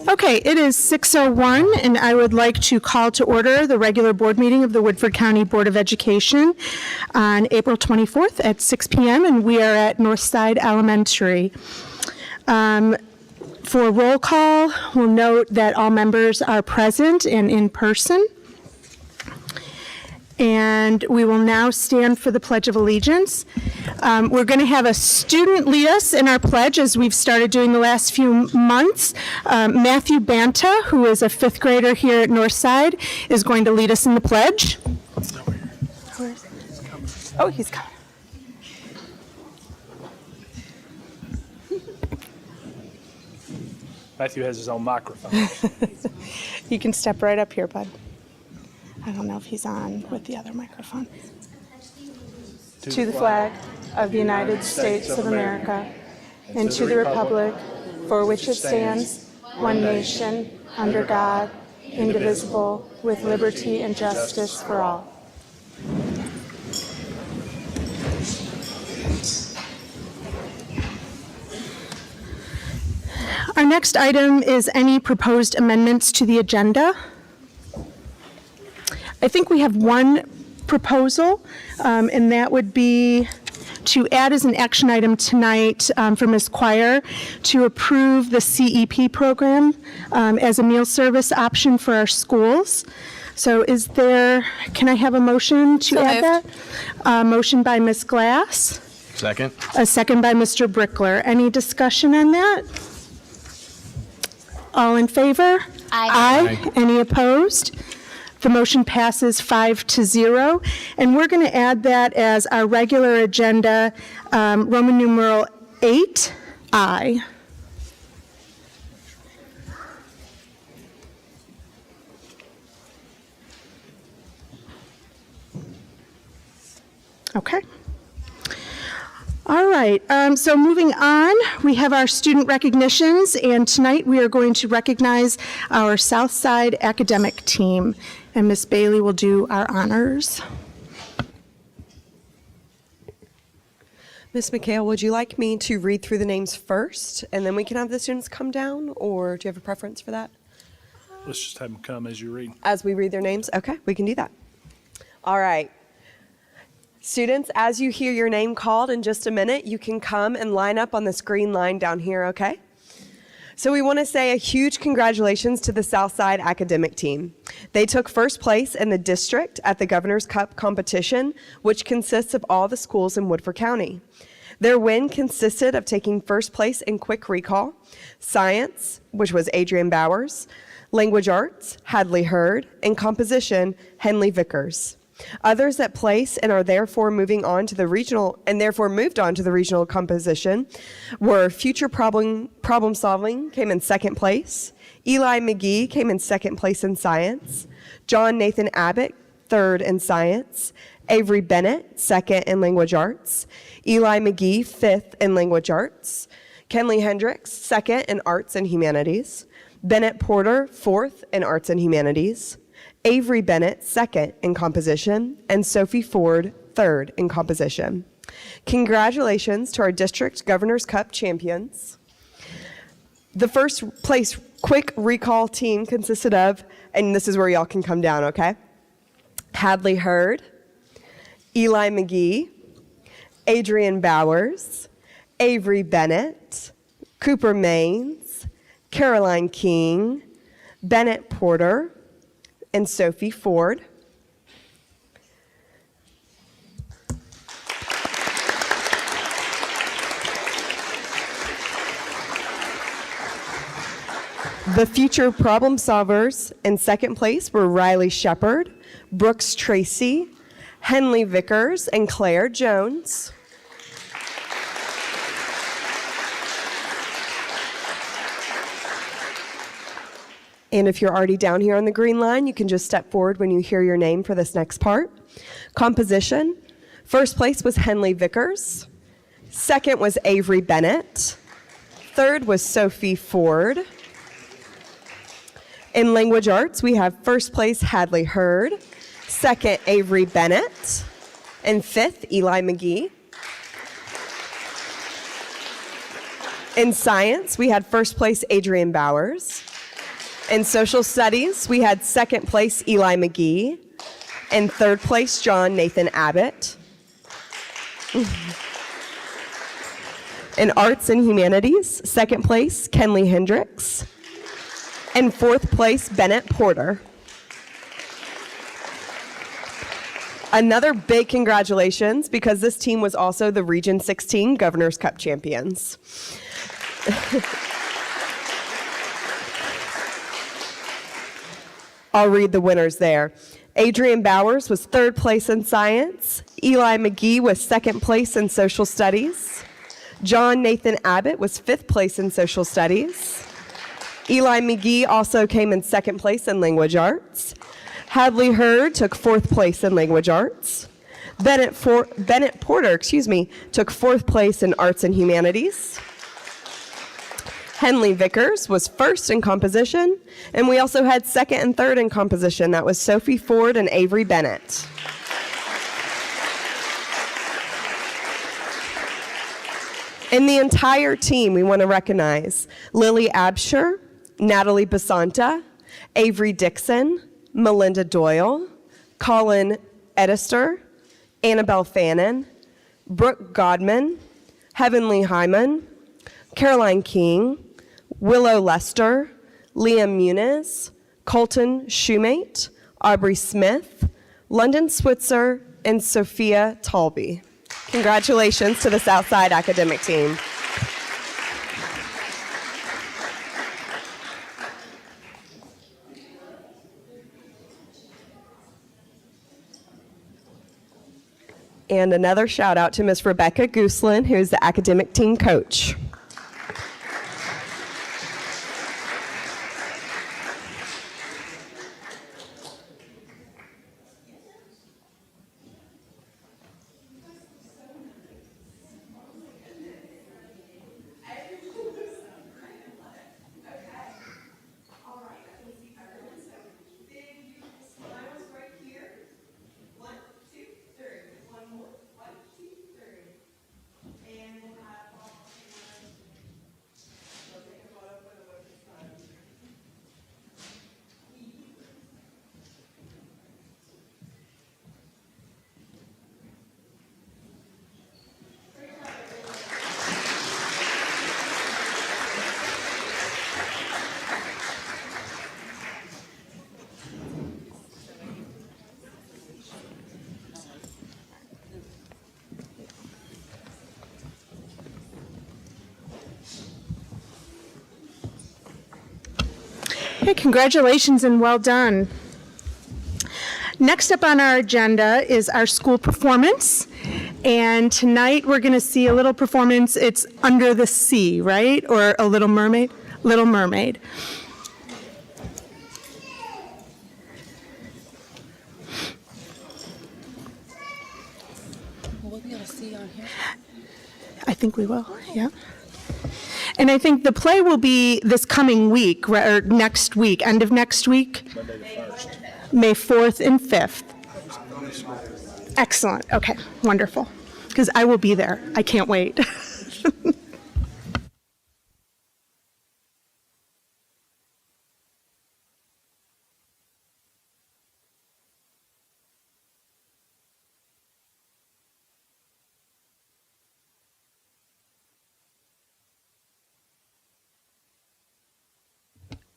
Okay, it is 6:01, and I would like to call to order the regular board meeting of the Woodford County Board of Education on April 24th at 6 p.m., and we are at Northside Elementary. For roll call, we'll note that all members are present and in person. And we will now stand for the Pledge of Allegiance. We're going to have a student lead us in our pledge, as we've started doing the last few months. Matthew Banta, who is a fifth grader here at Northside, is going to lead us in the pledge. Oh, he's coming. Matthew has his own microphone. You can step right up here, bud. I don't know if he's on with the other microphone. To the flag of the United States of America and to the republic for which it stands, one nation, under God, indivisible, with liberty and justice for all. Our next item is any proposed amendments to the agenda. I think we have one proposal, and that would be to add as an action item tonight from Ms. Quire to approve the CEP program as a meal service option for our schools. So can I have a motion to add that? Motion by Ms. Glass. Second. A second by Mr. Brickler. Any discussion on that? All in favor? Aye. Aye. Any opposed? The motion passes 5-0, and we're going to add that as our regular agenda, Roman numeral 8I. Okay. All right, so moving on, we have our student recognitions, and tonight we are going to recognize our Southside academic team, and Ms. Bailey will do our honors. Ms. McHale, would you like me to read through the names first, and then we can have the students come down, or do you have a preference for that? Let's just have them come as you read. As we read their names? Okay, we can do that. All right. Students, as you hear your name called in just a minute, you can come and line up on this green line down here, okay? So we want to say a huge congratulations to the Southside academic team. They took first place in the district at the Governor's Cup competition, which consists of all the schools in Woodford County. Their win consisted of taking first place in quick recall, science, which was Adrian Bowers, language arts, Hadley Hurd, and composition, Henley Vickers. Others that place and are therefore moved on to the regional composition were Future Problem Solving came in second place, Eli McGee came in second place in science, John Nathan Abbott third in science, Avery Bennett second in language arts, Eli McGee fifth in language arts, Kenley Hendricks second in arts and humanities, Bennett Porter fourth in arts and humanities, Avery Bennett, second in composition, and Sophie Ford, third in composition. Congratulations to our district Governor's Cup champions. The first place quick recall team consisted of, and this is where y'all can come down, okay? Hadley Hurd, Eli McGee, Adrian Bowers, Avery Bennett, Cooper Maines, Caroline King, Bennett Porter, and Sophie Ford. The future problem solvers in second place were Riley Shepard, Brooks Tracy, Henley Vickers, and Claire Jones. And if you're already down here on the green line, you can just step forward when you hear your name for this next part. Composition. First place was Henley Vickers. Second was Avery Bennett. Third was Sophie Ford. In language arts, we have first place Hadley Hurd, second Avery Bennett, and fifth Eli McGee. In science, we had first place Adrian Bowers, In social studies, we had second place Eli McGee and third place John Nathan Abbott. In arts and humanities, second place Kenley Hendricks and fourth place Bennett Porter. Another big congratulations because this team was also the Region 16 Governor's Cup champions. I'll read the winners there. Adrian Bowers was third place in science. Eli McGee was second place in social studies. John Nathan Abbott was fifth place in social studies. Eli McGee also came in second place in language arts. Hadley Hurd took fourth place in language arts. Bennett Porter, took fourth place in arts and humanities. Henley Vickers was first in composition, and we also had second and third in composition. That was Sophie Ford and Avery Bennett. In the entire team, we want to recognize Lily Absher, Natalie Basanta, Avery Dixon, Melinda Doyle, Colin Edister, Annabelle Fannin, Brooke Godman, Heavenly Hyman, Caroline King, Willow Lester, Liam Muniz, Colton Shoemate, Aubrey Smith, London Switzer, and Sophia Talby. Congratulations to the Southside academic team. And another shout out to Miss Rebecca Gooslin, who's the academic team coach. Hey, congratulations and well done. Next up on our agenda is our school performance. And tonight we're going to see a little performance. It's Under the Sea, right? Or A Little Mermaid? Little Mermaid. We'll be able to see on here. I think we will, yeah. And I think the play will be this coming week, or next week, end of next week? Monday the 1st. May 4th and 5th. Excellent, okay, wonderful. Because I will be there, I can't wait.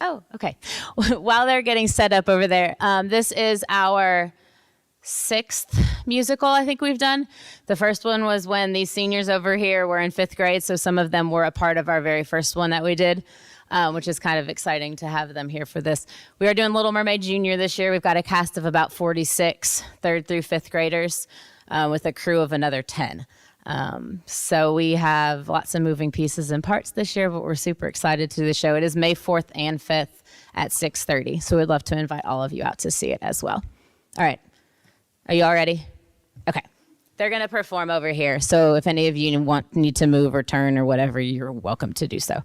Oh, okay. While they're getting set up over there, this is our 6th musical I think we've done. The first one was when these seniors over here were in 5th grade, so some of them were a part of our very first one that we did, which is kind of exciting to have them here for this. We are doing Little Mermaid Junior this year. We've got a cast of about 46 3rd through 5th graders with a crew of another 10. So we have lots of moving pieces and parts this year, but we're super excited to do the show. It is May 4th and 5th at 6:30. So we'd love to invite all of you out to see it as well. All right. Are you all ready? Okay. They're going to perform over here. So if any of you need to move or turn or whatever, you're welcome to do so.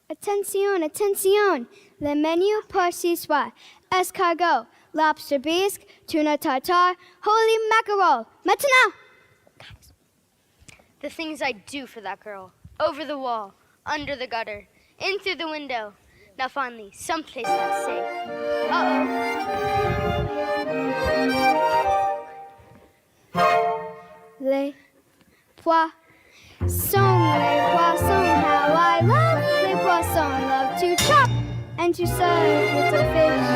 Attention, attention, le menu pour ce soir. escargot, lobster bisque, tuna tartare, holy mackerel. Maintenant! The things I'd do for that girl. Over the wall, under the gutter, in through the window. Now finally, someplace that's safe. Les poissons, how I love les poissons. Love to chop and to serve little fish.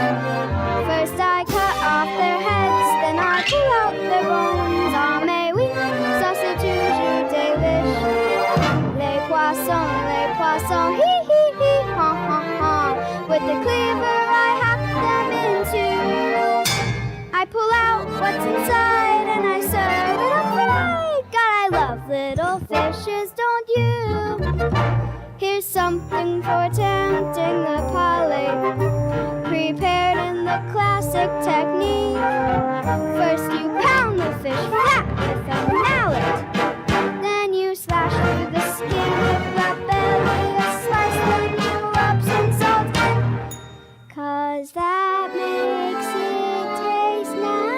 First I cut off their heads, then I pull out their bones. Ah, mais oui, ça c'est toujours delish. Les poissons, hee hee hee, ha ha ha. With the cleaver I hack them in two. I pull out what's inside and I serve it up fried. God, I love little fishes, don't you? Here's something for tempting the palate, prepared in the classic technique. First you pound the fish flat with a mallet, then you slash through the skin with that belly a slice, then you rub some salt in, 'cause that makes it taste nice.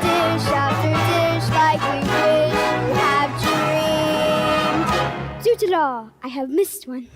Dish after dish, like we wish we have dreamed. Zut alors, I have missed one.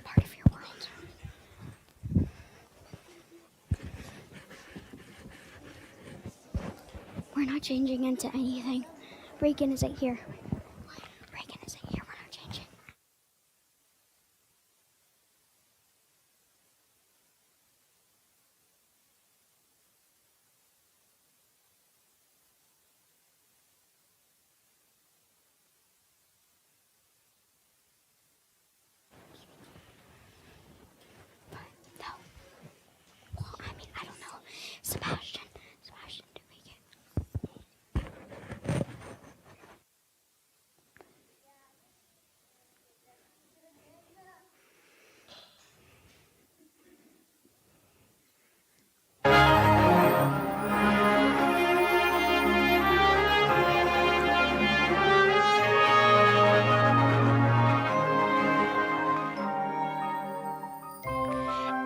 Part of your world. We're not changing into anything. Reagan isn't here. Reagan isn't here. We're not changing. No. Well, I mean, I don't know. Sebastian, do we get?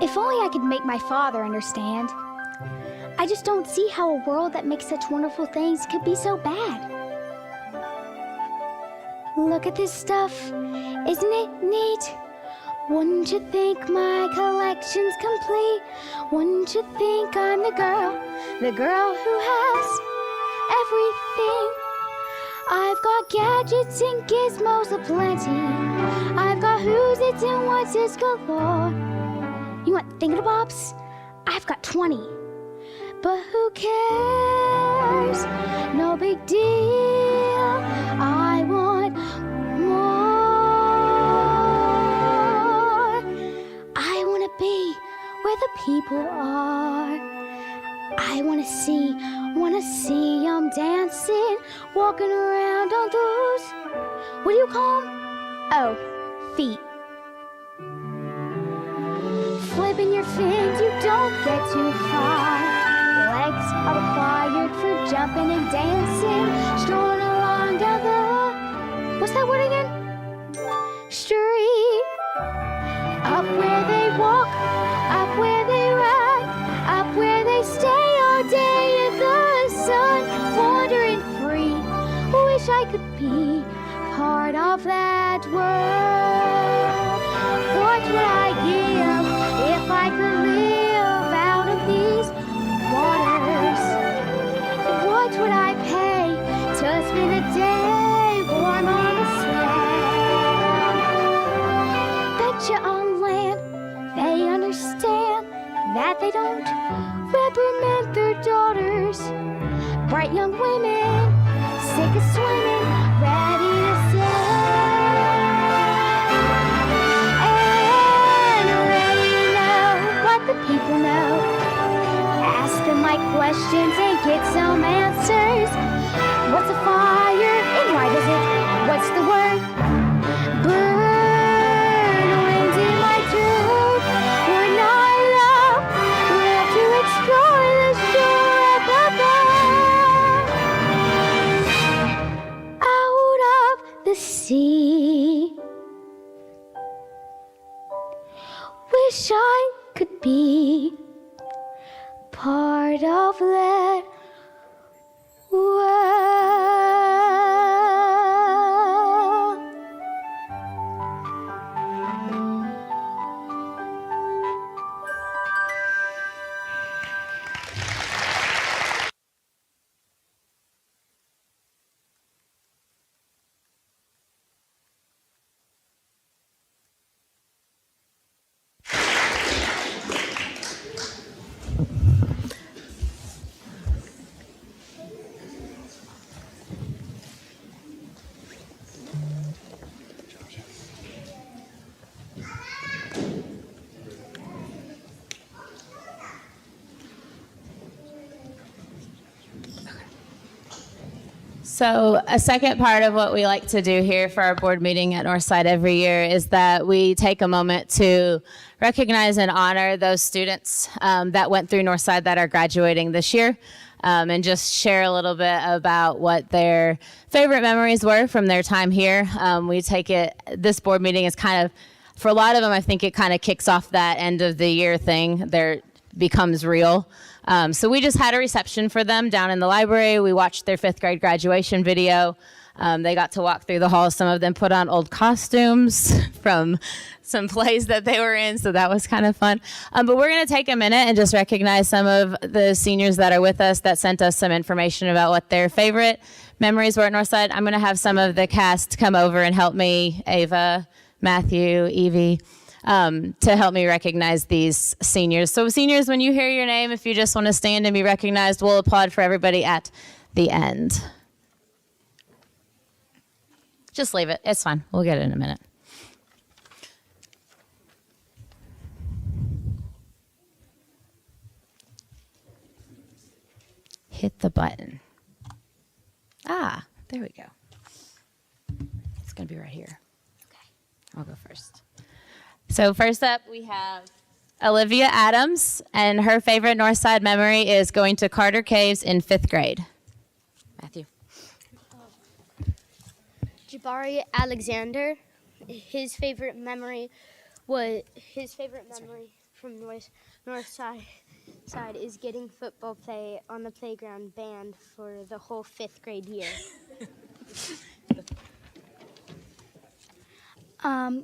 If only I could make my father understand. I just don't see how a world that makes such wonderful things could be so bad. Look at this stuff, isn't it neat? Wouldn't you think my collection's complete? Wouldn't you think I'm the girl who has everything? I've got gadgets and gizmos aplenty. I've got who's it's and what's it's galore. You want thingamabobs? I've got 20. But who cares? No big deal. I want more. I want to be where the people are. I want to see them dancing, walking around on those, what do you call them? Oh, feet. Flipping your fins, you don't get too far. Legs are required for jumping and dancing, strolling along down the, what's that word again? Street. Up where they walk, up where they ride, up where they stay all day in the sun, wandering free. Wish I could be part of that world. What would I give if I could live out of these bright young women, sick of swimming, ready to sail, and ready to know what the people know. Ask them like questions and get some answers. What's a fire and why does it? What's the word? Burn winds in my throat. When I love to explore the shore up above, out of the sea. Wish I could be part of that world. So a second part of what we like to do here for our board meeting at Northside every year is that we take a moment to recognize and honor those students that went through Northside that are graduating this year, and just share a little bit about what their favorite memories were from their time here. We take it, this board meeting is kind of, for a lot of them, I think it kind of kicks off that end of the year thing. There becomes real. So we just had a reception for them down in the library. We watched their 5th grade graduation video. They got to walk through the halls. Some of them put on old costumes from some plays that they were in, so that was kind of fun. But we're going to take a minute and just recognize some of the seniors that are with us that sent us some information about what their favorite memories were at Northside. I'm going to have some of the cast come over and help me, Ava, Matthew, Evie, to help me recognize these seniors. So seniors, when you hear your name, if you just want to stand and be recognized, we'll applaud for everybody at the end. Just leave it. It's fine. We'll get it in a minute. Hit the button. Ah, there we go. It's going to be right here. Okay, I'll go first. So first up, we have Olivia Adams, and her favorite Northside memory is going to Carter Caves in 5th grade. Matthew. Jabari Alexander, his favorite memory from Northside is getting football play on the playground band for the whole 5th grade year.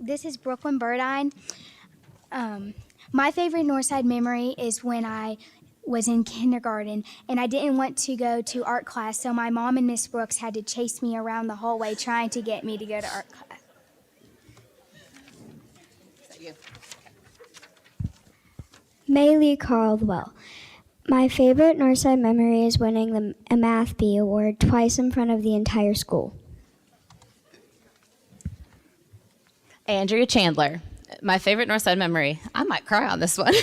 This is Brooklyn Burdine. My favorite Northside memory is when I was in kindergarten and I didn't want to go to art class, so my mom and Miss Brooks had to chase me around the hallway trying to get me to go to art class. Is that you? Maylee Caldwell. My favorite Northside memory is winning a Math Bee award twice in front of the entire school. Andrea Chandler. My favorite Northside memory, I might cry on this one,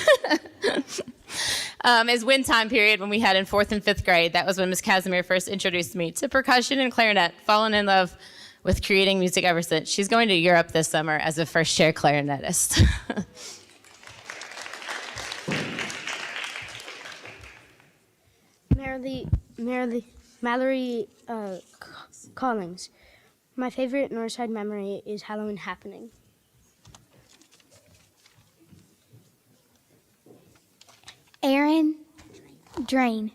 is wind time period when we had in 4th and 5th grade. That was when Miss Casimir first introduced me to percussion and clarinet, fallen in love with creating music ever since. She's going to Europe this summer as a first chair clarinetist. Mallory Collins. My favorite Northside memory is Halloween happening. Aaron Drain.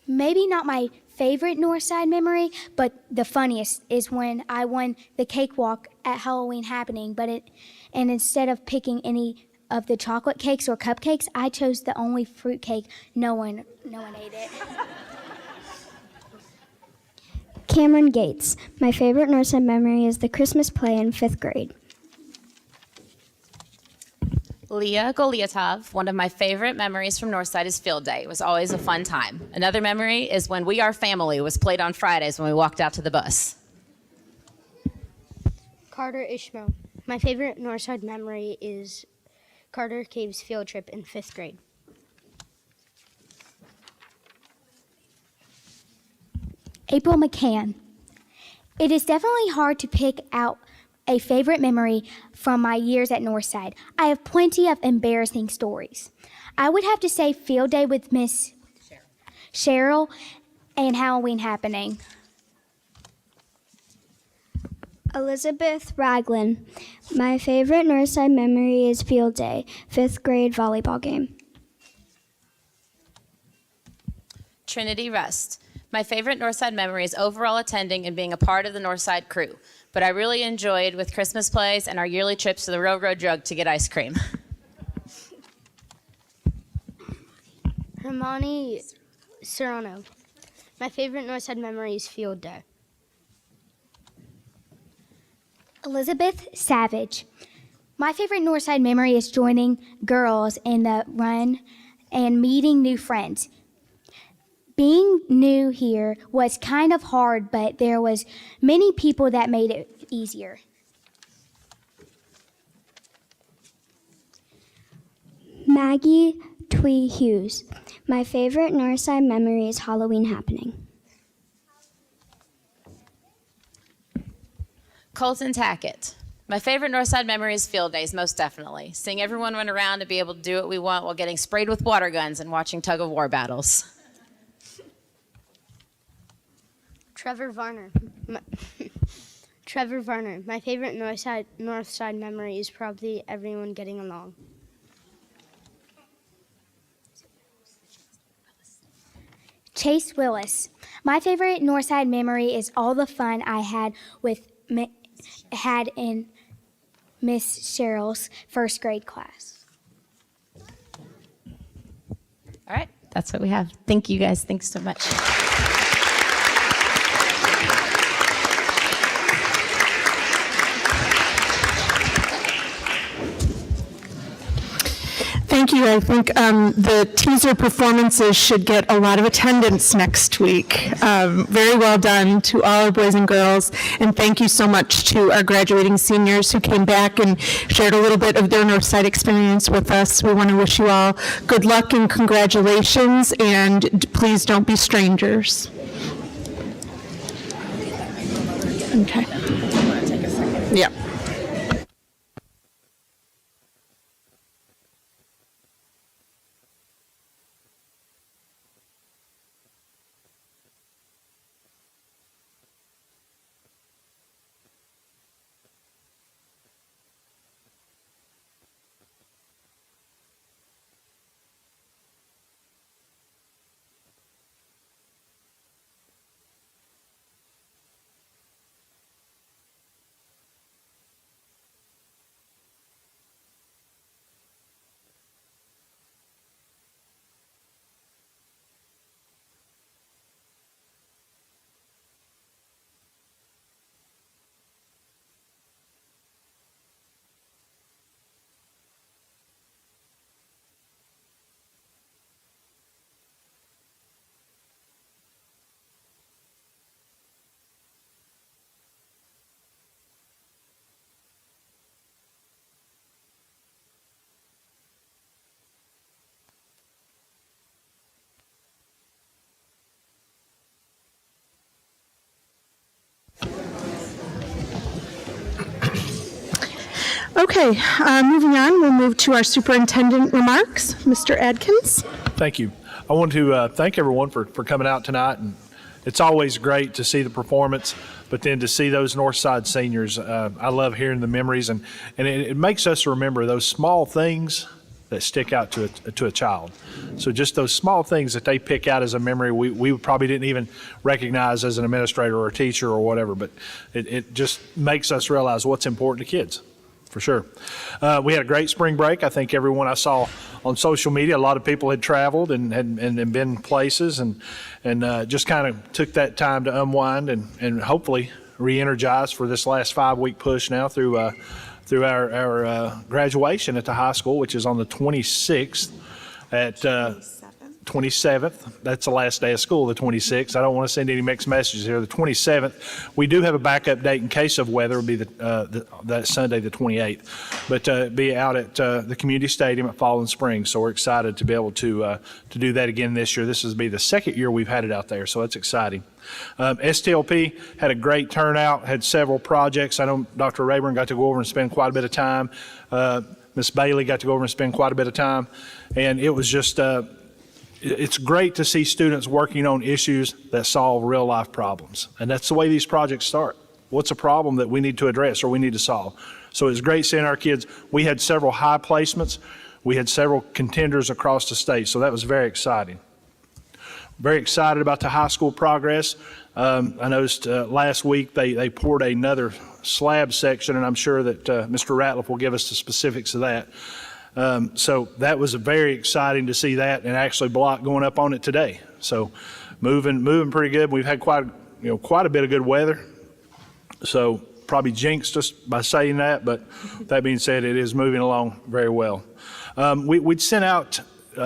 Maybe not my favorite Northside memory, but the funniest is when I won the cakewalk at Halloween happening, and instead of picking any of the chocolate cakes or cupcakes, I chose the only fruit cake. No one ate it. Cameron Gates. My favorite Northside memory is the Christmas play in 5th grade. Leah Goliatov, one of my favorite memories from Northside is field day. It was always a fun time. Another memory is when We Are Family was played on Fridays when we walked out to the bus. Carter Ishmael. My favorite Northside memory is Carter Caves field trip in 5th grade. April McCann. It is definitely hard to pick out a favorite memory from my years at Northside. I have plenty of embarrassing stories. I would have to say field day with Miss Cheryl and Halloween happening. Elizabeth Ragland. My favorite Northside memory is field day, 5th grade volleyball game. Trinity Rust. My favorite Northside memory is overall attending and being a part of the Northside crew, but I really enjoyed with Christmas plays and our yearly trips to the Railroad Drug to get ice cream. Hermione Serrano. My favorite Northside memory is field day. Elizabeth Savage. My favorite Northside memory is joining girls in the run and meeting new friends. Being new here was kind of hard, but there was many people that made it easier. Maggie Twee Hughes. My favorite Northside memory is Halloween happening. Colton Tackett. My favorite Northside memory is field days, most definitely. Seeing everyone run around and be able to do what we want while getting sprayed with water guns and watching tug-of-war battles. Trevor Varner. Trevor Varner. My favorite Northside memory is probably everyone getting along. Chase Willis. My favorite Northside memory is all the fun I had in Miss Cheryl's 1st grade class. All right, that's what we have. Thank you guys. Thanks so much. Thank you. I think the teaser performances should get a lot of attendance next week. Very well done to all our boys and girls, and thank you so much to our graduating seniors who came back and shared a little bit of their Northside experience with us. We want to wish you all good luck and congratulations, and please don't be strangers. Okay. Yeah. Okay, moving on, we'll move to our superintendent remarks. Mr. Adkins. Thank you. I want to thank everyone for coming out tonight. And it's always great to see the performance, but then to see those Northside seniors. I love hearing the memories, and it makes us remember those small things that stick out to a child. So just those small things that they pick out as a memory, we probably didn't even recognize as an administrator or a teacher or whatever, but it just makes us realize what's important to kids. For sure. We had a great spring break. I think everyone I saw on social media, a lot of people had traveled and been places and just kind of took that time to unwind and hopefully re-energize for this last 5-week push now through through our graduation at the high school, which is on the 26th at 27th. That's the last day of school, the 26th. I don't want to send any mixed messages here. The 27th. We do have a backup date in case of weather. It'll be that Sunday, the 28th. But be out at the community stadium at Fall and Spring. So we're excited to be able to do that again this year. This will be the second year we've had it out there, so that's exciting. STLP had a great turnout, had several projects. I know Dr. Rayburn got to go over and spend quite a bit of time. Ms. Bailey got to go over and spend quite a bit of time. And it was just, it's great to see students working on issues that solve real life problems. And that's the way these projects start. What's a problem that we need to address or we need to solve? So it's great seeing our kids. We had several high placements. We had several contenders across the state. So that was very exciting. Very excited about the high school progress. I noticed last week they poured another slab section, and I'm sure that Mr. Ratliff will give us the specifics of that. So that was very exciting to see that, and actually block going up on it today. So moving pretty good. We've had quite a bit of good weather. So probably jinxed us by saying that, but that being said, it is moving along very well. We'd sent out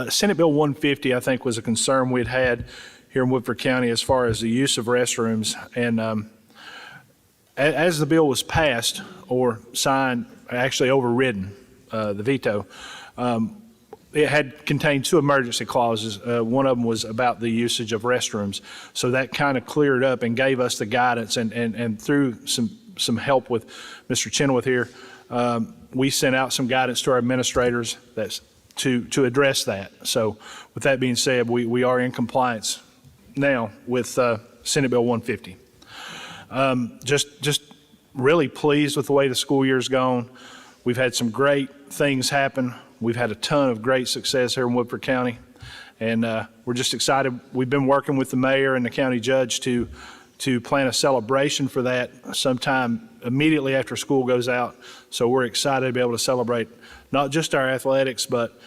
Senate Bill 150, I think, was a concern we'd had here in Woodford County as far as the use of restrooms. And as the bill was passed or signed, actually overridden, the veto, it had contained two emergency clauses. One of them was about the usage of restrooms. So that kind of cleared up and gave us the guidance, and through some help with Mr. Chenoweth here, we sent out some guidance to our administrators that's to address that. So with that being said, we are in compliance now with Senate Bill 150. Just really pleased with the way the school year's gone. We've had some great things happen. We've had a ton of great success here in Woodford County, and we're just excited. We've been working with the mayor and the county judge to plan a celebration for that sometime immediately after school goes out. So we're excited to be able to celebrate not just our athletics, but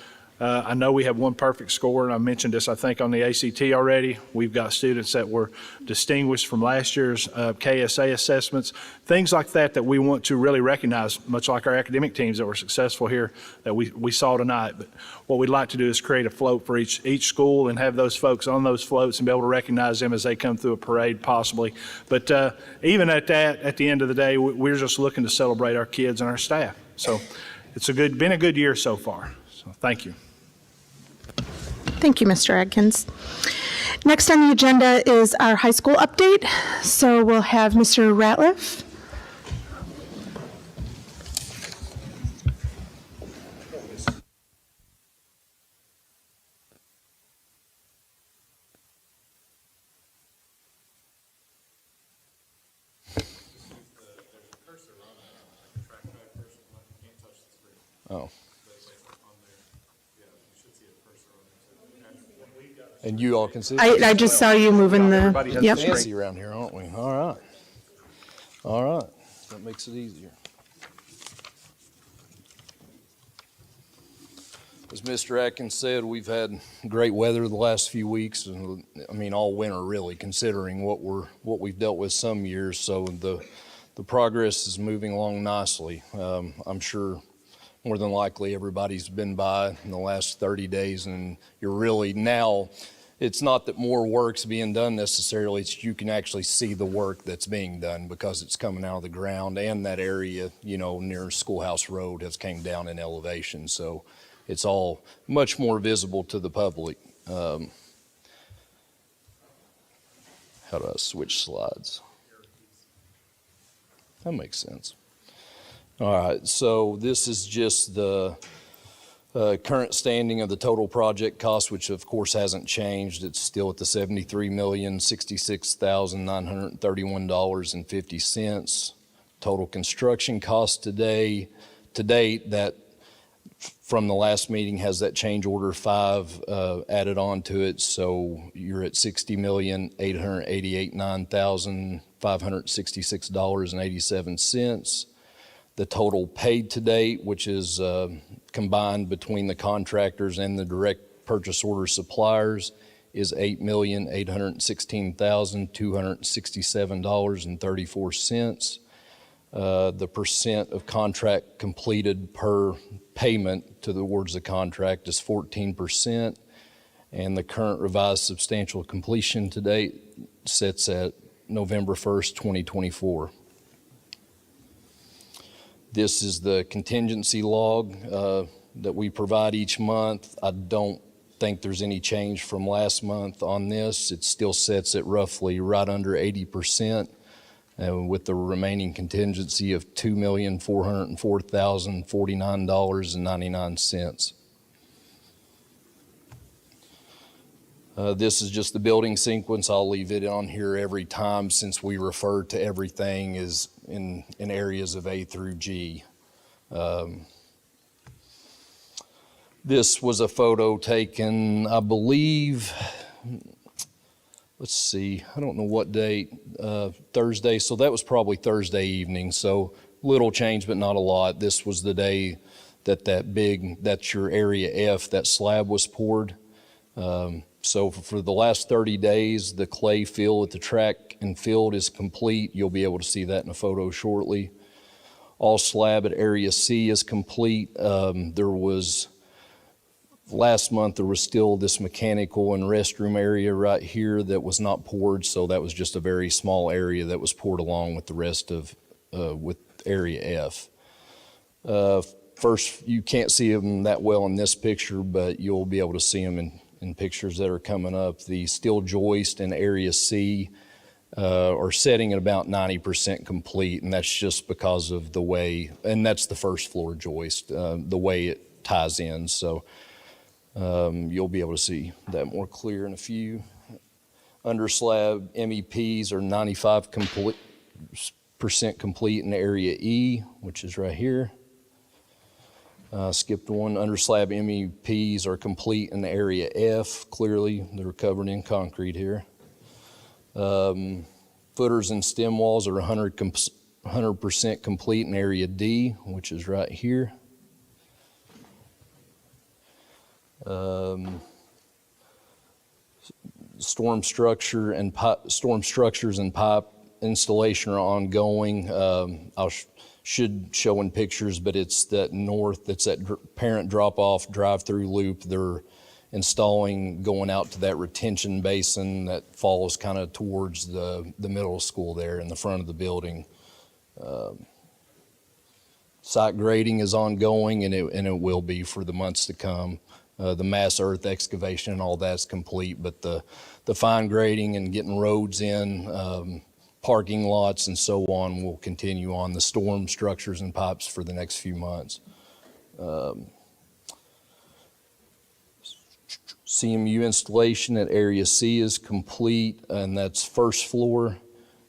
I know we have one perfect score, and I mentioned this, I think, on the ACT already. We've got students that were distinguished from last year's KSA assessments, things like that we want to really recognize, much like our academic teams that were successful here that we saw tonight. But what we'd like to do is create a float for each school and have those folks on those floats and be able to recognize them as they come through a parade possibly. But even at that, at the end of the day, we're just looking to celebrate our kids and our staff. So it's been a good year so far. So thank you. Thank you, Mr. Adkins. Next on the agenda is our high school update. So we'll have Mr. Ratliff. Oh. And you all can see? I just saw you moving the, yep. Fancy around here, aren't we? All right. All right. That makes it easier. As Mr. Atkins said, we've had great weather the last few weeks, and I mean all winter really, considering what we've dealt with some years. So the progress is moving along nicely. I'm sure more than likely everybody's been by in the last 30 days, and you're really now, it's not that more work's being done necessarily, it's you can actually see the work that's being done because it's coming out of the ground, and that area, near Schoolhouse Road has came down in elevation. So it's all much more visible to the public. How do I switch slides? That makes sense. All right, so this is just the current standing of the total project cost, which of course hasn't changed. It's still at the $73,066,931.50. Total construction cost to date, that from the last meeting has that change order 5 added on to it. So you're at $60,888,566.87. The total paid to date, which is combined between the contractors and the direct purchase order suppliers, is $8,816,267.34. The percent of contract completed per payment towards the contract is 14%, and the current revised substantial completion to date sits at November 1st, 2024. This is the contingency log that we provide each month. I don't think there's any change from last month on this. It still sits at roughly right under 80%, with the remaining contingency of $2,404,049.99. This is just the building sequence. I'll leave it on here every time since we refer to everything as in areas of A through G. This was a photo taken, I believe, let's see, I don't know what date, Thursday. So that was probably Thursday evening. So little change, but not a lot. This was the day that's your area F, that slab was poured. So for the last 30 days, the clay fill at the track and field is complete. You'll be able to see that in a photo shortly. All slab at area C is complete. Last month, there was still this mechanical and restroom area right here that was not poured, so that was just a very small area that was poured along with the rest of, with area F. First, you can't see them that well in this picture, but you'll be able to see them in pictures that are coming up. The steel joist in area C are setting at about 90% complete, and that's just because of the way, and that's the first floor joist, the way it ties in. So you'll be able to see that more clear in a few. Under slab MEPs are 95% complete in area E, which is right here. Skipped one. Under slab MEPs are complete in area F. Clearly, they're covered in concrete here. Footers and stem walls are 100% complete in area D, which is right here. Storm structures and pipe installation are ongoing. Should show in pictures, but it's that north, it's that parent drop-off drive-through loop they're installing going out to that retention basin that falls kind of towards the middle school there in the front of the building. Site grading is ongoing, and it will be for the months to come. The mass earth excavation and all that's complete, but the fine grading and getting roads in, parking lots and so on will continue on. The storm structures and pipes for the next few months. CMU installation at area C is complete, and that's first floor,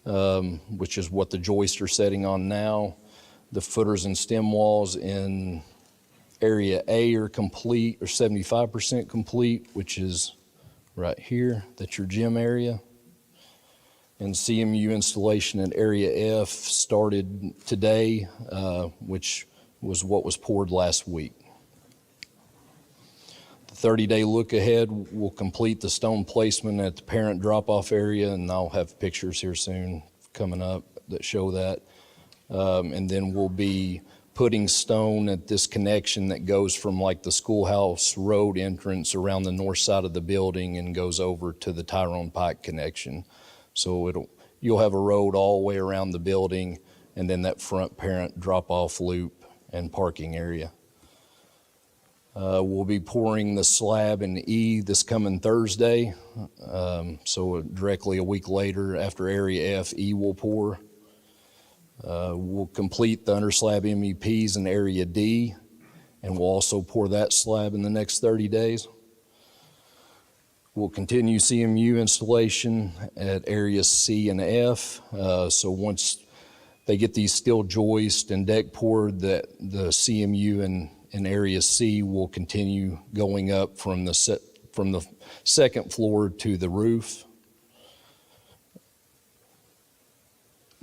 which is what the joists are setting on now. The footers and stem walls in area A are complete, or 75% complete, which is right here. That's your gym area. And CMU installation at area F started today, which was what was poured last week. The 30-day look ahead will complete the stone placement at the parent drop-off area, and I'll have pictures here soon coming up that show that. And then we'll be putting stone at this connection that goes from like the schoolhouse road entrance around the north side of the building and goes over to the Tyrone Pike connection. So you'll have a road all the way around the building, and then that front parent drop-off loop and parking area. We'll be pouring the slab in E this coming Thursday. So directly a week later, after area F, E will pour. We'll complete the underslab MEPs in area D, and we'll also pour that slab in the next 30 days. We'll continue CMU installation at areas C and F. So once they get these steel joists and deck poured, the CMU in area C will continue going up from the second floor to the roof.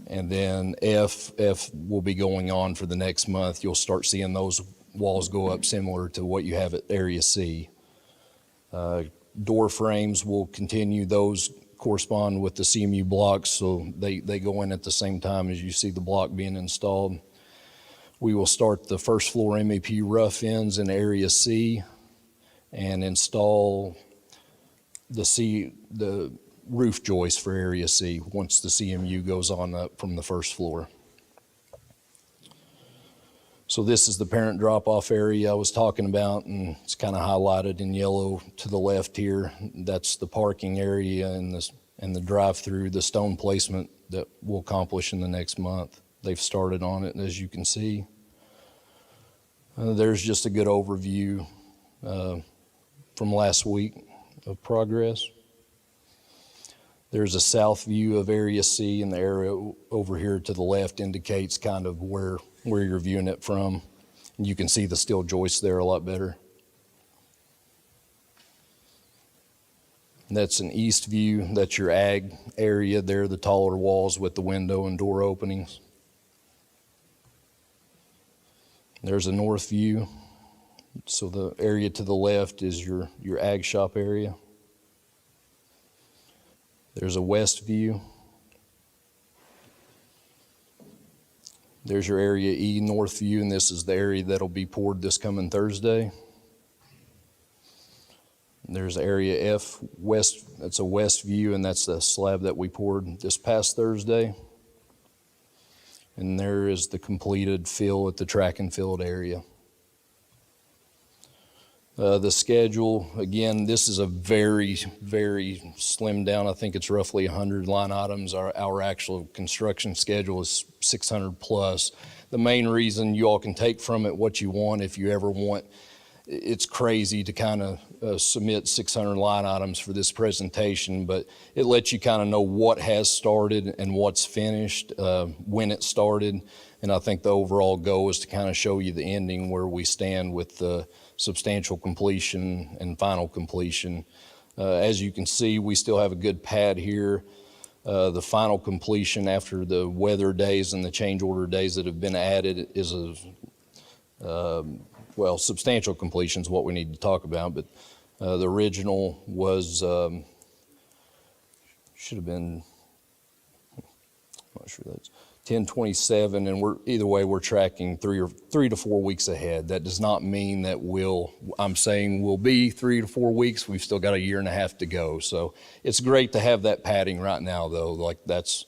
And then F will be going on for the next month. You'll start seeing those walls go up similar to what you have at area C. Door frames will continue those correspond with the CMU blocks, so they go in at the same time as you see the block being installed. We will start the first floor MEP rough ends in Area C and install the roof joist for Area C once the CMU goes on up from the first floor. So this is the parent drop-off area I was talking about, and it's kind of highlighted in yellow to the left here. That's the parking area and the drive-through, the stone placement that we'll accomplish in the next month. They've started on it, as you can see. There's just a good overview from last week of progress. There's a south view of Area C, and the area over here to the left indicates kind of where you're viewing it from. And you can see the steel joist there a lot better. And that's an east view. That's your ag area there, the taller walls with the window and door openings. There's a north view. So the area to the left is your ag shop area. There's a west view. There's your Area E north view, and this is the area that'll be poured this coming Thursday. There's Area F west, that's a west view, and that's the slab that we poured this past Thursday. And there is the completed fill at the track and field area. The schedule, again, this is a very, very slimmed down. I think it's roughly 100 line items. Our actual construction schedule is 600 plus. The main reason you all can take from it what you want if you ever want. It's crazy to kind of submit 600 line items for this presentation, but it lets you kind of know what has started and what's finished, when it started. And I think the overall goal is to kind of show you the ending where we stand with the substantial completion and final completion. As you can see, we still have a good pad here. The final completion after the weather days and the change order days that have been added is well, substantial completion is what we need to talk about, but the original was, should have been, I'm not sure that's 10/27, and either way we're tracking 3 to 4 weeks ahead. That does not mean that I'm saying we'll be 3 to 4 weeks. We've still got a year and a half to go. So it's great to have that padding right now, though. Like that's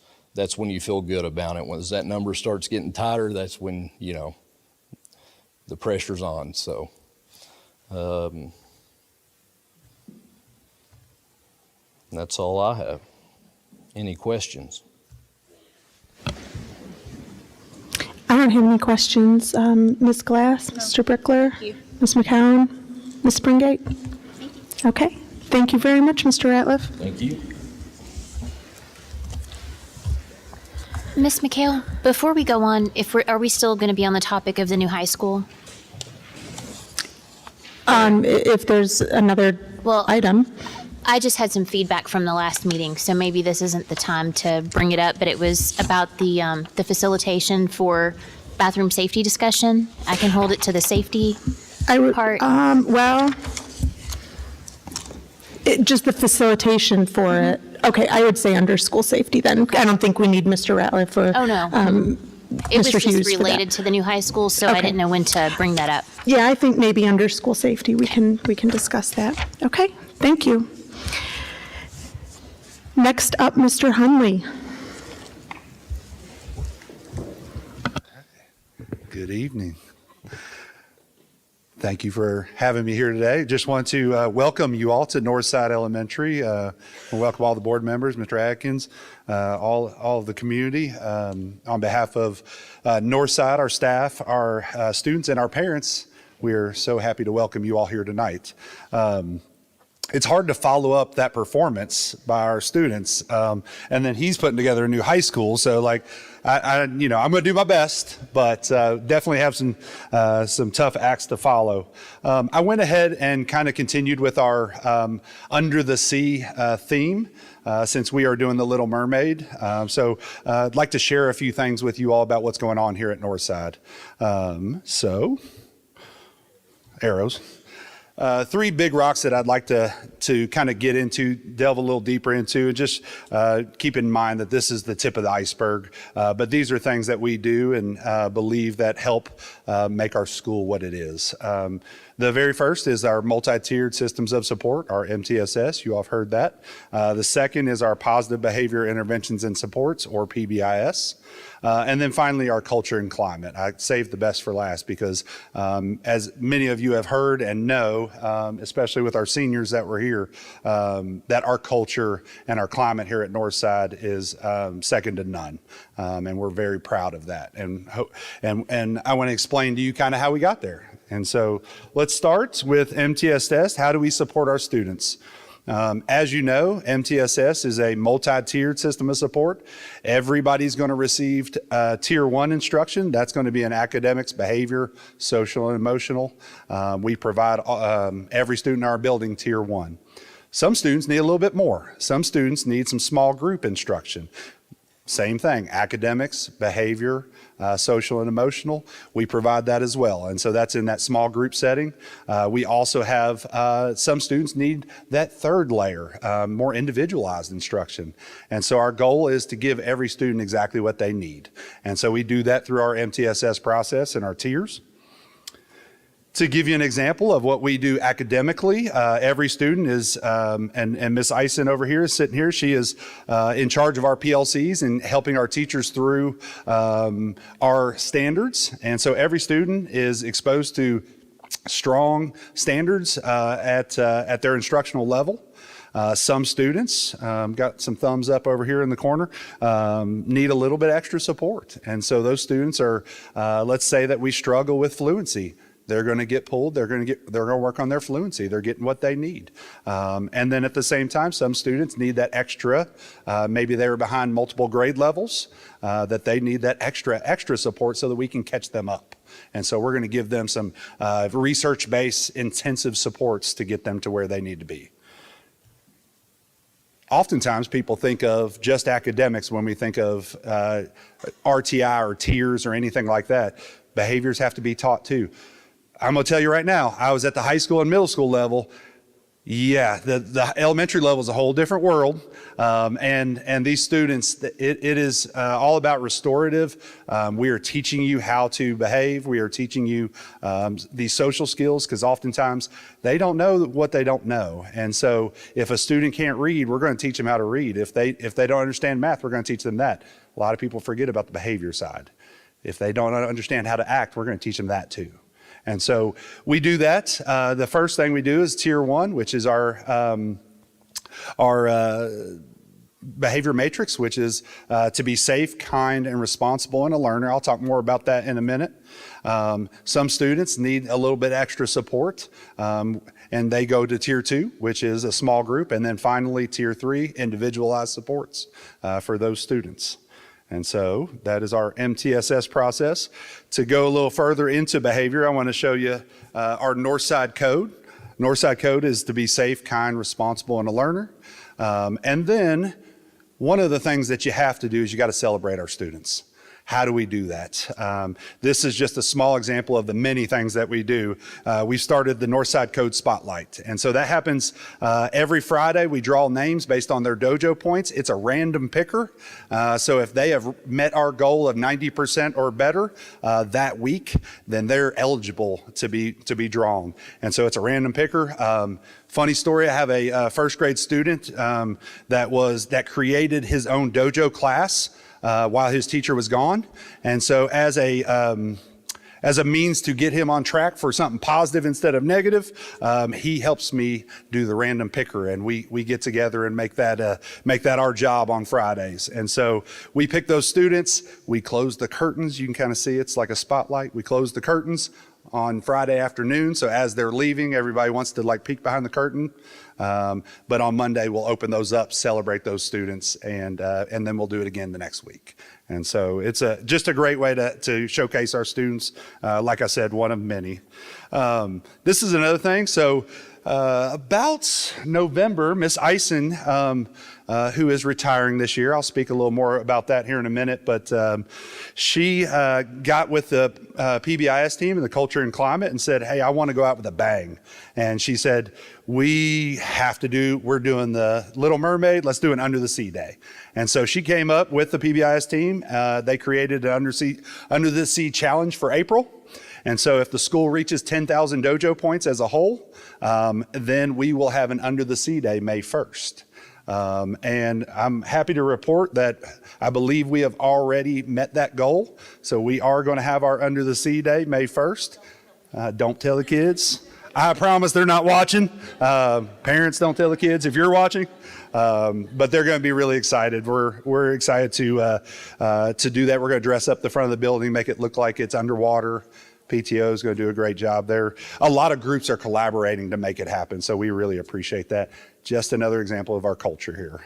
when you feel good about it. Once that number starts getting tighter, that's when, you know, the pressure's on. So that's all I have. Any questions? I don't have any questions. Ms. Glass, Mr. Brickler, Ms. McCown, Ms. Springate? Okay. Thank you very much, Mr. Ratliff. Thank you. Miss McHale, before we go on, are we still going to be on the topic of the new high school? If there's another item. I just had some feedback from the last meeting, so maybe this isn't the time to bring it up, but it was about the facilitation for bathroom safety discussion. I can hold it to the safety part. Just the facilitation for it. Okay, I would say under school safety then. I don't think we need Mr. Ratliff or Oh, no. It was Mr. just Hughes for that. related to the new high school, so I Okay. didn't know when to bring that up. Yeah, I think maybe under school safety, we can discuss that. Okay, thank you. Next up, Mr. Hunley. Good evening. Thank you for having me here today. Just want to welcome you all to Northside Elementary. And welcome all the board members, Mr. Atkins, all of the community. On behalf of Northside, our staff, our students, and our parents, we're so happy to welcome you all here tonight. It's hard to follow up that performance by our students. And then he's putting together a new high school. So like, I'm going to do my best, but definitely have some tough acts to follow. I went ahead and kind of continued with our Under the Sea theme since we are doing The Little Mermaid. So I'd like to share a few things with you all about what's going on here at Northside. So, arrows. Three big rocks that I'd like to kind of get into, delve a little deeper into, and just keep in mind that this is the tip of the iceberg. But these are things that we do and believe that help make our school what it is. The very first is our multi-tiered systems of support, our MTSS. You all have heard that. The second is our positive behavior interventions and supports, or PBIS. And then finally, our culture and climate. I saved the best for last because as many of you have heard and know, especially with our seniors that were here, that our culture and our climate here at Northside is second to none. And we're very proud of that. And I want to explain to you kind of how we got there. And so let's start with MTSS. How do we support our students? As you know, MTSS is a multi-tiered system of support. Everybody's going to receive tier 1 instruction. That's going to be in academics, behavior, social, and emotional. We provide every student in our building tier 1. Some students need a little bit more. Some students need some small group instruction. Same thing, academics, behavior, social and emotional, we provide that as well. And so that's in that small group setting. We also have some students need that third layer, more individualized instruction. And so our goal is to give every student exactly what they need. And so we do that through our MTSS process and our tiers. To give you an example of what we do academically, every student is, and Miss Eisen over here is sitting here, she is in charge of our PLCs and helping our teachers through our standards. And so every student is exposed to strong standards at their instructional level. Some students, got some thumbs up over here in the corner, need a little bit extra support. And so those students are, let's say that we struggle with fluency. They're going to get pulled. They're going to work on their fluency. They're getting what they need. And then at the same time, some students need that extra, maybe they were behind multiple grade levels, that they need that extra support so that we can catch them up. And so we're going to give them some research-based intensive supports to get them to where they need to be. Oftentimes people think of just academics when we think of RTI or tiers or anything like that. Behaviors have to be taught too. I'm going to tell you right now, I was at the high school and middle school level. Yeah, the elementary level is a whole different world. And these students, it is all about restorative. We are teaching you how to behave. We are teaching you these social skills because oftentimes they don't know what they don't know. And so if a student can't read, we're going to teach them how to read. If they don't understand math, we're going to teach them that. A lot of people forget about the behavior side. If they don't understand how to act, we're going to teach them that too. And so we do that. The first thing we do is tier 1, which is our behavior matrix, which is to be safe, kind, and responsible and a learner. I'll talk more about that in a minute. Some students need a little bit extra support, and they go to tier 2, which is a small group. And then finally, tier 3, individualized supports for those students. And so that is our MTSS process. To go a little further into behavior, I want to show you our Northside Code. Northside Code is to be safe, kind, responsible, and a learner. And then one of the things that you have to do is you got to celebrate our students. How do we do that? This is just a small example of the many things that we do. We started the Northside Code Spotlight. And so that happens every Friday. We draw names based on their dojo points. It's a random picker. So if they have met our goal of 90% or better that week, then they're eligible to be drawn. And so it's a random picker. Funny story, I have a first grade student that created his own dojo class while his teacher was gone. And so as a means to get him on track for something positive instead of negative, he helps me do the random picker, and we get together and make that our job on Fridays. And so we pick those students, we close the curtains. You can kind of see it's like a spotlight. We close the curtains on Friday afternoon. So as they're leaving, everybody wants to like peek behind the curtain. But on Monday, we'll open those up, celebrate those students, and then we'll do it again the next week. And so it's just a great way to showcase our students. Like I said, one of many. This is another thing. So about November, Miss Eisen, who is retiring this year, I'll speak a little more about that here in a minute, but she got with the PBIS team and the Culture and Climate and said, hey, I want to go out with a bang. And she said, we're doing the Little Mermaid, let's do an Under the Sea Day. And so she came up with the PBIS team. They created an Under the Sea Challenge for April. And so if the school reaches 10,000 dojo points as a whole, then we will have an Under the Sea Day May 1st. And I'm happy to report that I believe we have already met that goal. So we are going to have our Under the Sea Day May 1st. Don't tell the kids. I promise they're not watching. Parents, don't tell the kids if you're watching. But they're going to be really excited. We're excited to do that. We're going to dress up the front of the building, make it look like it's underwater. PTO is going to do a great job there. A lot of groups are collaborating to make it happen, so we really appreciate that. Just another example of our culture here.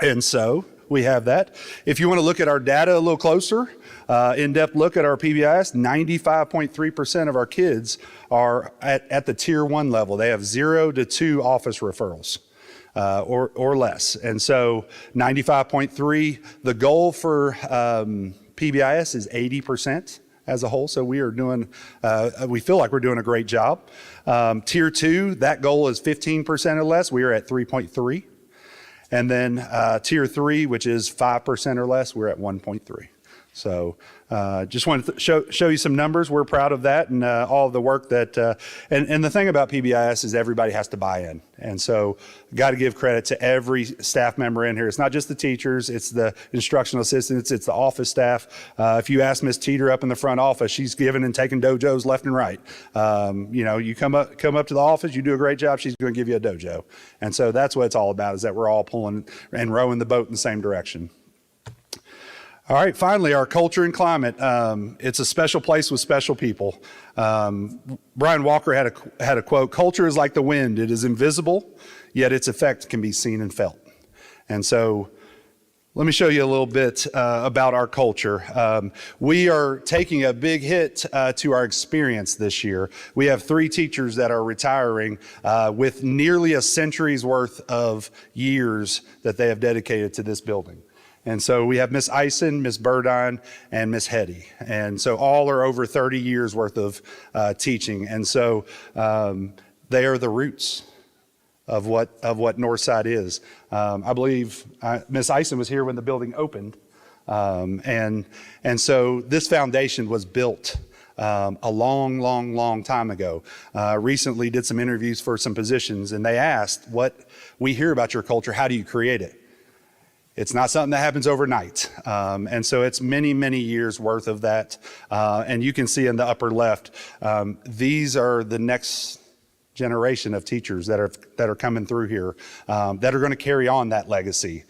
And so we have that. If you want to look at our data a little closer, in-depth look at our PBIS, 95.3% of our kids are at the tier 1 level. They have 0 to 2 office referrals. Or less. And so 95.3, the goal for PBIS is 80% as a whole. So we are doing, we feel like we're doing a great job. Tier 2, that goal is 15% or less. We are at 3.3. And then tier 3, which is 5% or less, we're at 1.3. So just wanted to show you some numbers. We're proud of that and all of the work that, and the thing about PBIS is everybody has to buy in. And so got to give credit to every staff member in here. It's not just the teachers, it's the instructional assistants, it's the office staff. If you ask Miss Teeter up in the front office, she's giving and taking dojos left and right. You know, you come up to the office, you do a great job, she's going to give you a dojo. And so that's what it's all about, is that we're all pulling and rowing the boat in the same direction. All right, finally, our culture and climate. It's a special place with special people. Brian Walker had a quote, "Culture is like the wind. It is invisible, yet its effect can be seen and felt." And so let me show you a little bit about our culture. We are taking a big hit to our experience this year. We have 3 teachers that are retiring with nearly a century's worth of years that they have dedicated to this building. And so we have Miss Eisen, Miss Burdine, and Miss Hetty. And so all are over 30 years worth of teaching. And so they are the roots of what Northside is. I believe Miss Eisen was here when the building opened. And so this foundation was built a long time ago. Recently did some interviews for some positions, and they asked, what we hear about your culture, how do you create it? It's not something that happens overnight. And so it's many years worth of that. And you can see in the upper left, these are the next generation of teachers that are coming through here that are going to carry on that legacy.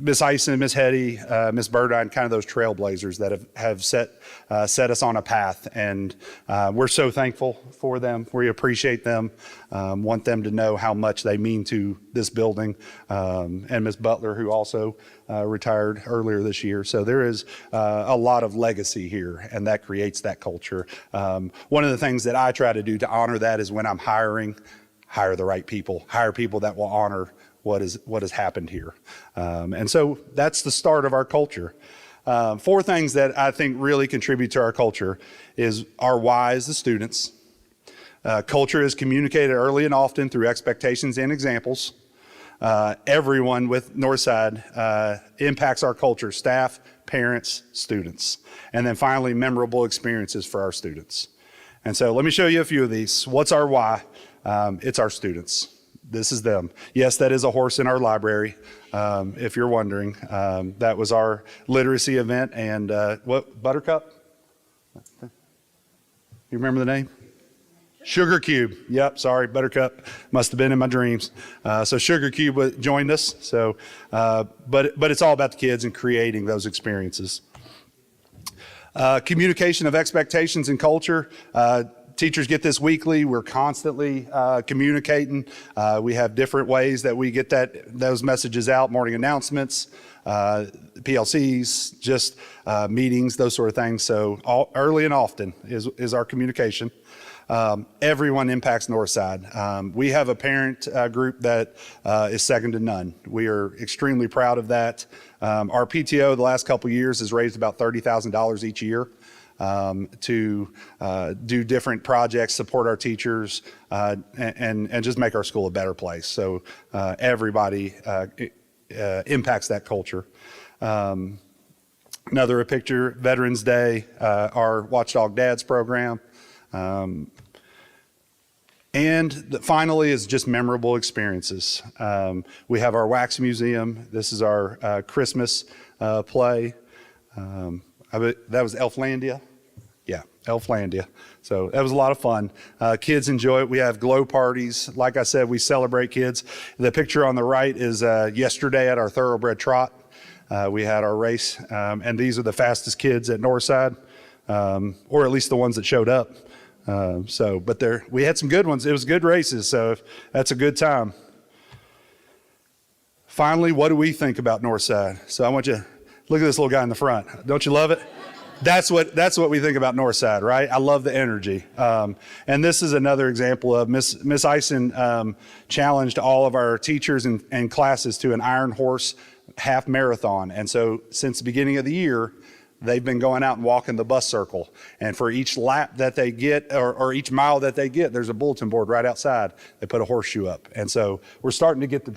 Miss Eisen, Miss Hetty, Miss Burdine, kind of those trailblazers that have set us on a path, and we're so thankful for them. We appreciate them, want them to know how much they mean to this building, and Miss Butler, who also retired earlier this year. So there is a lot of legacy here, and that creates that culture. One of the things that I try to do to honor that is when I'm hiring, hire the right people, hire people that will honor what has happened here. And so that's the start of our culture. 4 things that I think really contribute to our culture is our why as the students. Culture is communicated early and often through expectations and examples. Everyone with Northside impacts our culture: staff, parents, students. And then finally, memorable experiences for our students. And so let me show you a few of these. What's our why? It's our students. This is them. Yes, that is a horse in our library, if you're wondering. That was our literacy event. And what, Buttercup? You remember the name? Sugar Cube. Yep, sorry, Buttercup. Must have been in my dreams. So Sugar Cube joined us. So, but it's all about the kids and creating those experiences. Communication of expectations and culture. Teachers get this weekly. We're constantly communicating. We have different ways that we get those messages out: morning announcements, PLCs, just meetings, those sort of things. So early and often is our communication. everyone impacts Northside. We have a parent group that is second to none. We are extremely proud of that. Our PTO the last couple years has raised about $30,000 each year to do different projects, support our teachers, and just make our school a better place. So everybody impacts that culture. Another picture, Veterans Day, our Watchdog Dads program. And finally is just memorable experiences. We have our Wax Museum. This is our Christmas play. That was Elflandia. Yeah, Elflandia. So that was a lot of fun. Kids enjoy it. We have glow parties. Like I said, we celebrate kids. The picture on the right is yesterday at our Thoroughbred Trot. We had our race, and these are the fastest kids at Northside, or at least the ones that showed up. But we had some good ones. It was good races, so that's a good time. Finally, what do we think about Northside? So I want you to look at this little guy in the front. Don't you love it? That's what we think about Northside, right? I love the energy. And this is another example of Miss Eisen challenged all of our teachers and classes to an Iron Horse half marathon. And so since the beginning of the year, they've been going out and walking the bus circle. And for each lap that they get, or each mile that they get, there's a bulletin board right outside. They put a horseshoe up. And so we're starting to get the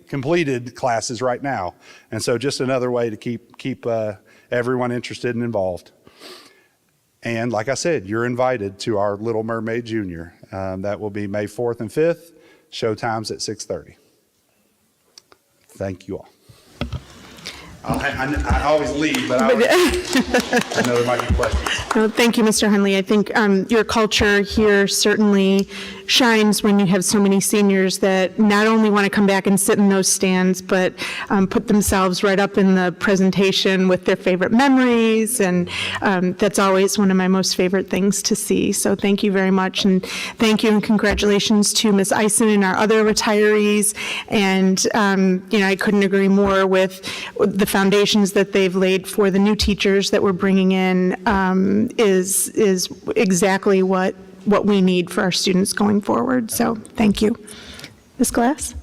completed classes right now. And so just another way to keep everyone interested and involved. And like I said, you're invited to our Little Mermaid Junior. That will be May 4th and 5th. Show times at 6:30. Thank you all. I always leave, but I know there might be questions. No, thank you, Mr. Hunley. I think your culture here certainly shines when you have so many seniors that not only want to come back and sit in those stands, but put themselves right up in the presentation with their favorite memories, and that's always one of my most favorite things to see. So thank you very much, and thank you and congratulations to Ms. Eisen and our other retirees. And I couldn't agree more with the foundations that they've laid for the new teachers that we're bringing in is exactly what we need for our students going forward. So thank you. Ms. Glass?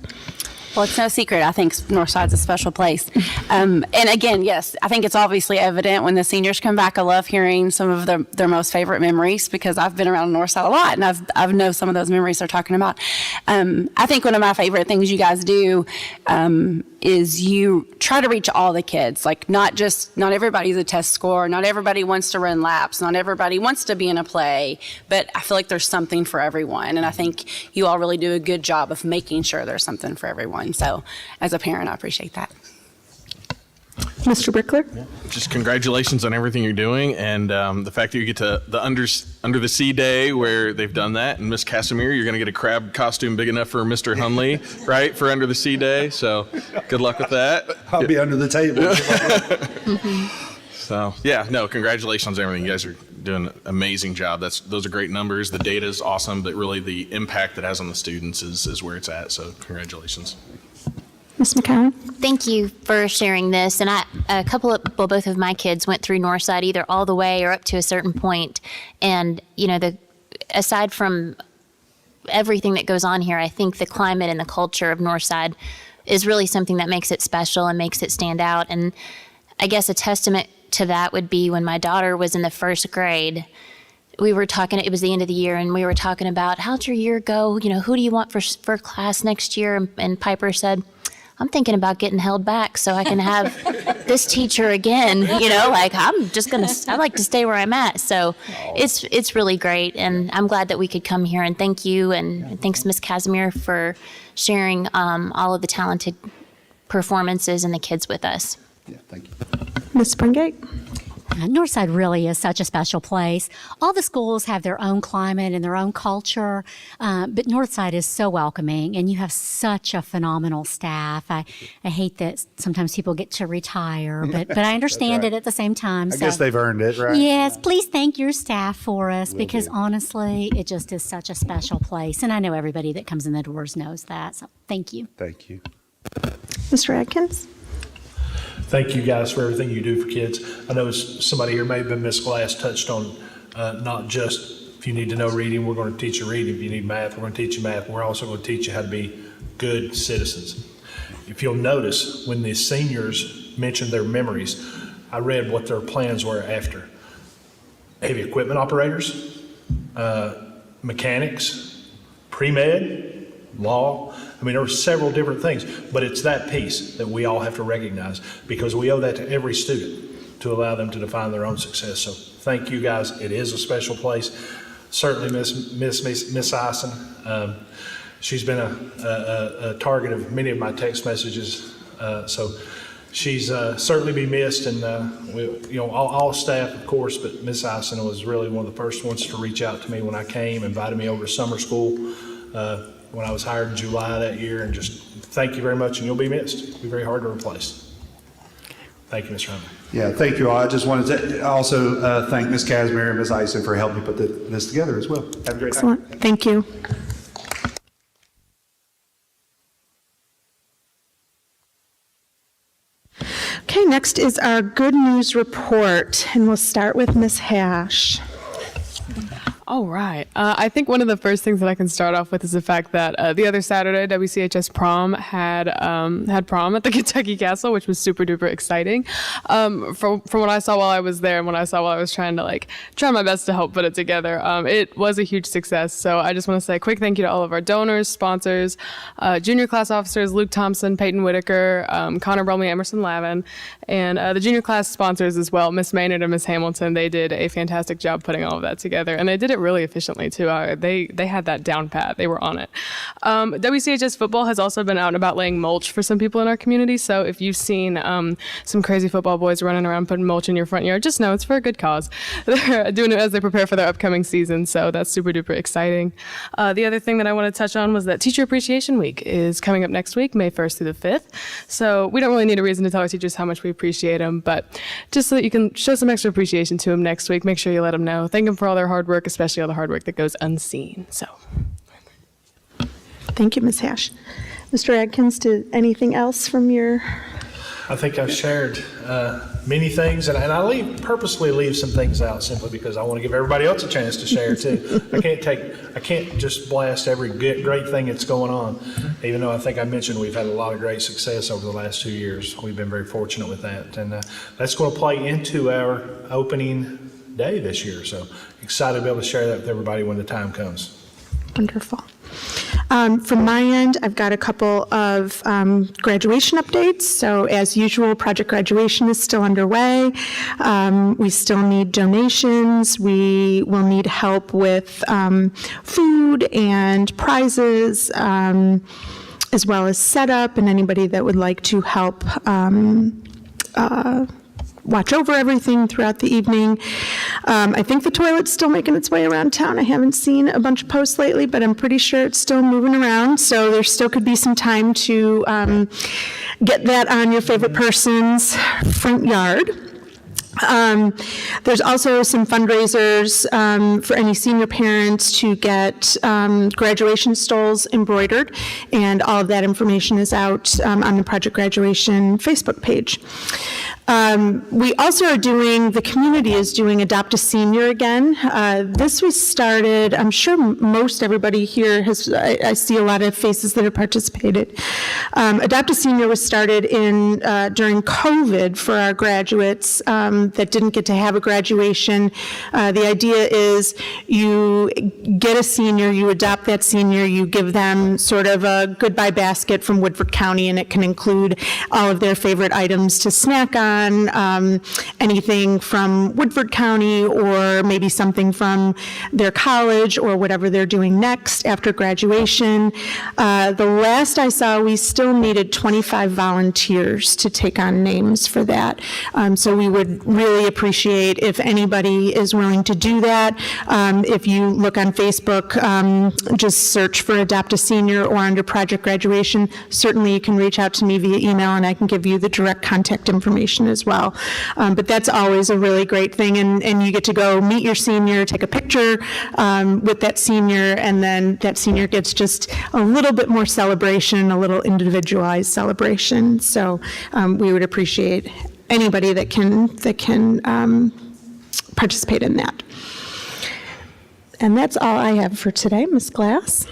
Well, it's no secret. I think Northside's a special place. And again, yes, I think it's obviously evident when the seniors come back. I love hearing some of their most favorite memories because I've been around Northside a lot and I've know some of those memories they're talking about. I think one of my favorite things you guys do is you try to reach all the kids. Like not everybody's a test scorer. Not everybody wants to run laps. Not everybody wants to be in a play, but I feel like there's something for everyone. And I think you all really do a good job of making sure there's something for everyone. So as a parent, I appreciate that. Mr. Brickler? Just congratulations on everything you're doing, and the fact that you get to the Under the Sea Day where they've done that. And Miss Casimir, you're going to get a crab costume big enough for Mr. Hunley, right, for Under the Sea Day. So good luck with that. I'll be under the table. So yeah, no, congratulations on everything. You guys are doing an amazing job. Those are great numbers. The data is awesome, but really the impact it has on the students is where it's at. So congratulations. Ms. McCowan? Thank you for sharing this. And both of my kids went through Northside either all the way or up to a certain point. And, aside from everything that goes on here, I think the climate and the culture of Northside is really something that makes it special and makes it stand out. And I guess a testament to that would be when my daughter was in the first grade. We were talking, it was the end of the year, and we were talking about, how'd your year go? Who do you want for class next year? And Piper said, I'm thinking about getting held back so I can have this teacher again, I like to stay where I'm at. So it's really great. And I'm glad that we could come here, and thank you. And thanks, Ms. Casimir, for sharing all of the talented performances and the kids with us. Yeah, thank you. Ms. Springate? Northside really is such a special place. All the schools have their own climate and their own culture, but Northside is so welcoming, and you have such a phenomenal staff. I hate that sometimes people get to retire, but I understand right. it at the same time. I guess they've earned it, right? Yes, please thank your staff for us because honestly, it just is such a special place. And I know everybody that comes in the doors knows that. So thank you. Thank you. Mr. Adkins? Thank you guys for everything you do for kids. I know somebody here, maybe Miss Glass, touched on not just If you need to know reading, we're going to teach you reading. If you need math, we're going to teach you math. We're also going to teach you how to be good citizens. If you'll notice, when the seniors mentioned their memories, I read what their plans were after. Heavy equipment operators, mechanics, pre-med, law. I mean, there were several different things, but it's that piece that we all have to recognize because we owe that to every student to allow them to define their own success. So thank you guys. It is a special place. Certainly Miss Ison. She's been a target of many of my text messages. So she's certainly be missed, and all staff, of course, but Miss Ison was really one of the first ones to reach out to me when I came, invited me over to summer school when I was hired in July that year, and just thank you very much, and you'll be missed. It'll be very hard to replace. Thank you, Mr. Hunter. Yeah, thank you all. I just wanted to also thank Ms. Casimir and Ms. Ison for helping me put this together as well. Have a great night. Excellent. Thank you. Okay, next is our good news report, and we'll start with Ms. Hash. All right. I think one of the first things that I can start off with is the fact that the other Saturday, WCHS prom had prom at the Kentucky Castle, which was super duper exciting. From what I saw while I was there and what I saw while I was trying my best to help put it together, it was a huge success. So I just want to say a quick thank you to all of our donors, sponsors, junior class officers, Luke Thompson, Peyton Whitaker, Connor Brumley, Emerson Lavin, and the junior class sponsors as well, Miss Maynard and Miss Hamilton. They did a fantastic job putting all of that together, and they did it really efficiently too. They had that down pat. They were on it. WCHS football has also been out and about laying mulch for some people in our community. So if you've seen some crazy football boys running around putting mulch in your front yard, just know it's for a good cause. They're doing it as they prepare for their upcoming season. So that's super duper exciting. The other thing that I want to touch on was that Teacher Appreciation Week is coming up next week, May 1st through the 5th. So we don't really need a reason to tell our teachers how much we appreciate them, but just so that you can show some extra appreciation to them next week, make sure you let them know. Thank them for all their hard work, especially all the hard work that goes unseen. So, thank you, Ms. Hash. Mr. Adkins, did anything else from your? I think I've shared many things, and I purposely leave some things out simply because I want to give everybody else a chance to share too. I can't just blast every great thing that's going on, even though I think I mentioned we've had a lot of great success over the last 2 years. We've been very fortunate with that, and that's going to play into our opening day this year. So excited to be able to share that with everybody when the time comes. Wonderful. From my end, I've got a couple of graduation updates. So as usual, project graduation is still underway. We still need donations. We will need help with food and prizes, as well as setup, and anybody that would like to help watch over everything throughout the evening. I think the toilet's still making its way around town. I haven't seen a bunch of posts lately, but I'm pretty sure it's still moving around. So there still could be some time to get that on your favorite person's front yard. There's also some fundraisers for any senior parents to get graduation stoles embroidered, and all of that information is out on the Project Graduation Facebook page. We also are the community is doing Adopt a Senior again. This was started, I'm sure most everybody here I see a lot of faces that have participated. Adopt a Senior was started during COVID for our graduates that didn't get to have a graduation. The idea is you get a senior, you adopt that senior, you give them sort of a goodbye basket from Woodford County, and it can include all of their favorite items to snack on, anything from Woodford County or maybe something from their college or whatever they're doing next after graduation. The last I saw, we still needed 25 volunteers to take on names for that. So we would really appreciate if anybody is willing to do that. If you look on Facebook, just search for Adopt a Senior or under Project Graduation. Certainly you can reach out to me via email and I can give you the direct contact information as well. But that's always a really great thing, and you get to go meet your senior, take a picture with that senior, and then that senior gets just a little bit more celebration, a little individualized celebration. So we would appreciate anybody that can participate in that. And that's all I have for today. Ms. Glass?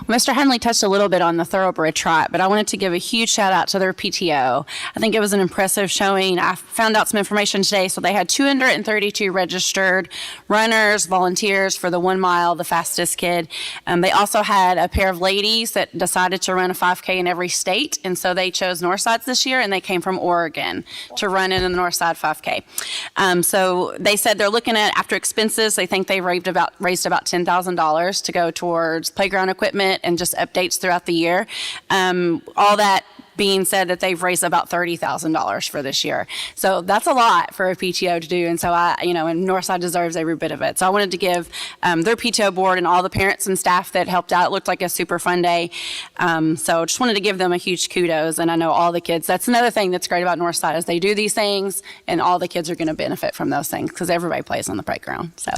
Mr. Henley touched a little bit on the Thoroughbred Trot, but I wanted to give a huge shout out to their PTO. I think it was an impressive showing. I found out some information today. So they had 232 registered runners, volunteers for the 1 mile, the fastest kid. They also had a pair of ladies that decided to run a 5K in every state. And so they chose Northsides this year, and they came from Oregon to run in the Northside 5K. So they said they're looking at, after expenses, they think they raised about $10,000 to go towards playground equipment and just updates throughout the year. All that being said, that they've raised about $30,000 for this year. So that's a lot for a PTO to do. And so and Northside deserves every bit of it. So I wanted to give their PTO board and all the parents and staff that helped out. It looked like a super fun day. So just wanted to give them a huge kudos. And I know all the kids, that's another thing that's great about Northside is they do these things and all the kids are going to benefit from those things because everybody plays on the playground. So.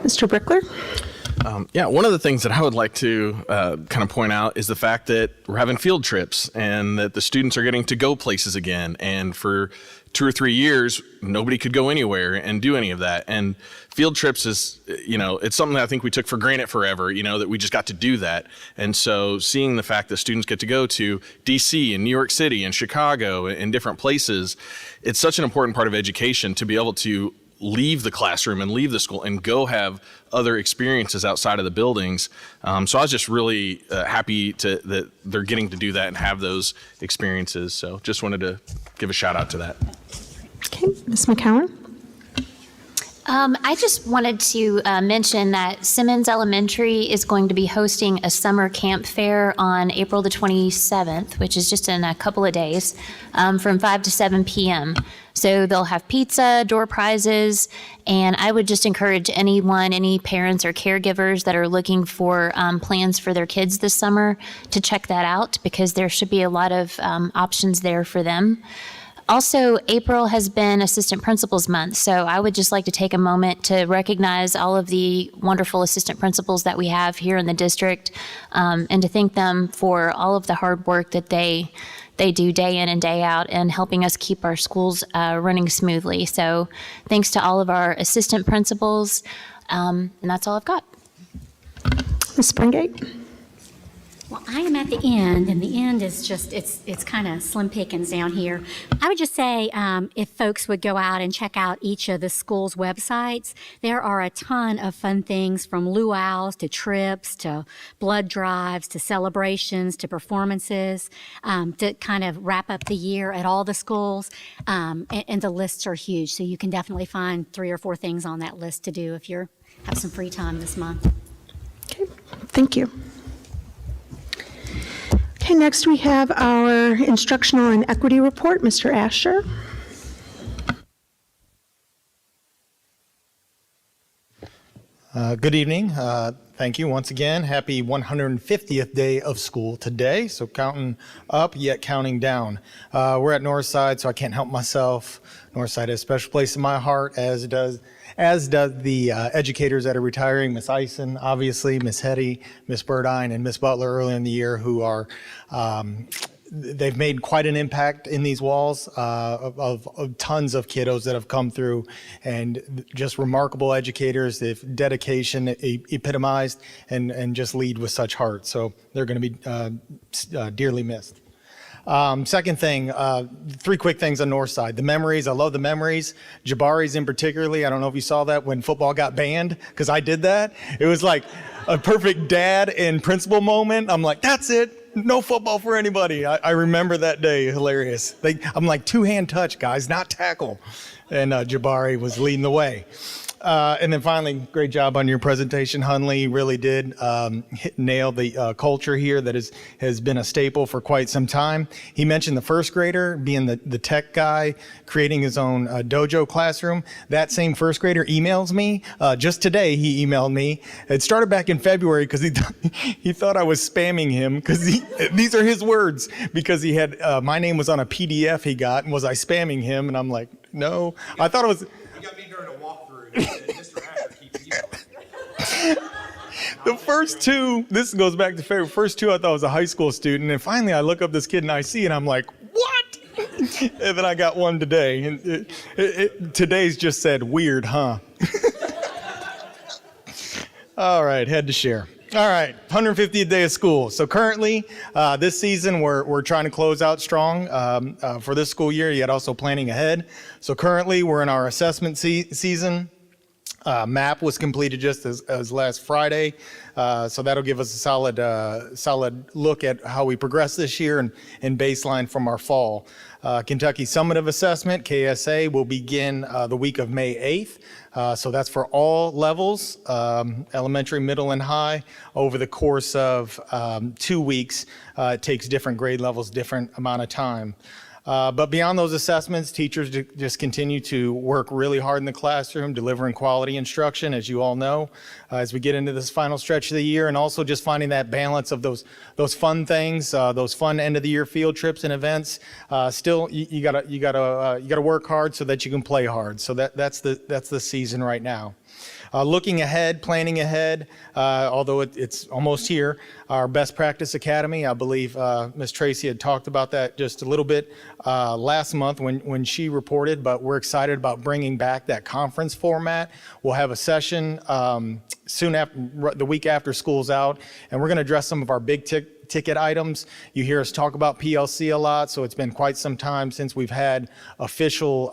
Mr. Brickler? One of the things that I would like to kind of point out is the fact that we're having field trips and that the students are getting to go places again. And for 2 or 3 years, nobody could go anywhere and do any of that. And field trips is, it's something that I think we took for granted forever, that we just got to do that. And so seeing the fact that students get to go to DC and New York City and Chicago and different places, it's such an important part of education to be able to leave the classroom and leave the school and go have other experiences outside of the buildings. So I was just really happy that they're getting to do that and have those experiences. So just wanted to give a shout out to that. Okay, Ms. McCowan? I just wanted to mention that Simmons Elementary is going to be hosting a summer camp fair on April the 27th, which is just in a couple of days, from 5 to 7 p.m. So they'll have pizza, door prizes, and I would just encourage any parents or caregivers that are looking for plans for their kids this summer to check that out because there should be a lot of options there for them. Also, April has been Assistant Principals Month, so I would just like to take a moment to recognize all of the wonderful assistant principals that we have here in the district and to thank them for all of the hard work that they do day in and day out and helping us keep our schools running smoothly. So thanks to all of our assistant principals, and that's all I've got. Ms. Springate? Well, I am at the end, and the end is just, it's kind of slim pickings down here. I would just say if folks would go out and check out each of the school's websites, there are a ton of fun things from luau's to trips to blood drives to celebrations to performances to kind of wrap up the year at all the schools. And the lists are huge, so you can definitely find 3 or 4 things on that list to do if you have some free time this month. Okay, thank you. Okay, next we have our instructional and equity report. Mr. Asher. Good evening. Thank you once again. Happy 150th day of school today. So counting up, yet counting down. We're at Northside, so I can't help myself. Northside has a special place in my heart, as does the educators that are retiring, Miss Eisen, obviously, Miss Hetty, Miss Burdine, and Miss Butler earlier in the year, who are, they've made quite an impact in these walls of tons of kiddos that have come through, and just remarkable educators. They've dedication epitomized and just lead with such heart. So they're going to be dearly missed. Second thing, 3 quick things on Northside. The memories, I love the memories. Jabari's in particularly. I don't know if you saw that when football got banned, because I did that. It was like a perfect dad and principal moment. I'm like, that's it. No football for anybody. I remember that day. Hilarious. I'm like 2-hand touch, guys, not tackle. And Jabari was leading the way. And then finally, great job on your presentation, Hunley. You really did nail the culture here that has been a staple for quite some time. He mentioned the first grader being the tech guy, creating his own dojo classroom. That same first grader emails me. Just today, he emailed me. It started back in February because he thought I was spamming him, because these are his words, because he had my name was on a PDF he got, and was I spamming him? And I'm like, no. I thought it was. You got me during a walkthrough. Mr. Asher keeps emailing. The first 2, this goes back to February, first 2 I thought was a high school student, and finally I look up this kid and I see, and I'm like, what? And then I got one today, and today's just said, weird, huh? All right, head to share. All right, 150th day of school. So currently, this season, we're trying to close out strong for this school year, yet also planning ahead. So currently, we're in our assessment season. MAP was completed just as last Friday, so that'll give us a solid look at how we progress this year and baseline from our fall. Kentucky Summative Assessment, KSA, will begin the week of May 8th. So that's for all levels, elementary, middle, and high, over the course of 2 weeks. It takes different grade levels, different amount of time. But beyond those assessments, teachers just continue to work really hard in the classroom, delivering quality instruction, as you all know, as we get into this final stretch of the year, and also just finding that balance of those fun things, those fun end of the year field trips and events. Still, you gotta work hard so that you can play hard. So that's the season right now. Looking ahead, planning ahead, although it's almost here, our Best Practice Academy, I believe Ms. Tracy had talked about that just a little bit last month when she reported, but we're excited about bringing back that conference format. We'll have a session soon after, the week after school's out, and we're going to address some of our big ticket items. You hear us talk about PLC a lot, so it's been quite some time since we've had official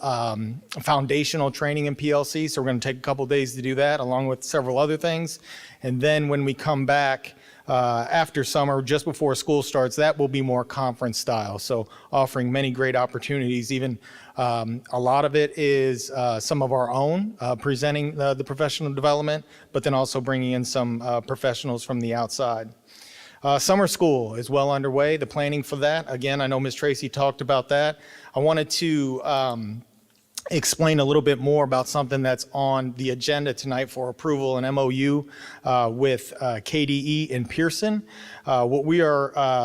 foundational training in PLC, so we're going to take a couple days to do that, along with several other things. And then when we come back after summer, just before school starts, that will be more conference style, so offering many great opportunities. Even a lot of it is some of our own, presenting the professional development, but then also bringing in some professionals from the outside. Summer school is well underway, the planning for that. Again, I know Ms. Tracy talked about that. I wanted to explain a little bit more about something that's on the agenda tonight for approval, an MOU with KDE in Pearson. What we are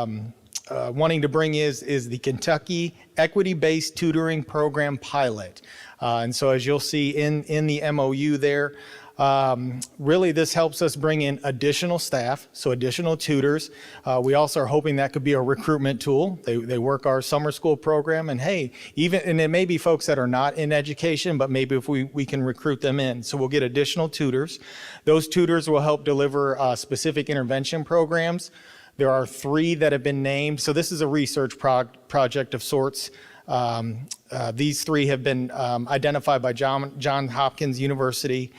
wanting to bring is the Kentucky Equity-Based Tutoring Program Pilot. And so as you'll see in the MOU there, really this helps us bring in additional staff, so additional tutors. We also are hoping that could be a recruitment tool. They work our summer school program, and hey, and it may be folks that are not in education, but maybe if we can recruit them in. So we'll get additional tutors. Those tutors will help deliver specific intervention programs. There are 3 that have been named. So this is a research project of sorts. These 3 have been identified by Johns Hopkins University,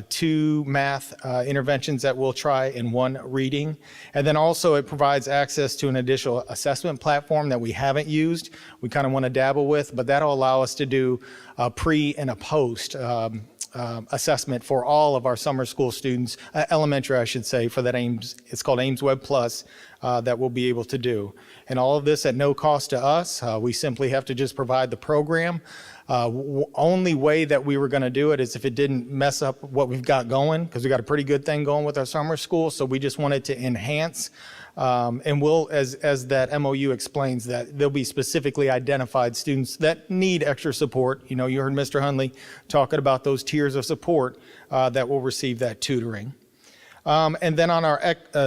2 math interventions that we'll try and 1 reading. And then also it provides access to an additional assessment platform that we haven't used. We kind of want to dabble with, but that'll allow us to do a pre and a post assessment for all of our summer school students, elementary I should say, for that AIMS, it's called AIMS Web Plus, that we'll be able to do. And all of this at no cost to us. We simply have to just provide the program. Only way that we were going to do it is if it didn't mess up what we've got going, because we got a pretty good thing going with our summer school. So we just wanted to enhance, and we'll, as that MOU explains, that there'll be specifically identified students that need extra support. You know, you heard Mr. Hundley talking about those tiers of support that will receive that tutoring. And then on our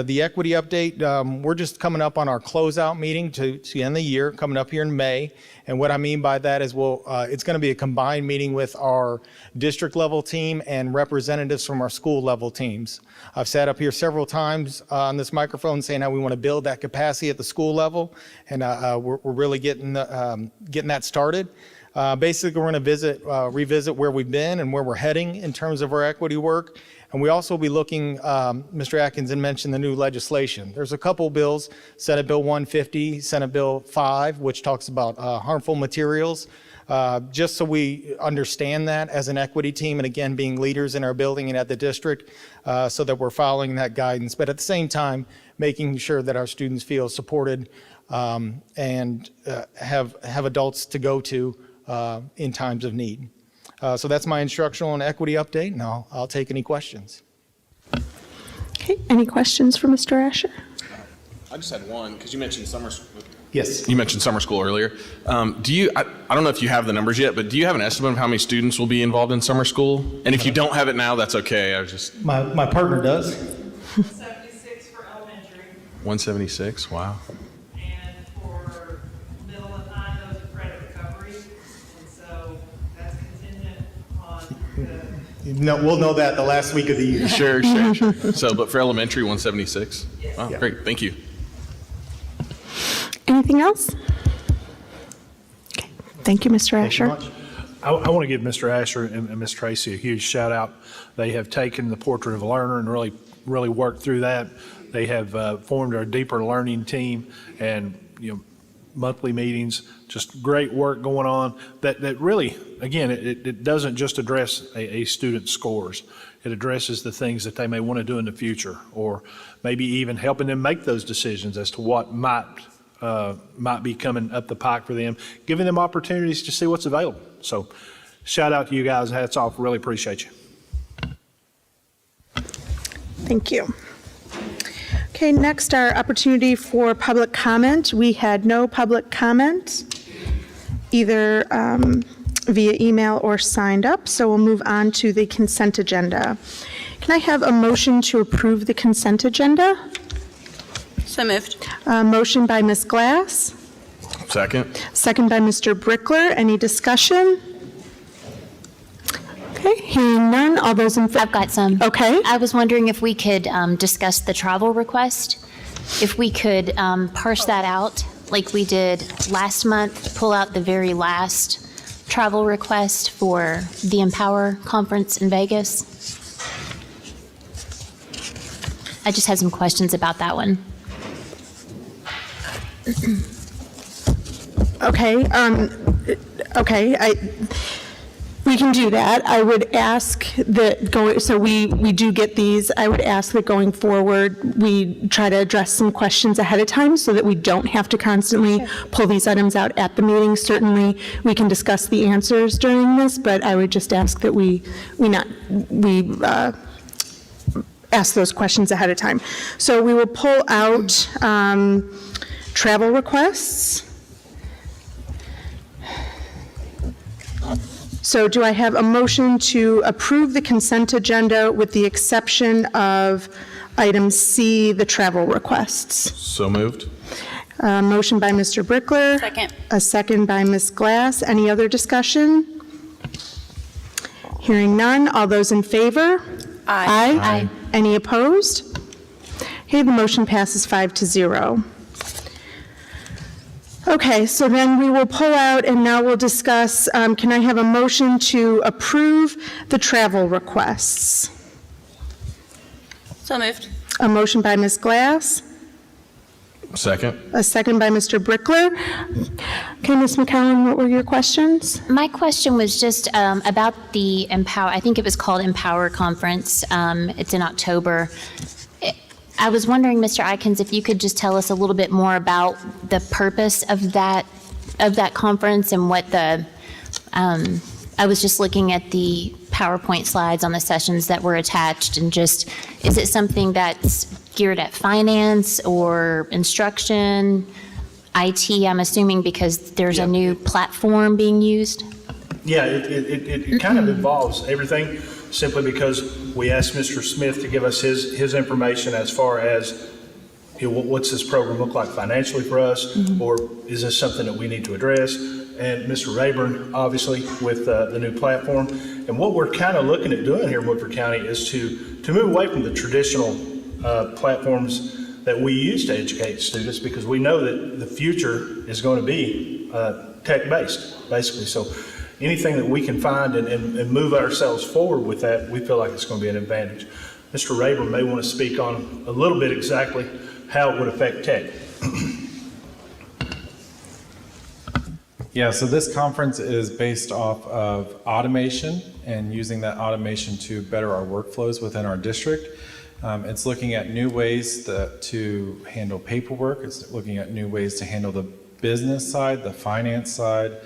the equity update, we're just coming up on our closeout meeting to end the year, coming up here in May. And what I mean by that is it's going to be a combined meeting with our district level team and representatives from our school level teams. I've sat up here several times on this microphone saying how we want to build that capacity at the school level, and we're really getting that started. Basically, we're going to revisit where we've been and where we're heading in terms of our equity work. And we also will be looking, Mr. Atkinson mentioned the new legislation. There's a couple bills, Senate Bill 150, Senate Bill 5, which talks about harmful materials. Just so we understand that as an equity team, and again, being leaders in our building and at the district, so that we're following that guidance. But at the same time, making sure that our students feel supported and have adults to go to in times of need. So that's my instructional and equity update, and I'll take any questions. Okay, any questions for Mr. Asher? I just had one, because you mentioned summer school. Yes. You mentioned summer school earlier. I don't know if you have the numbers yet, but do you have an estimate of how many students will be involved in summer school? And if you don't have it now, that's okay. My partner does. 176 for elementary. 176, wow. And for middle and high, those are credit recovery. And so that's contingent on the No, we'll know that the last week of the year. Sure. So, but for elementary, 176? Wow, great, thank you. Anything else? Okay. Thank you, Mr. Asher. I want to give Mr. Asher and Ms. Tracy a huge shout out. They have taken the Portrait of a Learner and really worked through that. They have formed our deeper learning team and, monthly meetings, just great work going on that really, again, it doesn't just address a student's scores. It addresses the things that they may want to do in the future, or maybe even helping them make those decisions as to what might be coming up the pike for them, giving them opportunities to see what's available. So shout out to you guys. Hats off. Really appreciate you. Thank you. Okay, next, our opportunity for public comment. We had no public comment, either via email or signed up, so we'll move on to the consent agenda. Can I have a motion to approve the consent agenda? So moved. Motion by Ms. Glass, Second? second by Mr. Brickler. Any discussion? Okay, hearing none. All those in favor? I've got some. Okay. I was wondering if we could discuss the travel request. If we could parse that out like we did last month, pull out the very last travel request for the Empower Conference in Vegas. I just had some questions about that one. We can do that. I would ask that so we do get these. I would ask that going forward, we try to address some questions ahead of time so that we don't have to constantly pull these items out at the meeting. Certainly, we can discuss the answers during this, but I would just ask that we ask those questions ahead of time. So we will pull out travel requests. So do I have a motion to approve the consent agenda with the exception of item C, the travel requests? So moved. Motion by Mr. Brickler. Second. A second by Ms. Glass. Any other discussion? Hearing none. All those in favor? Aye. Aye. Any opposed? Okay, the motion passes 5-0. Okay, so then we will pull out and now we'll discuss, can I have a motion to approve the travel requests? So moved. A motion by Ms. Glass, Second? a second by Mr. Brickler. Okay, Ms. McCowan, what were your questions? My question was just about the Empower, I think it was called Empower Conference. It's in October. I was wondering, Mr. Atkins, if you could just tell us a little bit more about the purpose of that conference and what I was just looking at the PowerPoint slides on the sessions that were attached, and just, is it something that's geared at finance or instruction, IT, I'm assuming, because there's a new platform being used? Yeah, it kind of involves everything, simply because we asked Mr. Smith to give us his information as far as, what's this program look like financially for us, or is this something that we need to address? And Mr. Rayburn, obviously, with the new platform. And what we're kind of looking at doing here in Woodford County is to move away from the traditional platforms that we use to educate students, because we know that the future is going to be tech-based, basically. So anything that we can find and move ourselves forward with that, we feel like it's going to be an advantage. Mr. Rayburn may want to speak on a little bit exactly how it would affect tech. Yeah, so this conference is based off of automation and using that automation to better our workflows within our district. It's looking at new ways to handle paperwork. It's looking at new ways to handle the business side, the finance side,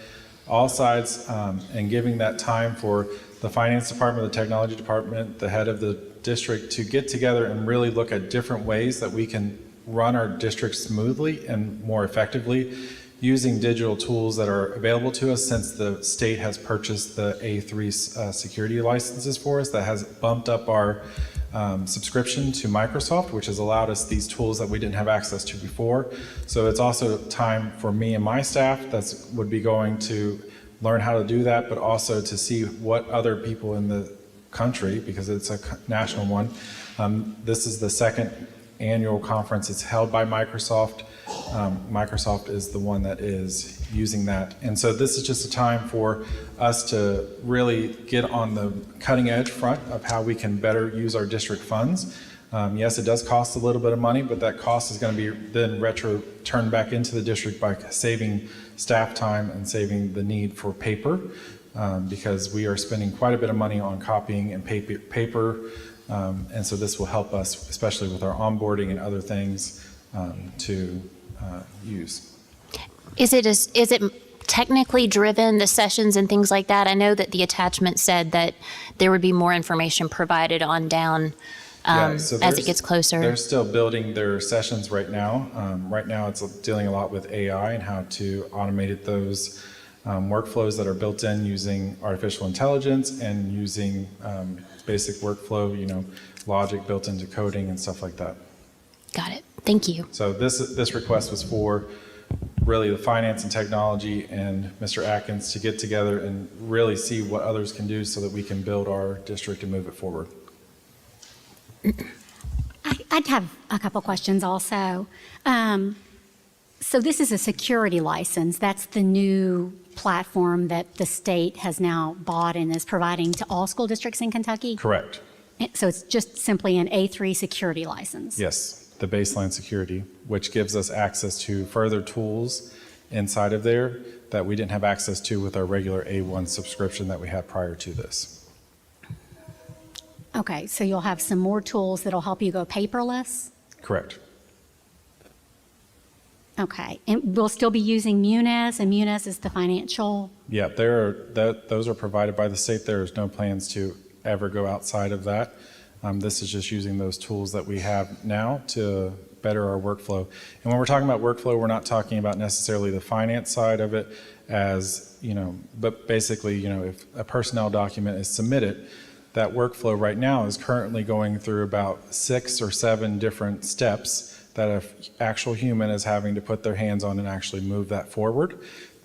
all sides, and giving that time for the finance department, the technology department, the head of the district to get together and really look at different ways that we can run our district smoothly and more effectively using digital tools that are available to us, since the state has purchased the A3 security licenses for us. That has bumped up our subscription to Microsoft, which has allowed us these tools that we didn't have access to before. So it's also time for me and my staff that would be going to learn how to do that, but also to see what other people in the country because it's a national one. This is the second annual conference. It's held by Microsoft. Microsoft is the one that is using that. And so this is just a time for us to really get on the cutting edge front of how we can better use our district funds. Yes, it does cost a little bit of money, but that cost is going to be then turned back into the district by saving staff time and saving the need for paper, because we are spending quite a bit of money on copying and paper. And so this will help us, especially with our onboarding and other things to use. Is it technically driven, the sessions and things like that? I know that the attachment said that there would be more information provided on down as it gets closer. They're still building their sessions right now. Right now it's dealing a lot with AI and how to automate those workflows that are built in using artificial intelligence and using basic workflow, logic built into coding and stuff like that. Got it. Thank you. So this request was for really the finance and technology and Mr. Atkins to get together and really see what others can do so that we can build our district and move it forward. I'd have a couple questions also. So this is a security license. That's the new platform that the state has now bought and is providing to all school districts in Kentucky? Correct. So it's just simply an A3 security license? Yes, the baseline security, which gives us access to further tools inside of there that we didn't have access to with our regular A1 subscription that we had prior to this. Okay, so you'll have some more tools that'll help you go paperless? Correct. Okay, and we'll still be using Munis, and Munis is the financial? Yeah, those are provided by the state. There is no plans to ever go outside of that. This is just using those tools that we have now to better our workflow. And when we're talking about workflow, we're not talking about necessarily the finance side of it as, but basically, if a personnel document is submitted, that workflow right now is currently going through about 6 or 7 different steps that an actual human is having to put their hands on and actually move that forward.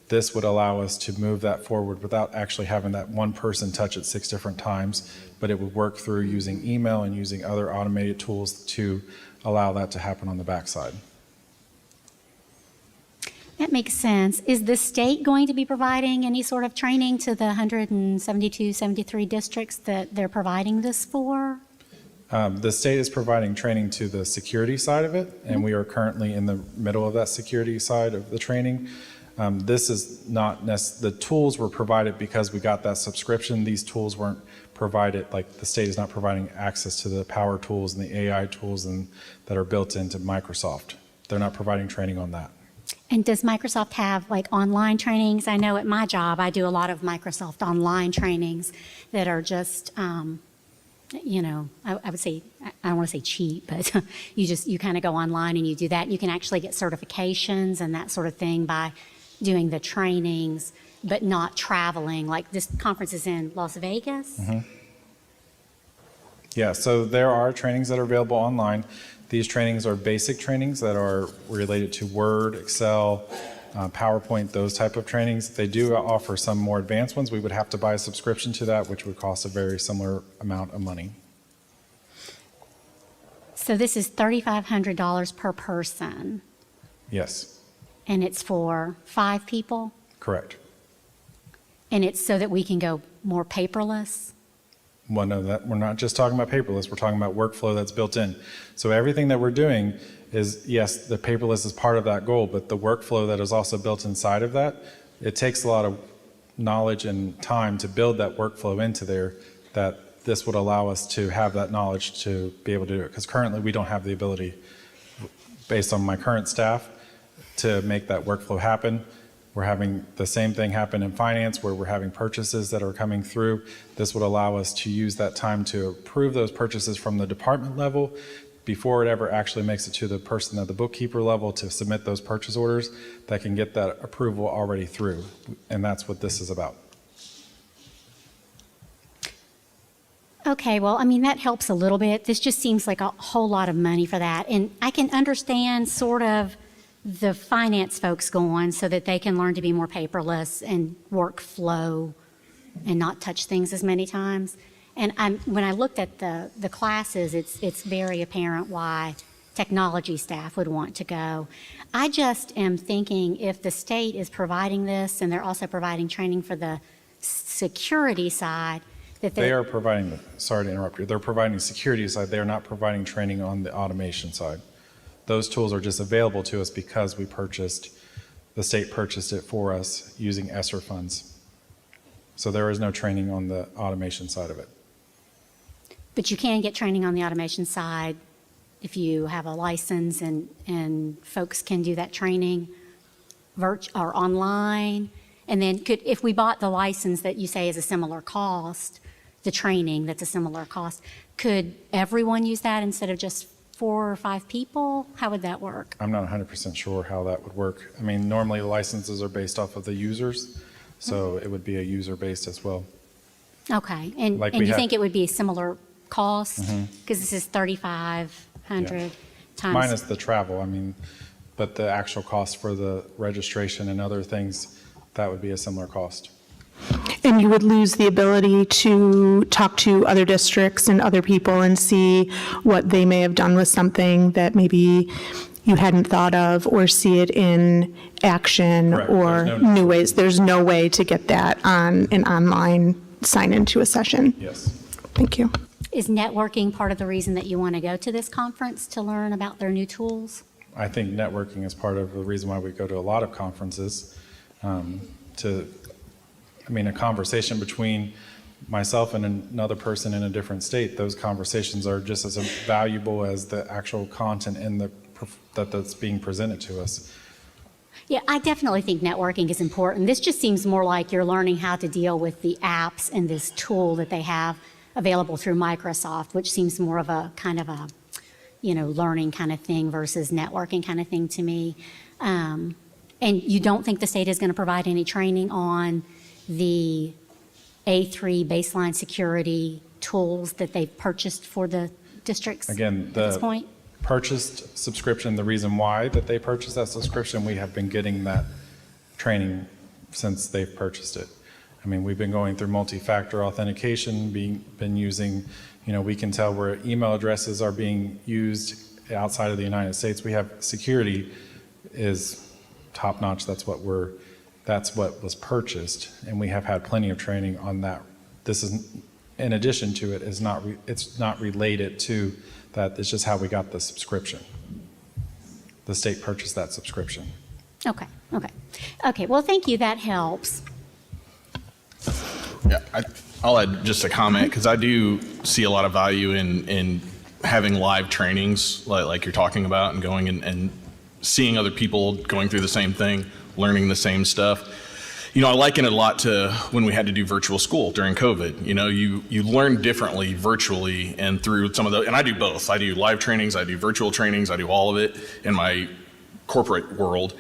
This would allow us to move that forward without actually having that one person touch it 6 different times, but it would work through using email and using other automated tools to allow that to happen on the backside. That makes sense. Is the state going to be providing any sort of training to the 172, 73 districts that they're providing this for? The state is providing training to the security side of it, and we are currently in the middle of that security side of the training. This is not the tools were provided because we got that subscription. These tools weren't provided, like the state is not providing access to the power tools and the AI tools that are built into Microsoft. They're not providing training on that. And does Microsoft have like online trainings? I know at my job, I do a lot of Microsoft online trainings that are just, I would say, I don't want to say cheap, but you kind of go online and you do that. You can actually get certifications and that sort of thing by doing the trainings, but not traveling. Like this conference is in Las Vegas. Mm-hmm. Yeah, so there are trainings that are available online. These trainings are basic trainings that are related to Word, Excel, PowerPoint, those type of trainings. They do offer some more advanced ones. We would have to buy a subscription to that, which would cost a very similar amount of money. So this is $3,500 per person. Yes. And it's for 5 people? Correct. And it's so that we can go more paperless? Well, no, we're not just talking about paperless. We're talking about workflow that's built in. So everything that we're doing is, yes, the paperless is part of that goal, but the workflow that is also built inside of that, it takes a lot of knowledge and time to build that workflow into there, that this would allow us to have that knowledge to be able to do it. Because currently we don't have the ability, based on my current staff, to make that workflow happen. We're having the same thing happen in finance where we're having purchases that are coming through. This would allow us to use that time to approve those purchases from the department level before it ever actually makes it to the person at the bookkeeper level to submit those purchase orders that can get that approval already through. And that's what this is about. Okay, well, I mean, that helps a little bit. This just seems like a whole lot of money for that. And I can understand sort of the finance folks going so that they can learn to be more paperless and workflow and not touch things as many times. And when I looked at the classes, it's very apparent why technology staff would want to go. I just am thinking if the state is providing this and they're also providing training for the security side, that They are providing, sorry to interrupt you, they're providing security side, they're not providing training on the automation side. Those tools are just available to us because the state purchased it for us using ESSER funds. So there is no training on the automation side of it. But you can get training on the automation side if you have a license and folks can do that training or online. And then if we bought the license that you say is a similar cost, the training that's a similar cost, could everyone use that instead of just 4 or 5 people? How would that work? I'm not 100% sure how that would work. I mean, normally licenses are based off of the users, so it would be a user-based as well. Okay, and Like you we have- think it would be a similar cost? Mhm. Because this is 3,500 times. Minus the travel, I mean, but the actual cost for the registration and other things, that would be a similar cost. And you would lose the ability to talk to other districts and other people and see what they may have done with something that maybe you hadn't thought of, or see it in action. Correct. Or There's no- new ways. There's no way to get that on an online sign into a session. Yes. Thank you. Is networking part of the reason that you want to go to this conference, to learn about their new tools? I think networking is part of the reason why we go to a lot of conferences. A conversation between myself and another person in a different state, those conversations are just as valuable as the actual content that's being presented to us. Yeah, I definitely think networking is important. This just seems more like you're learning how to deal with the apps and this tool that they have available through Microsoft, which seems more of a kind of a, learning kind of thing versus networking kind of thing to me. And you don't think the state is going to provide any training on the A3 baseline security tools that they've purchased for the districts Again, at this point? purchased subscription, the reason why that they purchased that subscription, we have been getting that training since they've purchased it. I mean, we've been going through multi-factor authentication, been using, we can tell where email addresses are being used outside of the United States. We have security is top notch. That's what was purchased, and we have had plenty of training on that. This is, in addition to it, it's not related to that. It's just how we got the subscription. The state purchased that subscription. Okay, well, thank you, that helps. Yeah, I'll add just a comment, because I do see a lot of value in having live trainings like you're talking about, and going and seeing other people going through the same thing, learning the same stuff. I liken it a lot to when we had to do virtual school during COVID. You learn differently virtually and through some of and I do both. I do live trainings, I do virtual trainings, I do all of it in my corporate world.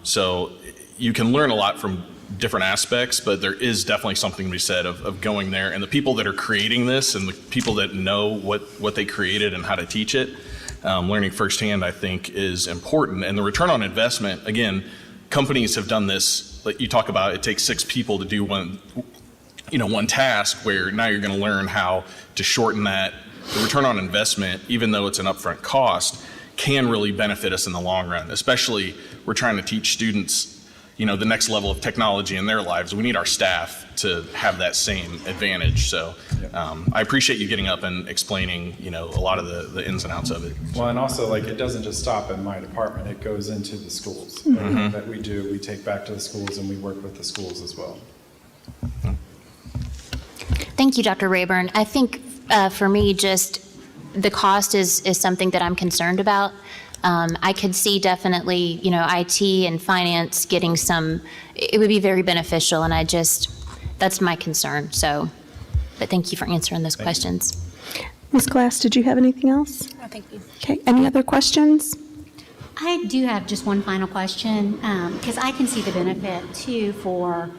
So you can learn a lot from different aspects, but there is definitely something to be said of going there, and the people that are creating this and the people that know what they created and how to teach it, learning firsthand, I think, is important. And the return on investment, again, companies have done this. Like you talk about, it takes 6 people to do one task, where now you're going to learn how to shorten that. The return on investment, even though it's an upfront cost, can really benefit us in the long run. Especially, we're trying to teach students, the next level of technology in their lives. We need our staff to have that same advantage. So I appreciate you getting up and explaining, a lot of the ins and outs of it. Well, and also, it doesn't just stop in my department. It goes into the schools. Mhm. Everything that we do, we take back to the schools, and we work with the schools as well. Thank you, Dr. Rayburn. I think for me, just the cost is something that I'm concerned about. I could see definitely, IT and finance getting it would be very beneficial, and that's my concern. So, but thank you for answering those questions. Ms. Glass, did you have anything else? No, thank you. Okay, any other questions? I do have just one final question, because I can see the benefit too for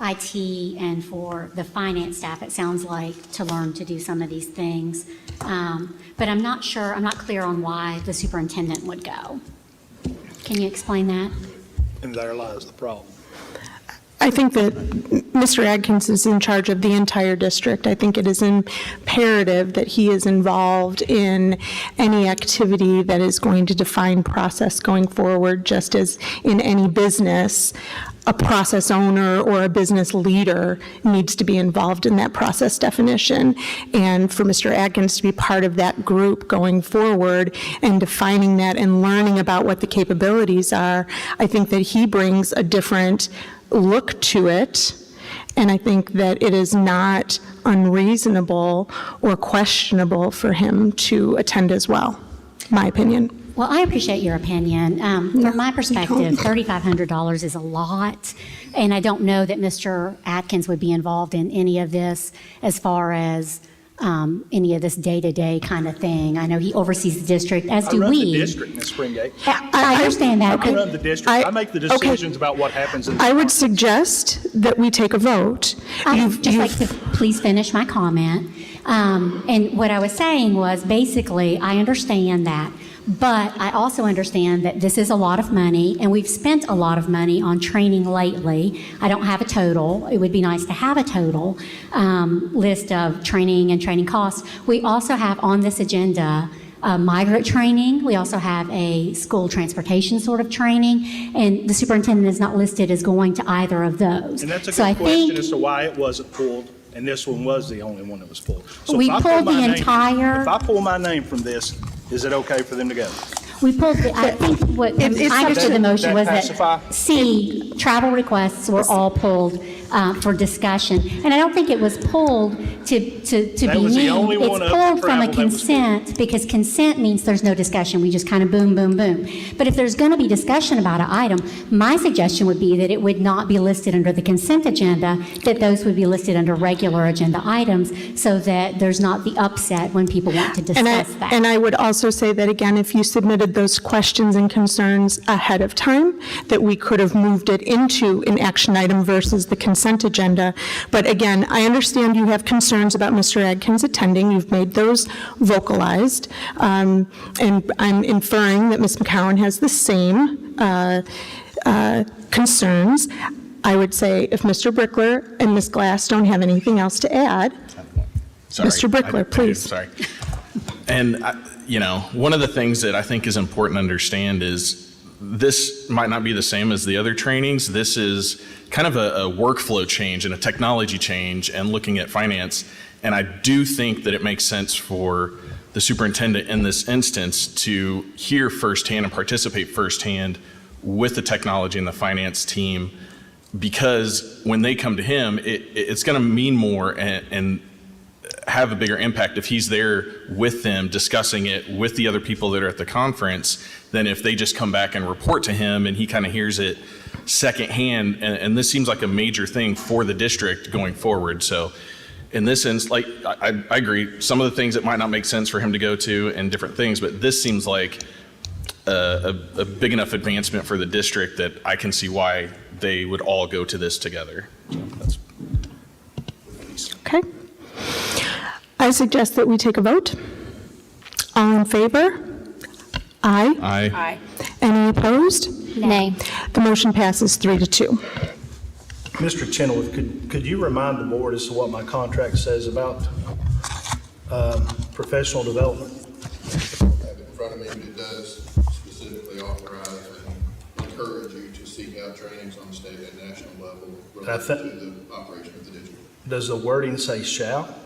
IT and for the finance staff, it sounds like, to learn to do some of these things. But I'm not clear on why the superintendent would go. Can you explain that? And there lies the problem. I think that Mr. Adkins is in charge of the entire district. I think it is imperative that he is involved in any activity that is going to define process going forward, just as in any business, a process owner or a business leader needs to be involved in that process definition. And for Mr. Adkins to be part of that group going forward and defining that and learning about what the capabilities are, I think that he brings a different look to it. And I think that it is not unreasonable or questionable for him to attend as well, my opinion. Well, I appreciate your opinion. From my perspective, $3,500 is a lot, and I don't know that Mr. Atkins would be involved in any of this as far as any of this day-to-day kind of thing. I know he oversees the district, as do we. I run the district, Ms. Springate. I understand that. I run the district. I make the decisions about what happens in the I would suggest that we take a vote. I'd just like to please finish my comment. And what I was saying was, basically, I understand that. But I also understand that this is a lot of money, and we've spent a lot of money on training lately. I don't have a total. It would be nice to have a total list of training and training costs. We also have on this agenda migrant training. We also have a school transportation sort of training, and the superintendent is not listed as going to either of those. And that's a So I good question think as to why it wasn't pulled, and this one was the only one that was pulled. So we if I pulled pull the my name- entire. If I pull my name from this, is it okay for them to go? We pulled, I think what I understood the motion was Pacify? that C, travel requests were all pulled for discussion. And I don't think it was pulled to be That was the mean. only one It's of the pulled from travel a that was consent, because consent means there's no discussion. We just kind of boom, boom, boom. But if there's going to be discussion about an item, my suggestion would be that it would not be listed under the consent agenda, that those would be listed under regular agenda items, so that there's not the upset when people want to discuss that. And I would also say that, again, if you submitted those questions and concerns ahead of time, that we could have moved it into an action item versus the consent agenda. But again, I understand you have concerns about Mr. Adkins attending. You've made those vocalized. And I'm inferring that Ms. McCowan has the same concerns. I would say if Mr. Brickler and Ms. Glass don't have anything else to add, Sorry. Mr. Brickler, I do, please. Sorry. And, one of the things that I think is important to understand is this might not be the same as the other trainings. This is kind of a workflow change and a technology change and looking at finance. And I do think that it makes sense for the superintendent in this instance to hear firsthand and participate firsthand with the technology and the finance team, because when they come to him, it's going to mean more and have a bigger impact if he's there with them discussing it with the other people that are at the conference than if they just come back and report to him and he kind of hears it secondhand. And this seems like a major thing for the district going forward. So in this sense, like I agree, some of the things that might not make sense for him to go to and different things, but this seems like a big enough advancement for the district that I can see why they would all go to this together. So that's Okay. I suggest that we take a vote. All in favor? Aye. Aye. Any opposed? Nay. The motion passes 3-2. Mr. Chenoweth, could you remind the board as to what my contract says about professional development? I have it in front of me, but it does specifically authorize and encourage you to seek out trainings on the state and national level related to the operation of the district. Does the wording say shall?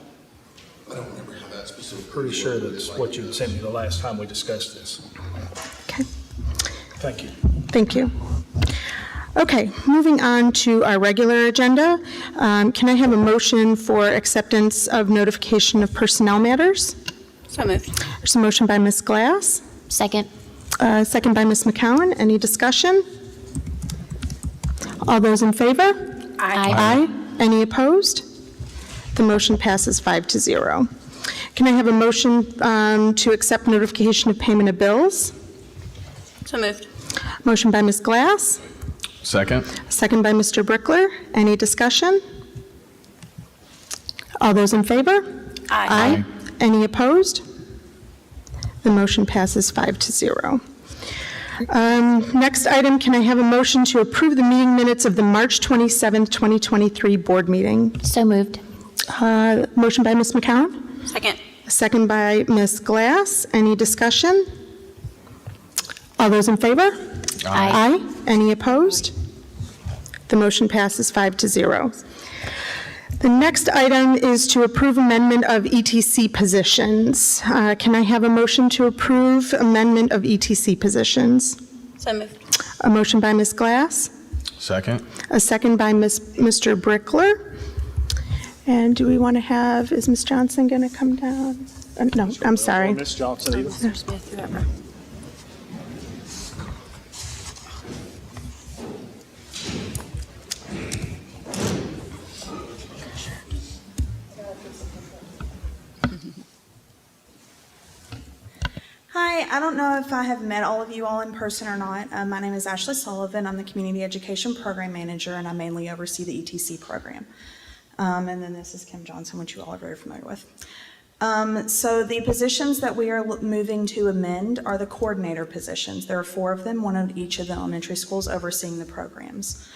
I don't remember how that specifically. Pretty sure that's what you sent me the last time we discussed this. Okay. Thank you. Thank you. Okay, moving on to our regular agenda. Can I have a motion for acceptance of notification of personnel matters? So moved. There's a motion by Ms. Glass. Second. Second by Ms. McCowan. Any discussion? All those in favor? Aye. Any opposed? The motion passes 5-0. Can I have a motion to accept notification of payment of bills? So moved. Motion by Ms. Glass. Second. Second by Mr. Brickler. Any discussion? All those in favor? Aye. Any opposed? The motion passes 5-0. Next item, can I have a motion to approve the meeting minutes of the March 27th, 2023 board meeting? So moved. Motion by Ms. McCown? Second. A second by Ms. Glass. Any discussion? All those in favor? Aye. Any opposed? The motion passes 5-0. The next item is to approve amendment of ETC positions. Can I have a motion to approve amendment of ETC positions? So moved. A motion by Ms. Glass, Second. a second by Mr. Brickler. And do we want to have, is Ms. Johnson going to come down? No, I'm sorry. Ms. Johnson, either. Hi, I don't know if I have met all of you all in person or not. My name is Ashley Sullivan. I'm the Community Education Program Manager, and I mainly oversee the ETC program. And then this is Kim Johnson, which you all are very familiar with. So the positions that we are moving to amend are the coordinator positions. There are 4 of them, one at each of the elementary schools overseeing the programs.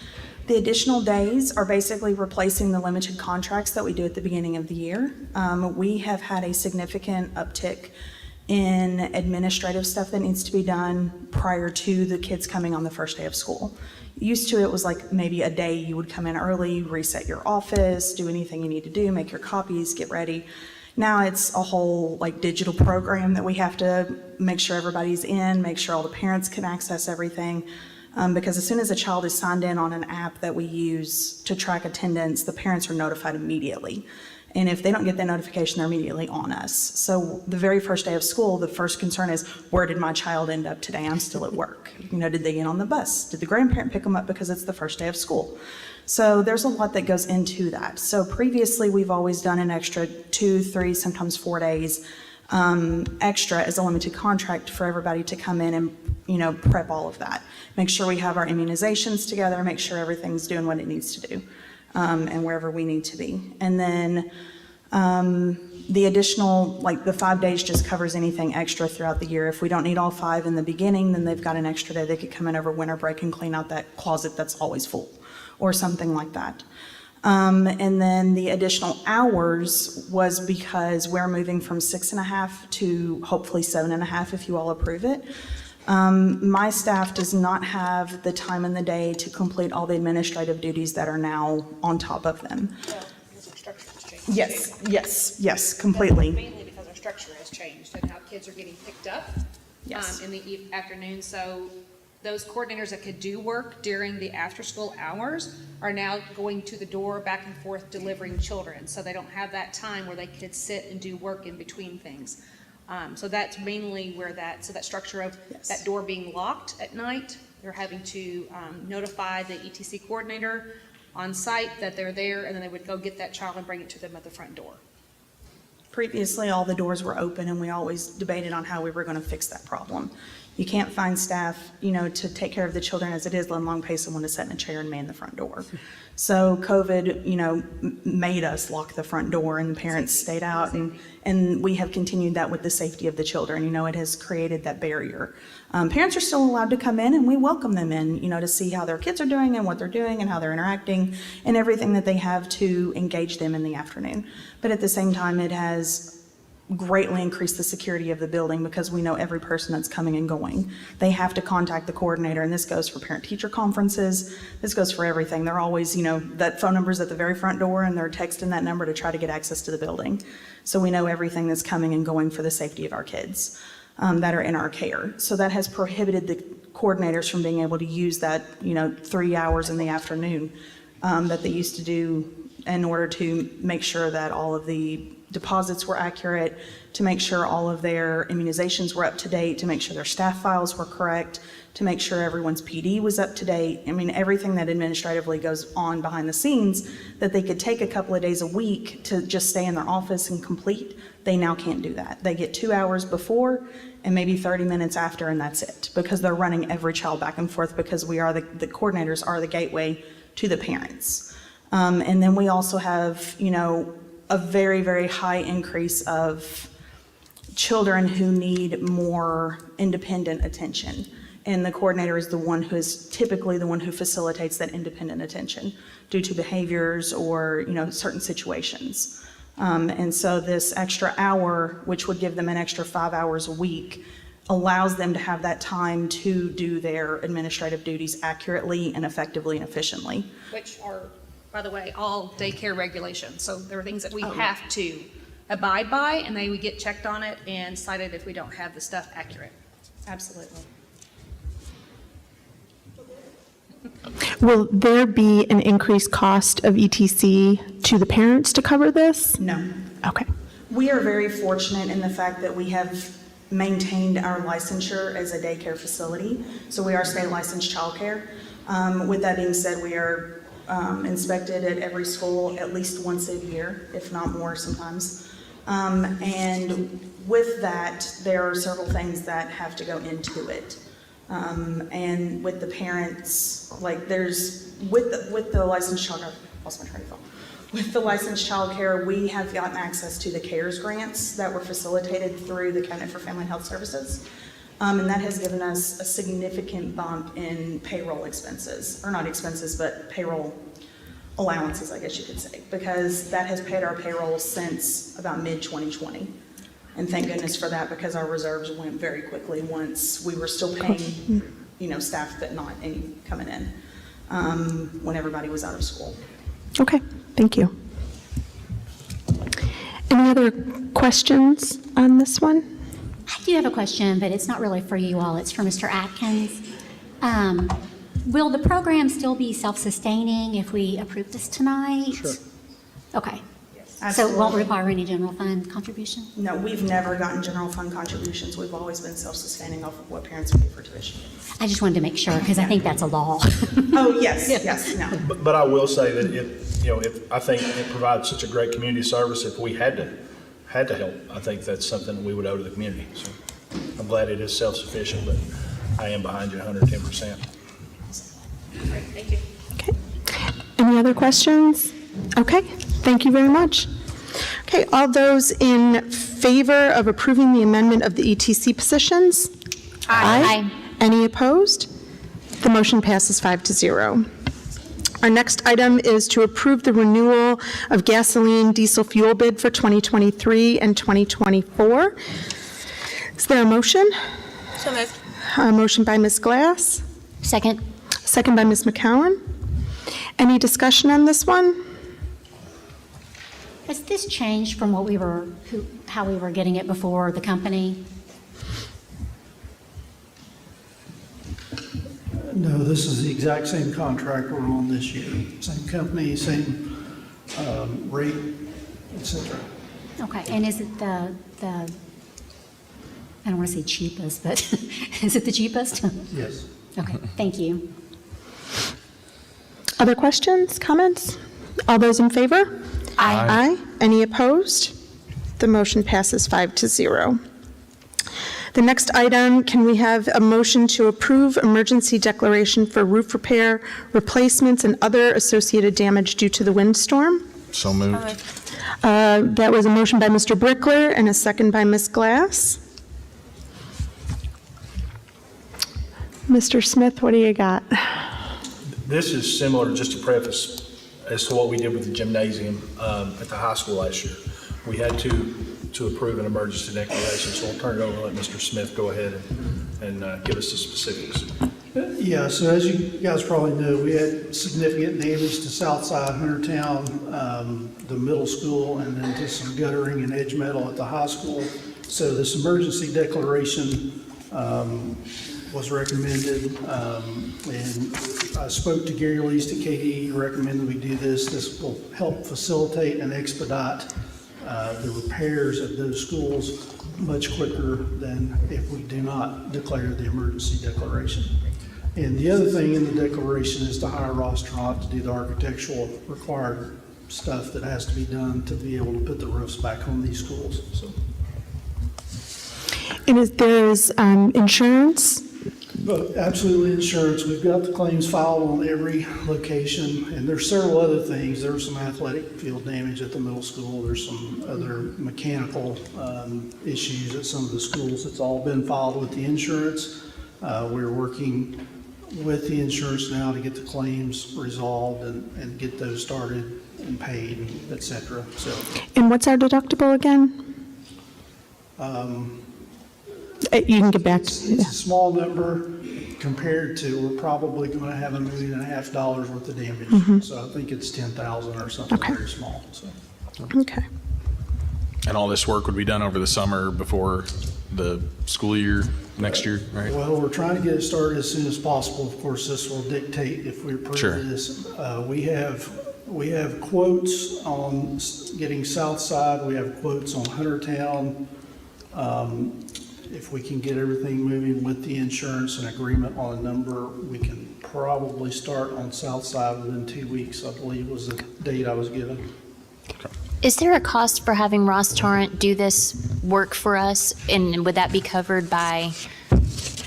The additional days are basically replacing the limited contracts that we do at the beginning of the year. We have had a significant uptick in administrative stuff that needs to be done prior to the kids coming on the first day of school. Used to, it was like maybe a day you would come in early, reset your office, do anything you need to do, make your copies, get ready. Now it's a whole like digital program that we have to make sure everybody's in, make sure all the parents can access everything. Because as soon as a child is signed in on an app that we use to track attendance, the parents are notified immediately. And if they don't get that notification, they're immediately on us. So the very first day of school, the first concern is, where did my child end up today? I'm still at work. You know, did they get on the bus? Did the grandparent pick them up because it's the first day of school? So there's a lot that goes into that. So previously, we've always done an extra 2, 3, sometimes 4 days extra as a limited contract for everybody to come in and, you know, prep all of that. Make sure we have our immunizations together, make sure everything's doing what it needs to do. And wherever we need to be. And then the additional, like the 5 days just covers anything extra throughout the year. If we don't need all 5 in the beginning, then they've got an extra day. They could come in over winter break and clean out that closet that's always full or something like that. And then the additional hours was because we're moving from 6.5 to hopefully 7.5 if you all approve it. My staff does not have the time in the day to complete all the administrative duties that are now on top of them. Well, because our structure has changed. Yes, completely. Mainly because our structure has changed and how kids are getting picked up in the afternoon. So those coordinators that could do work during the after-school hours are now going to the door back and forth delivering children. So they don't have that time where they could sit and do work in between things. So that's mainly where that structure of that door being locked at night, they're having to notify the ETC coordinator on site that they're there, and then they would go get that child and bring it to them at the front door. Previously, all the doors were open, and we always debated on how we were going to fix that problem. You can't find staff, you know, to take care of the children as it is, let alone pay someone to sit in a chair and man the front door. So COVID, you know, made us lock the front door, and the parents stayed out, and we have continued that with the safety of the children. You know, it has created that barrier. Parents are still allowed to come in, and we welcome them in, you know, to see how their kids are doing and what they're doing and how they're interacting and everything that they have to engage them in the afternoon. But at the same time, it has greatly increase the security of the building because we know every person that's coming and going. They have to contact the coordinator, and this goes for parent-teacher conferences. This goes for everything. They're always, you know, that phone number's at the very front door, and they're texting that number to try to get access to the building. So we know everything that's coming and going for the safety of our kids that are in our care. So that has prohibited the coordinators from being able to use that, you know, 3 hours in the afternoon that they used to do in order to make sure that all of the deposits were accurate, to make sure all of their immunizations were up to date, to make sure their staff files were correct, to make sure everyone's PD was up to date. I mean, everything that administratively goes on behind the scenes that they could take a couple of days a week to just stay in their office and complete, they now can't do that. They get 2 hours before and maybe 30 minutes after, and that's it, because they're running every child back and forth because we are the coordinators are the gateway to the parents. And then we also have, you know, a very, very high increase of children who need more independent attention. And the coordinator is the one who is typically the one who facilitates that independent attention due to behaviors or, certain situations. And so this extra hour, which would give them an extra 5 hours a week, allows them to have that time to do their administrative duties accurately and effectively and efficiently. Which are, by the way, all daycare regulations. So there are things that we have to abide by, and they would get checked on it and cited if we don't have the stuff accurate. Absolutely. Will there be an increased cost of ETC to the parents to cover this? No. Okay. We are very fortunate in the fact that we have maintained our licensure as a daycare facility. So we are state licensed childcare. With that being said, we are inspected at every school at least once a year, if not more sometimes. And with that, there are several things that have to go into it. And with the parents, like there's, with the licensed childcare, lost my train of thought. With the licensed childcare, we have gotten access to the CARES grants that were facilitated through the Cabinet for Family and Health Services. And that has given us a significant bump in payroll expenses, or not expenses, but payroll allowances, I guess you could say, because that has paid our payroll since about mid-2020. And thank goodness for that, because our reserves went very quickly once we were still paying, staff, but not any coming in, when everybody was out of school. Okay, thank you. Any other questions on this one? I do have a question, but it's not really for you all. It's for Mr. Atkins. Will the program still be self-sustaining if we approve this tonight? Sure. Okay. So it won't require any general fund contribution? No, we've never gotten general fund contributions. We've always been self-sustaining off of what parents pay for tuition. I just wanted to make sure, because I think that's a law. Oh, yes, no. But I will say that if I think it provides such a great community service, if we had to help, I think that's something we would owe to the community. So I'm glad it is self-sufficient, but I am behind you 110%. Great, thank you. Okay. Any other questions? Okay, thank you very much. Okay, all those in favor of approving the amendment of the ETC positions? Aye. Any opposed? The motion passes 5-0. Our next item is to approve the renewal of gasoline diesel fuel bid for 2023 and 2024. Is there a motion? So moved. A motion by Ms. Glass. Second. Second by Ms. McCowan. Any discussion on this one? Has this changed from what how we were getting it before, the company? No, this is the exact same contract we're on this year. Same company, same rate, et cetera. Okay, and is it the I don't want to say cheapest, but is it the cheapest? Yes. Okay, thank you. Other questions, comments? All those in favor? Aye. Any opposed? The motion passes 5-0. The next item, can we have a motion to approve emergency declaration for roof repair, replacements, and other associated damage due to the windstorm? So moved. That was a motion by Mr. Brickler and a second by Ms. Glass. Mr. Smith, what do you got? This is similar, just to preface, as to what we did with the gymnasium at the high school last year. We had to approve an emergency declaration, so I'll turn it over and let Mr. Smith go ahead and give us the specifics. Yeah, so as you guys probably know, we had significant damage to Southside Huntertown, the middle school, and then to some guttering and edge metal at the high school. So this emergency declaration was recommended, and I spoke to Gary Least at KDE, recommended we do this. This will help facilitate and expedite the repairs of those schools much quicker than if we do not declare the emergency declaration. And the other thing in the declaration is to hire Rostront to do the architectural required stuff that has to be done to be able to put the roofs back on these schools. So. And there's insurance? But absolutely insurance. We've got the claims filed on every location, and there's several other things. There's some athletic field damage at the middle school. There's some other mechanical issues at some of the schools. It's all been filed with the insurance. We're working with the insurance now to get the claims resolved and get those started and paid, et cetera. So, And what's our deductible again? You can get back to it's a small number compared to, we're probably going to have $1.5 million worth of damage. Mhm. So I think it's 10,000 or something Okay. very small, so. Okay. And all this work would be done over the summer before the school year next year, right? Well, we're trying to get it started as soon as possible. Of course, this will dictate if we approve Sure. this. We have quotes on getting South Side. We have quotes on Huntertown. If we can get everything moving with the insurance and agreement on a number, we can probably start on South Side within 2 weeks, I believe was the date I was given. Is there a cost for having Ross Torrent do this work for us? And would that be covered by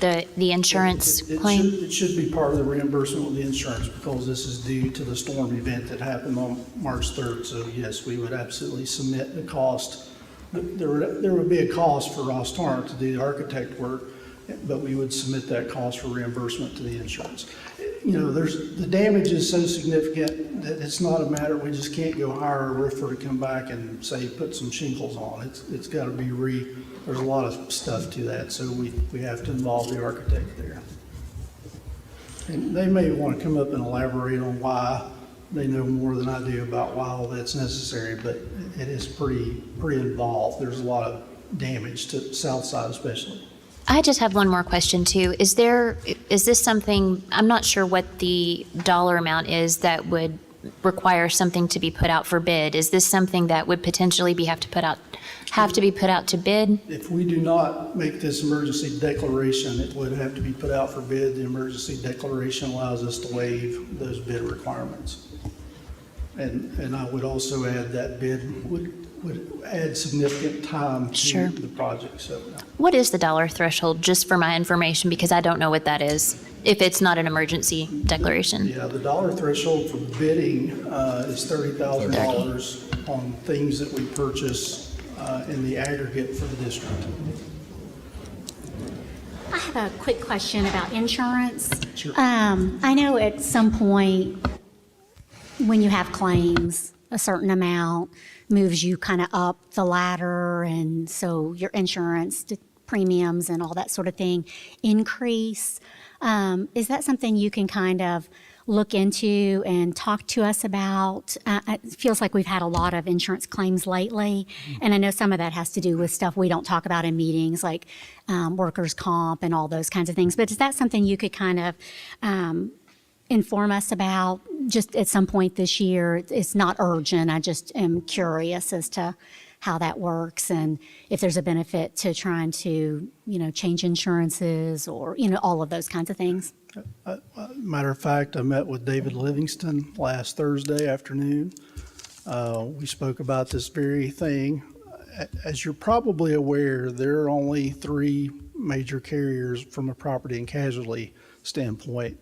the insurance claim? It should be part of the reimbursement with the insurance because this is due to the storm event that happened on March 3rd. So yes, we would absolutely submit the cost. There would be a cost for Ross Torrent to do the architect work, but we would submit that cost for reimbursement to the insurance. You know, the damage is so significant that it's not a matter, we just can't go hire a roofer to come back and say, put some shingles on. It's got to be there's a lot of stuff to that, so we have to involve the architect there. And they may want to come up and elaborate on why. They know more than I do about why all that's necessary, but it is pretty involved. There's a lot of damage to South Side especially. I just have one more question too. Is this something, I'm not sure what the dollar amount is that would require something to be put out for bid. Is this something that would potentially have to be put out to bid? If we do not make this emergency declaration, it would have to be put out for bid. The emergency declaration allows us to waive those bid requirements. And I would also add that bid would add significant time to the project. So, What is the dollar threshold, just for my information, because I don't know what that is, if it's not an emergency declaration? yeah, the dollar threshold for bidding is $30,000 on things that we purchase in the aggregate for the district. I have a quick question about insurance. I know at some point when you have claims, a certain amount moves you kind of up the ladder, and so your insurance premiums and all that sort of thing increase. Is that something you can kind of look into and talk to us about? It feels like we've had a lot of insurance claims lately, and I know some of that has to do with stuff we don't talk about in meetings, like workers' comp and all those kinds of things. But is that something you could kind of inform us about just at some point this year? It's not urgent. I just am curious as to how that works and if there's a benefit to trying to, change insurances or, all of those kinds of things. Matter of fact, I met with David Livingston last Thursday afternoon. We spoke about this very thing. As you're probably aware, there are only 3 major carriers from a property and casualty standpoint.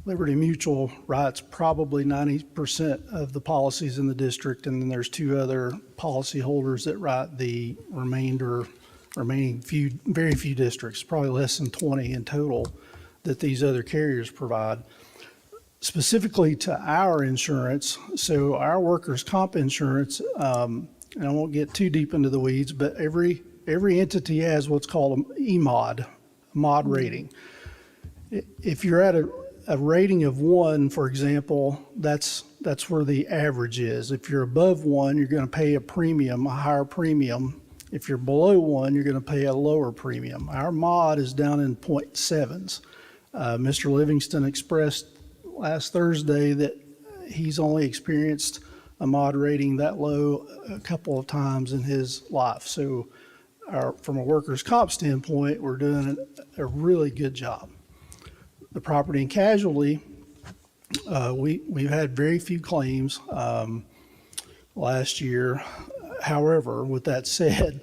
Liberty Mutual writes probably 90% of the policies in the district, and then there's 2 other policy holders that write the remaining very few districts, probably less than 20 in total, that these other carriers provide. Specifically to our insurance, so our workers' comp insurance, and I won't get too deep into the weeds, but every entity has what's called an EMOD, mod rating. If you're at a rating of 1, for example, that's where the average is. If you're above 1, you're going to pay a higher premium. If you're below 1, you're going to pay a lower premium. Our mod is down in 0.7s. Mr. Livingston expressed last Thursday that he's only experienced a mod rating that low a couple of times in his life. So from a workers' comp standpoint, we're doing a really good job. The property and casualty, we've had very few claims last year. However, with that said,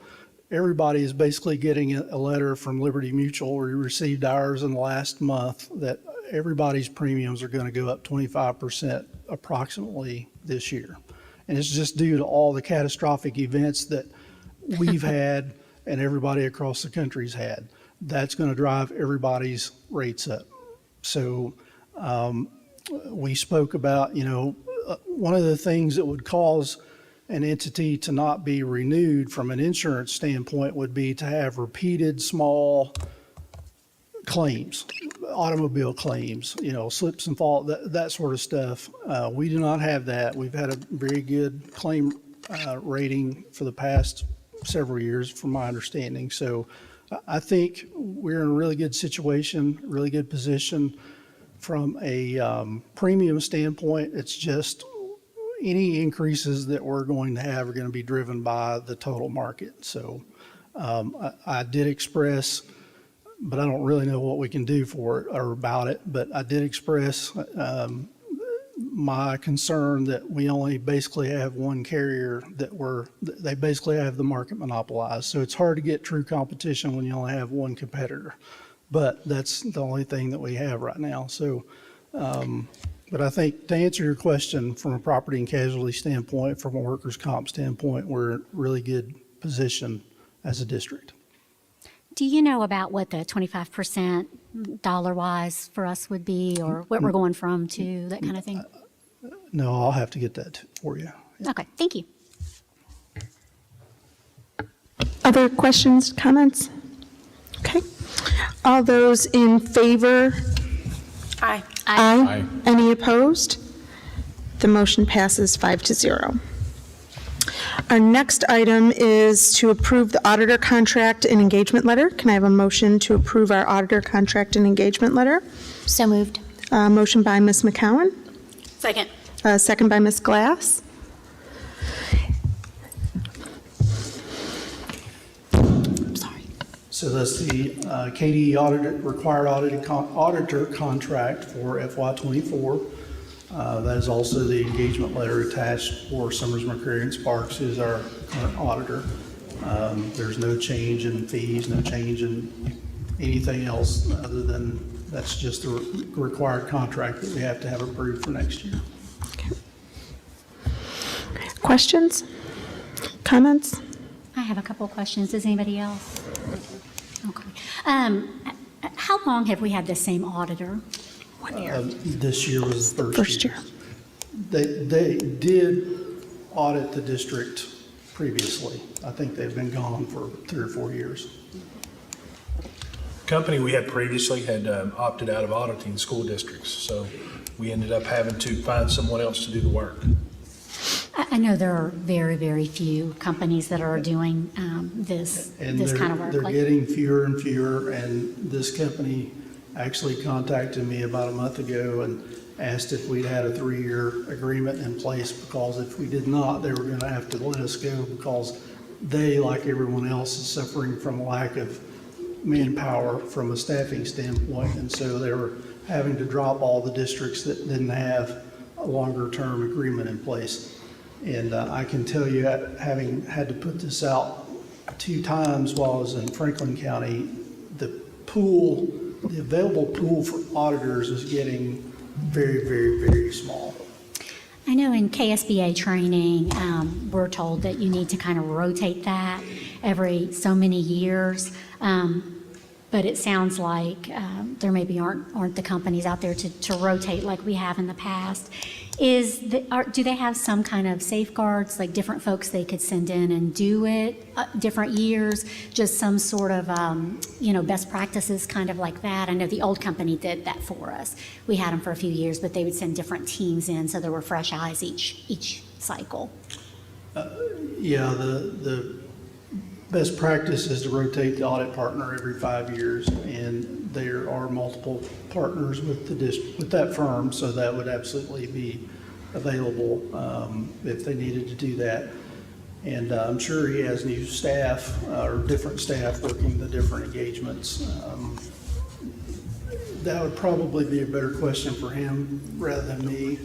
everybody is basically getting a letter from Liberty Mutual. We received ours in the last month that everybody's premiums are going to go up 25% approximately this year. And it's just due to all the catastrophic events that we've had and everybody across the country's had. that's going to drive everybody's rates up. So we spoke about, one of the things that would cause an entity to not be renewed from an insurance standpoint would be to have repeated small claims, automobile claims, slips and fall, that sort of stuff. We do not have that. We've had a very good claim rating for the past several years, from my understanding. So I think we're in a really good situation, really good position from a premium standpoint. It's just any increases that we're going to have are going to be driven by the total market. So I did express, but I don't really know what we can do for it or about it, but I did express my concern that we only basically have one carrier they basically have the market monopolized. So it's hard to get true competition when you only have one competitor, but that's the only thing that we have right now. So, but I think to answer your question, from a property and casualty standpoint, from a workers' comp standpoint, we're in a really good position as a district. Do you know about what the 25% dollar-wise for us would be, or what we're going from to, that kind of thing? No, I'll have to get that for you. Okay, thank you. Other questions, comments? Okay. All those in favor? Aye. Aye. Any opposed? The motion passes 5-0. Our next item is to approve the auditor contract and engagement letter. Can I have a motion to approve our auditor contract and engagement letter? So moved. Motion by Ms. McCowan. Second. Second by Ms. Glass. So that's the KDE required auditor contract for FY24. That is also the engagement letter attached for Summers, McCreary, and Sparks, who's our current auditor. There's no change in fees, no change in anything else other than that's just the required contract that we have to have approved for next year. Okay. Questions? Comments? I have a couple of questions. Does anybody else? Okay. How long have we had the same auditor? 1 year. This year was the First year. They did audit the district previously. I think they've been gone for 3 or 4 years. Company we had previously had opted out of auditing school districts, so we ended up having to find someone else to do the work. I know there are very, very few companies that are doing this kind of work. They're getting fewer and fewer, and this company actually contacted me about a month ago and asked if we'd had a 3-year agreement in place, because if we did not, they were going to have to let us go, because they, like everyone else, is suffering from a lack of manpower from a staffing standpoint. And so they were having to drop all the districts that didn't have a longer term agreement in place. And I can tell you, having had to put this out 2 times while I was in Franklin County, the available pool for auditors is getting very, very, very small. I know in KSBA training, we're told that you need to kind of rotate that every so many years. But it sounds like there maybe aren't the companies out there to rotate like we have in the past. Do they have some kind of safeguards, like different folks they could send in and do it different years, just some sort of best practices kind of like that? I know the old company did that for us. We had them for a few years, but they would send different teams in, so there were fresh eyes each cycle. Yeah, the best practice is to rotate the audit partner every 5 years, and there are multiple partners with with that firm, so that would absolutely be available if they needed to do that. And I'm sure he has new staff or different staff working the different engagements. That would probably be a better question for him rather than me.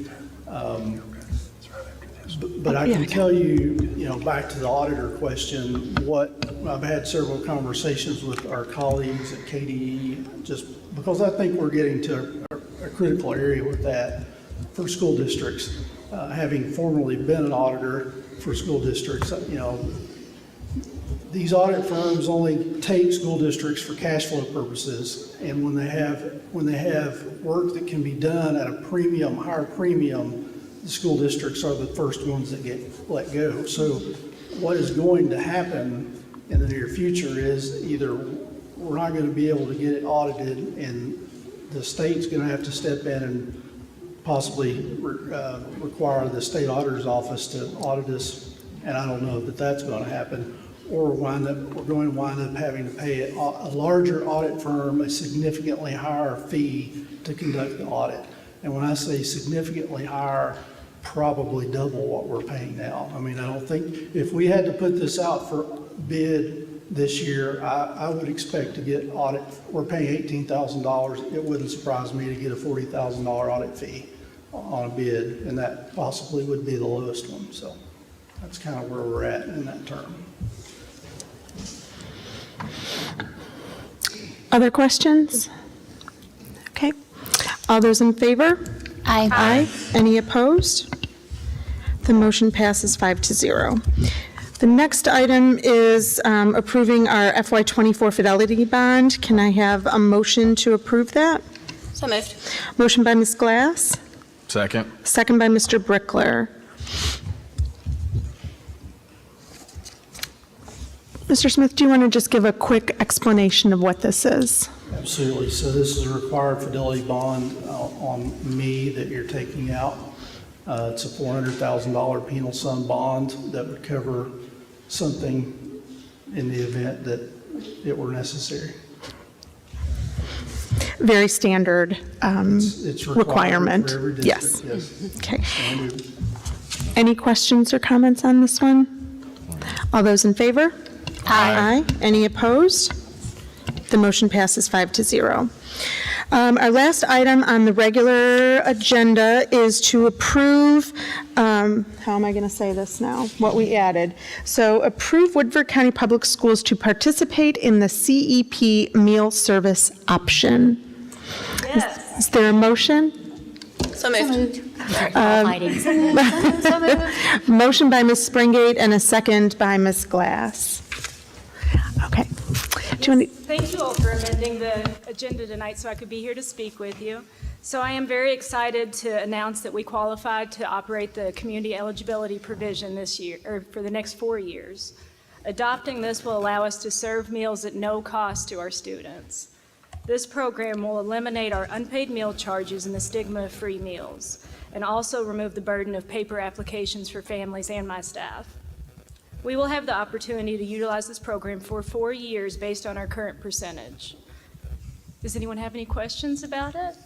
But I can tell you, back to the auditor question, I've had several conversations with our colleagues at KDE, just because I think we're getting to a critical area with that for school districts. Having formerly been an auditor for school districts, these audit firms only take school districts for cash flow purposes, and when they have work that can be done at a premium, higher premium, the school districts are the first ones that get let go. So what is going to happen in the near future is either we're not going to be able to get it audited, and the state's going to have to step in and possibly require the state auditor's office to audit us, and I don't know that that's going to happen, or we're going to wind up having to pay a larger audit firm a significantly higher fee to conduct the audit. And when I say significantly higher, probably double what we're paying now. I mean, I don't think, if we had to put this out for bid this year, I would expect to get audit, we're paying $18,000. It wouldn't surprise me to get a $40,000 audit fee on a bid, and that possibly would be the lowest one. So that's kind of where we're at in that term. Other questions? Okay. All those in favor? Aye. Aye. Any opposed? The motion passes 5-0. The next item is approving our FY24 fidelity bond. Can I have a motion to approve that? So moved. Motion by Ms. Glass, Second. second by Mr. Brickler. Mr. Smith, do you want to just give a quick explanation of what this is? Absolutely. So this is a required fidelity bond on me that you're taking out. It's a $400,000 penal sum bond that would cover something in the event that it were necessary. Very standard It's required requirement. for every Yes. district, yes. Okay. Standard. Any questions or comments on this one? All those in favor? Aye. Any opposed? The motion passes 5-0. Our last item on the regular agenda is to approve, how am I going to say this now? What we added. So approve Woodford County Public Schools to participate in the CEP meal service option. Yes. Is there a motion? So moved. Motion by Ms. Springate and a second by Ms. Glass. Okay. Do you want to- Thank you all for amending the agenda tonight so I could be here to speak with you. So I am very excited to announce that we qualified to operate the community eligibility provision this year, or for the next 4 years. Adopting this will allow us to serve meals at no cost to our students. This program will eliminate our unpaid meal charges and the stigma of free meals, and also remove the burden of paper applications for families and my staff. We will have the opportunity to utilize this program for 4 years based on our current percentage. Does anyone have any questions about it?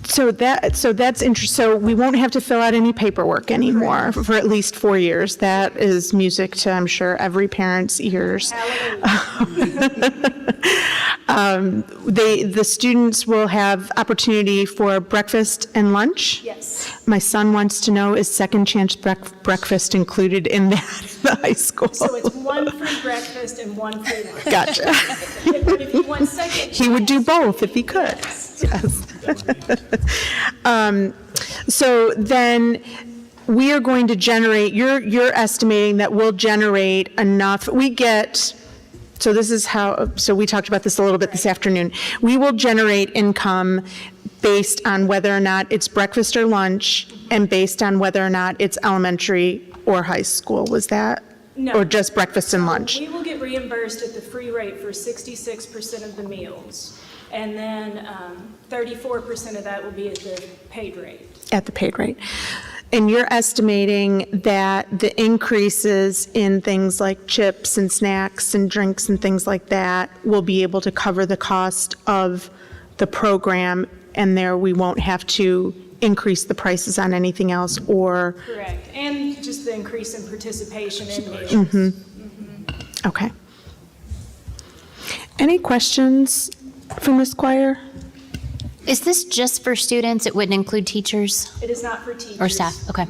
So that's interesting. So we won't have to fill out any paperwork anymore for at least 4 years. That is music to, I'm sure, every parent's ears. The students will have opportunity for breakfast and lunch. Yes. My son wants to know, is second chance breakfast included in that in the high school? So it's one free breakfast and one free lunch. Gotcha. But if you want second, He would do both if he could. Yes. So then we are going to generate, you're estimating that we'll generate enough, so this is how, so we talked about this a little bit this afternoon. We will generate income based on whether or not it's breakfast or lunch, and based on whether or not it's elementary or high school. Was that? No. Or just breakfast and lunch? We will get reimbursed at the free rate for 66% of the meals. And then 34% of that will be at the paid rate. At the paid rate. And you're estimating that the increases in things like chips and snacks and drinks and things like that will be able to cover the cost of the program, and there we won't have to increase the prices on anything else, or? Correct. And just the increase in participation in meals. Okay. Any questions for Ms. Squire? Is this just for students? It wouldn't include teachers It is not for teachers. or staff? Okay.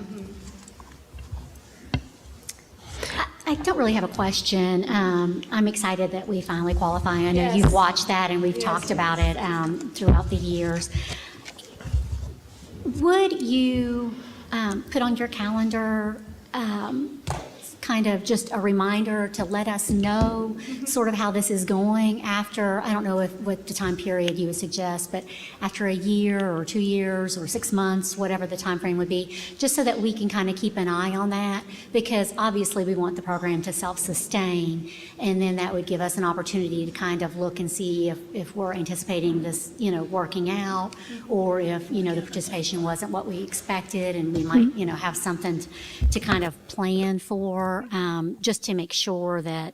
I don't really have a question. I'm excited that we finally qualify. I know Yes. you've watched that and we've Yes. talked about it throughout the years. Would you put on your calendar kind of just a reminder to let us know sort of how this is going after, I don't know what the time period you would suggest, but after a year or 2 years or 6 months, whatever the time frame would be, just so that we can kind of keep an eye on that, because obviously we want the program to self-sustain, and then that would give us an opportunity to kind of look and see if we're anticipating this, working out, or if, the participation wasn't what we expected, and we might, have something to kind of plan for, just to make sure that,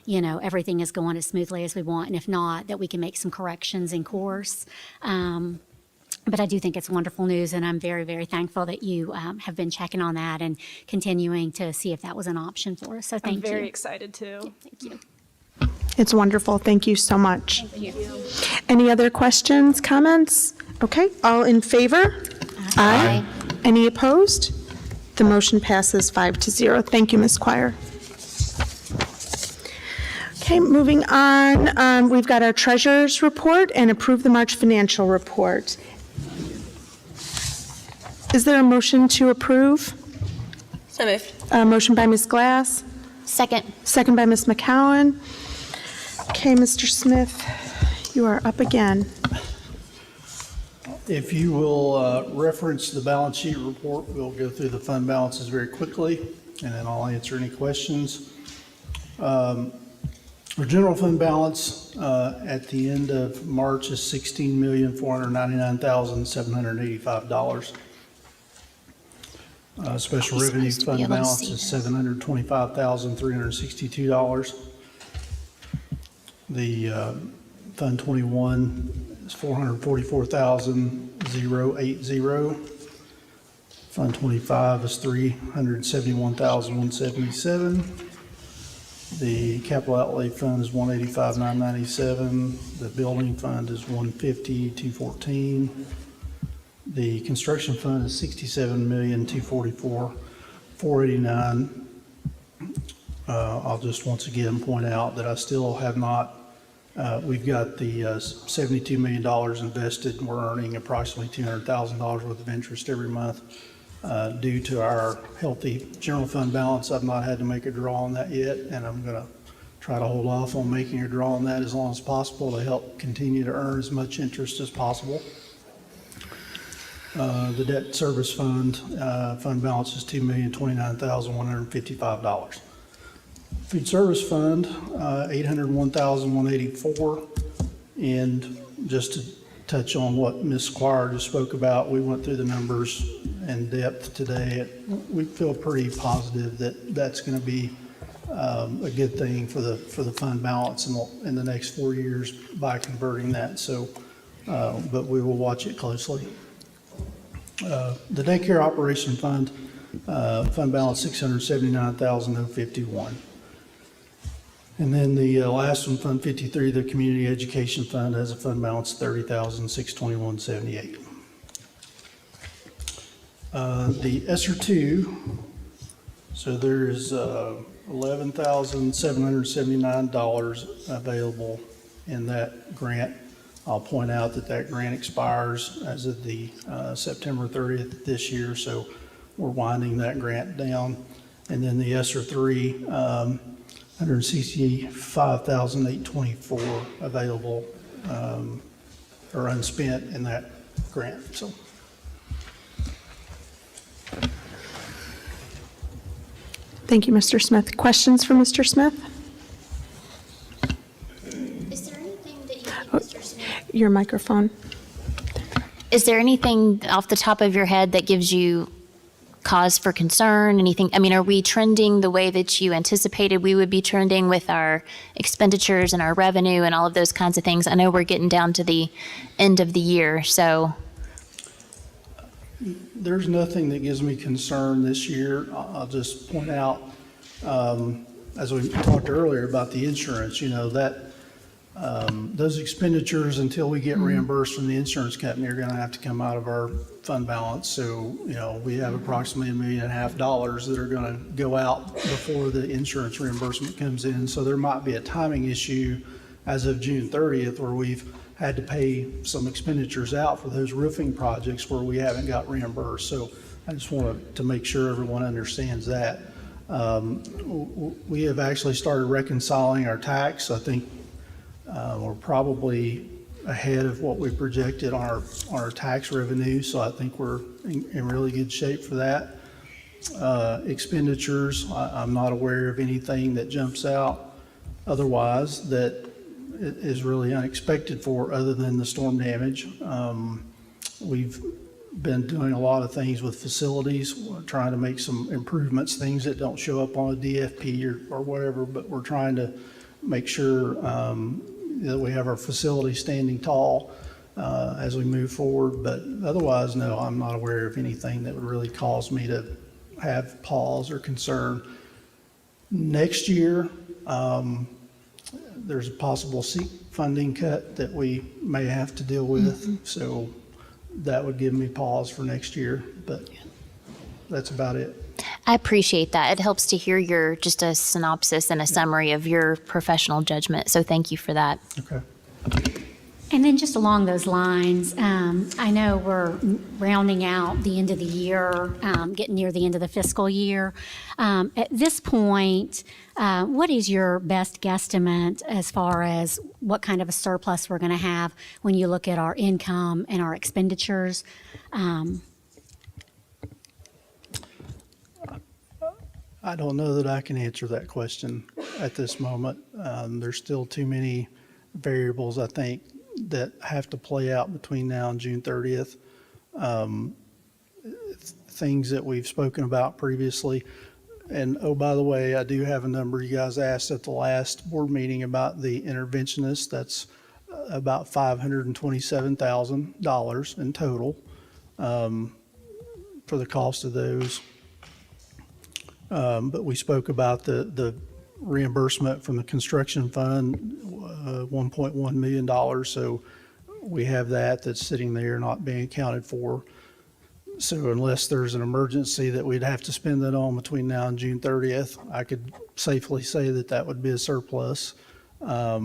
everything is going as smoothly as we want, and if not, that we can make some corrections in course. But I do think it's wonderful news, and I'm very, very thankful that you have been checking on that and continuing to see if that was an option for us. So thank you. I'm very excited too. Thank you. It's wonderful. Thank you so much. Thank you. Any other questions, comments? Okay, all in favor? Aye. Any opposed? The motion passes 5-0. Thank you, Ms. Quire. Okay, moving on, we've got our treasurer's report and approve the March financial report. Is there a motion to approve? So moved. Motion by Ms. Glass. Second. Second by Ms. McCowan. Okay, Mr. Smith, you are up again. If you will reference the balance sheet report, we'll go through the fund balances very quickly, and then I'll answer any questions. Our general fund balance at the end of March is $16,499,785. Special revenue fund balance is $725,362. The Fund 21 is $444,080. Fund 25 is $371,177. The capital outlay fund is $185,997. The building fund is $150,214. The construction fund is $67,244,489. I'll just once again point out that I still have not, we've got the $72 million invested, and we're earning approximately $200,000 worth of interest every month. Due to our healthy general fund balance, I've not had to make a draw on that yet, and I'm going to try to hold off on making a draw on that as long as possible to help continue to earn as much interest as possible. The debt service fund balance is $2,029,155. Food service fund, $801,184. And just to touch on what Ms. Quire just spoke about, we went through the numbers in depth today. We feel pretty positive that that's going to be a good thing for the fund balance in the next 4 years by converting that. So, but we will watch it closely. The daycare operation fund balance $679,051. And then the last one, Fund 53, the community education fund, has a fund balance $30,621.78. The ESSER 2, so there's $11,779 available in that grant. I'll point out that grant expires as of the September 30th this year, so we're winding that grant down. And then the ESSER 3, $165,824 available or unspent in that grant. So. Thank you, Mr. Smith. Questions for Mr. Smith? Is there anything that you think, Mr. Smith? Your microphone. Is there anything off the top of your head that gives you cause for concern? Anything? I mean, are we trending the way that you anticipated we would be trending with our expenditures and our revenue and all of those kinds of things? I know we're getting down to the end of the year, so. There's nothing that gives me concern this year. I'll just point out, as we talked earlier about the insurance, that those expenditures, until we get reimbursed from the insurance company, are going to have to come out of our fund balance. So, we have approximately $1.5 million that are going to go out before the insurance reimbursement comes in. So there might be a timing issue as of June 30th where we've had to pay some expenditures out for those roofing projects where we haven't got reimbursed. So I just wanted to make sure everyone understands that. We have actually started reconciling our tax. I think we're probably ahead of what we projected on our tax revenue, so I think we're in really good shape for that. Expenditures, I'm not aware of anything that jumps out otherwise that is really unexpected for other than the storm damage. We've been doing a lot of things with facilities, trying to make some improvements, things that don't show up on a DFP or whatever, but we're trying to make sure that we have our facility standing tall as we move forward. But otherwise, no, I'm not aware of anything that would really cause me to have pause or concern. Next year, there's a possible seat funding cut that we may have to deal with. So that would give me pause for next year, but that's about it. I appreciate that. It helps to hear just a synopsis and a summary of your professional judgment. So thank you for that. Okay. And then just along those lines, I know we're rounding out the end of the year, getting near the end of the fiscal year. At this point, what is your best guesstimate as far as what kind of a surplus we're going to have when you look at our income and our expenditures? I don't know that I can answer that question at this moment. There's still too many variables, I think, that have to play out between now and June 30th. Things that we've spoken about previously. And oh, by the way, I do have a number you guys asked at the last board meeting about the interventionist. That's about $527,000 in total for the cost of those. But we spoke about the reimbursement from the construction fund, $1.1 million. So we have that's sitting there not being accounted for. So unless there's an emergency that we'd have to spend that on between now and June 30th, I could safely say that would be a surplus. I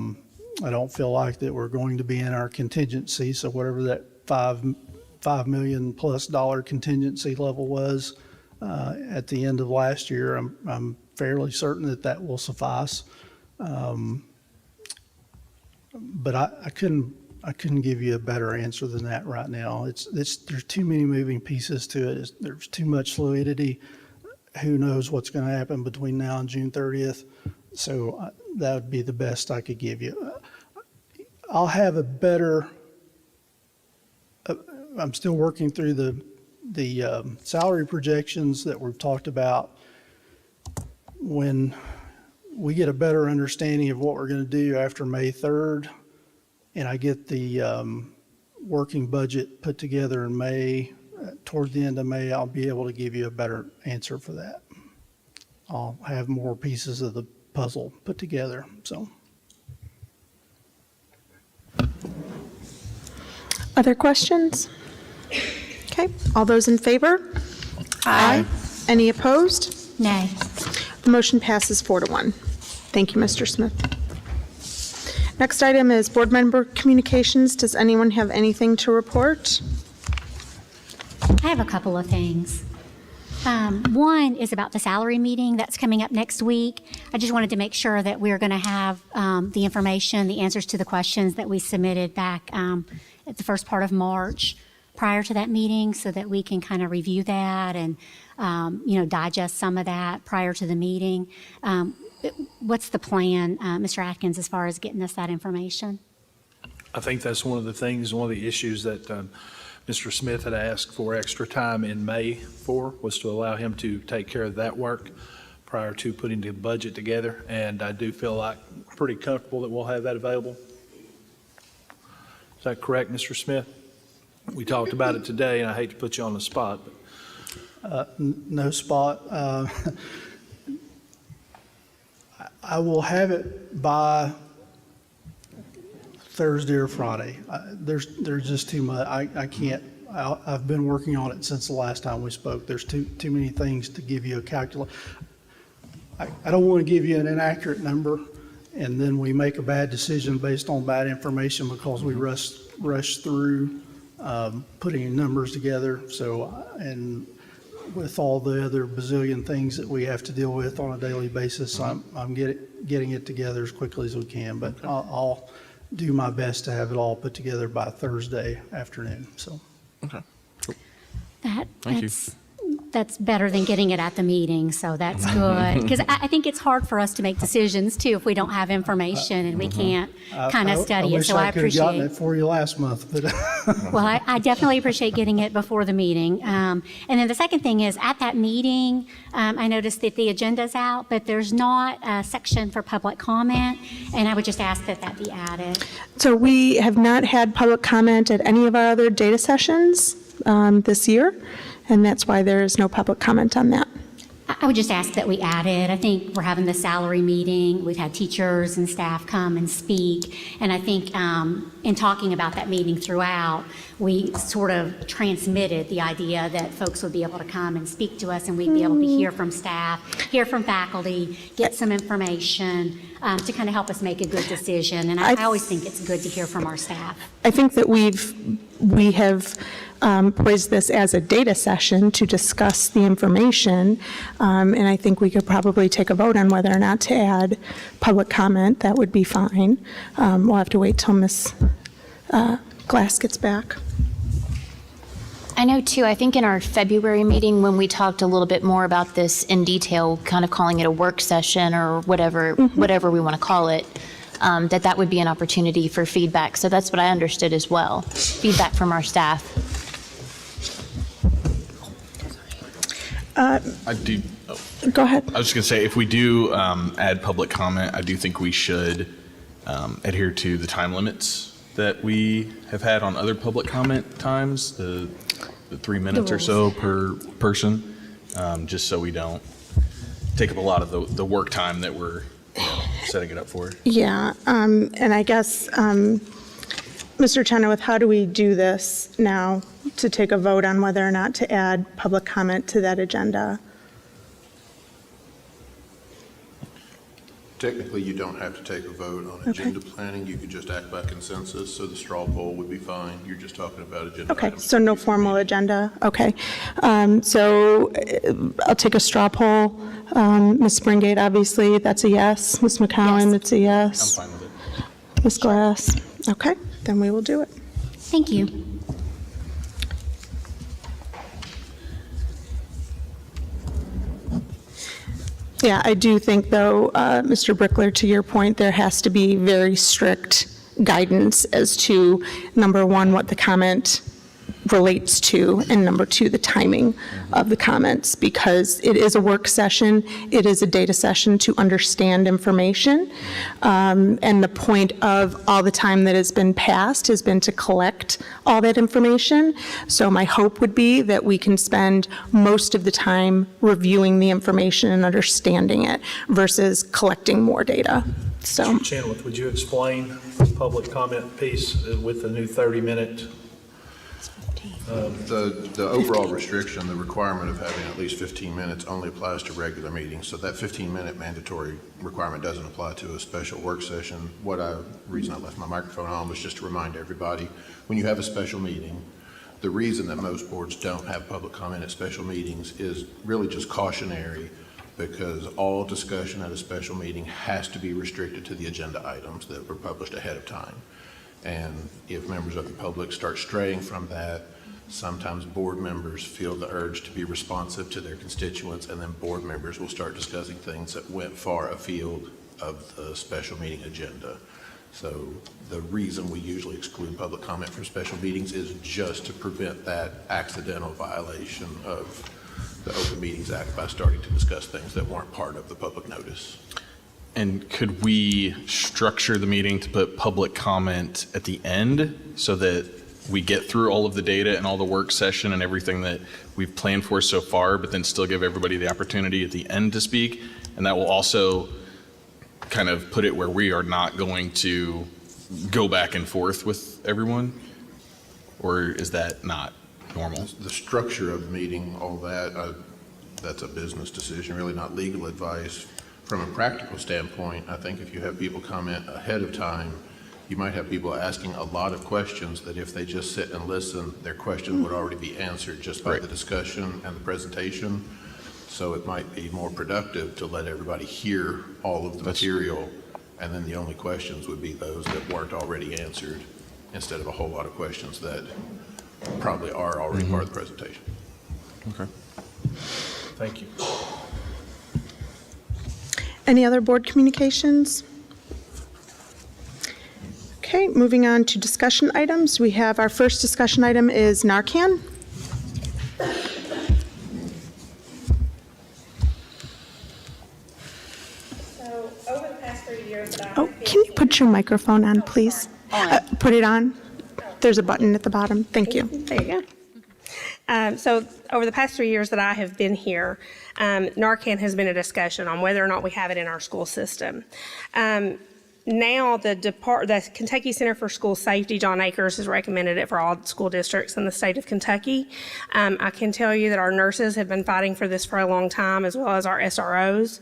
don't feel like that we're going to be in our contingency. So whatever that $5 million plus contingency level was at the end of last year, I'm fairly certain that will suffice. But I couldn't give you a better answer than that right now. There's too many moving pieces to it. There's too much fluidity. Who knows what's going to happen between now and June 30th? So that would be the best I could give you. I'll have a better. I'm still working through the salary projections that we've talked about. When we get a better understanding of what we're going to do after May 3rd, and I get the working budget put together in May, toward the end of May, I'll be able to give you a better answer for that. I'll have more pieces of the puzzle put together, so. Other questions? Okay, all those in favor? Aye. Any opposed? Nay. The motion passes 4-1. Thank you, Mr. Smith. Next item is board member communications. Does anyone have anything to report? I have a couple of things. One is about the salary meeting that's coming up next week. I just wanted to make sure that we're going to have the information, the answers to the questions that we submitted back at the first part of March prior to that meeting, so that we can kind of review that and digest some of that prior to the meeting. What's the plan, Mr. Atkins, as far as getting us that information? I think that's one of the things, one of the issues that Mr. Smith had asked for extra time in May for, was to allow him to take care of that work prior to putting the budget together. And I do feel like pretty comfortable that we'll have that available. Is that correct, Mr. Smith? We talked about it today, and I hate to put you on the spot. But. No spot. I will have it by Thursday or Friday. There's just too much. I can't. I've been working on it since the last time we spoke. There's too many things to give you a calculation. I don't want to give you an inaccurate number, and then we make a bad decision based on bad information because we rush through putting numbers together. So, and with all the other bazillion things that we have to deal with on a daily basis, I'm getting it together as quickly as we can, but I'll do my best to have it all put together by Thursday afternoon, so. Okay. Thank you. That's better than getting it at the meeting, so that's good. Because I think it's hard for us to make decisions too if we don't have information and we can't kind of study it. So I wish I could have gotten appreciate. it for you last month, but. Well, I definitely appreciate getting it before the meeting. And then the second thing is at that meeting, I noticed that the agenda's out, but there's not a section for public comment, and I would just ask that that be added. So we have not had public comment at any of our other data sessions this year, and that's why there is no public comment on that. I would just ask that we add it. I think we're having the salary meeting. We've had teachers and staff come and speak. And I think in talking about that meeting throughout, we sort of transmitted the idea that folks would be able to come and speak to us and we'd be able to hear from staff, hear from faculty, get some information to kind of help us make a good decision. And I always think it's good to hear from our staff. I think that we have poised this as a data session to discuss the information, and I think we could probably take a vote on whether or not to add public comment. That would be fine. We'll have to wait till Ms. Glass gets back. I know too, I think in our February meeting when we talked a little bit more about this in detail, kind of calling it a work session or whatever we want to call it, that would be an opportunity for feedback. So that's what I understood as well, feedback from our staff. I do. Go ahead. I was just going to say, if we do add public comment, I do think we should adhere to the time limits that we have had on other public comment times, the 3 minutes or so per person, just so we don't take up a lot of the work time that we're setting it up for. Yeah, and I guess, Mr. Chenoweth, how do we do this now to take a vote on whether or not to add public comment to that agenda? Technically, you don't have to take a vote on agenda planning. You could just act by consensus, so the straw poll would be fine. You're just talking about agenda Okay, items. so no formal agenda? Okay. So I'll take a straw poll. Ms. Springate, obviously, that's a yes. Ms. McCowan, it's a yes. I'm fine with it. Ms. Glass? Okay, then we will do it. Thank you. Yeah, I do think, though, Mr. Brickler, to your point, there has to be very strict guidance as to, number one, what the comment relates to, and number two, the timing of the comments, because it is a work session, it is a data session to understand information, and the point of all the time that has been passed has been to collect all that information. So my hope would be that we can spend most of the time reviewing the information and understanding it versus collecting more data. So, Mr. Chenoweth, would you explain the public comment piece with the new 30-minute? The overall restriction, the requirement of having at least 15 minutes only applies to regular meetings. So that 15-minute mandatory requirement doesn't apply to a special work session. Reason I left my microphone on was just to remind everybody, when you have a special meeting, the reason that most boards don't have public comment at special meetings is really just cautionary, because all discussion at a special meeting has to be restricted to the agenda items that were published ahead of time. And if members of the public start straying from that, sometimes board members feel the urge to be responsive to their constituents, and then board members will start discussing things that went far afield of the special meeting agenda. So the reason we usually exclude public comment from special meetings is just to prevent that accidental violation of the Open Meetings Act by starting to discuss things that weren't part of the public notice. And could we structure the meeting to put public comment at the end so that we get through all of the data and all the work session and everything that we've planned for so far, but then still give everybody the opportunity at the end to speak? And that will also kind of put it where we are not going to go back and forth with everyone? Or is that not normal? The structure of the meeting, all that, that's a business decision, really not legal advice. From a practical standpoint, I think if you have people comment ahead of time, you might have people asking a lot of questions that if they just sit and listen, their question would already be answered just by the discussion and the presentation. So it might be more productive to let everybody hear all of the material, and then the only questions would be those that weren't already answered, instead of a whole lot of questions that probably are already part of the presentation. Okay. Thank you. Any other board communications? Okay, moving on to discussion items. We have our first discussion item is Narcan. So over the past 3 years that Oh, can you put your microphone on, please? Put it on. There's a button at the bottom. Thank you. There you go. So over the past 3 years that I have been here, Narcan has been a discussion on whether or not we have it in our school system. Now the Kentucky Center for School Safety, John Akers, has recommended it for all school districts in the state of Kentucky. I can tell you that our nurses have been fighting for this for a long time, as well as our SROs.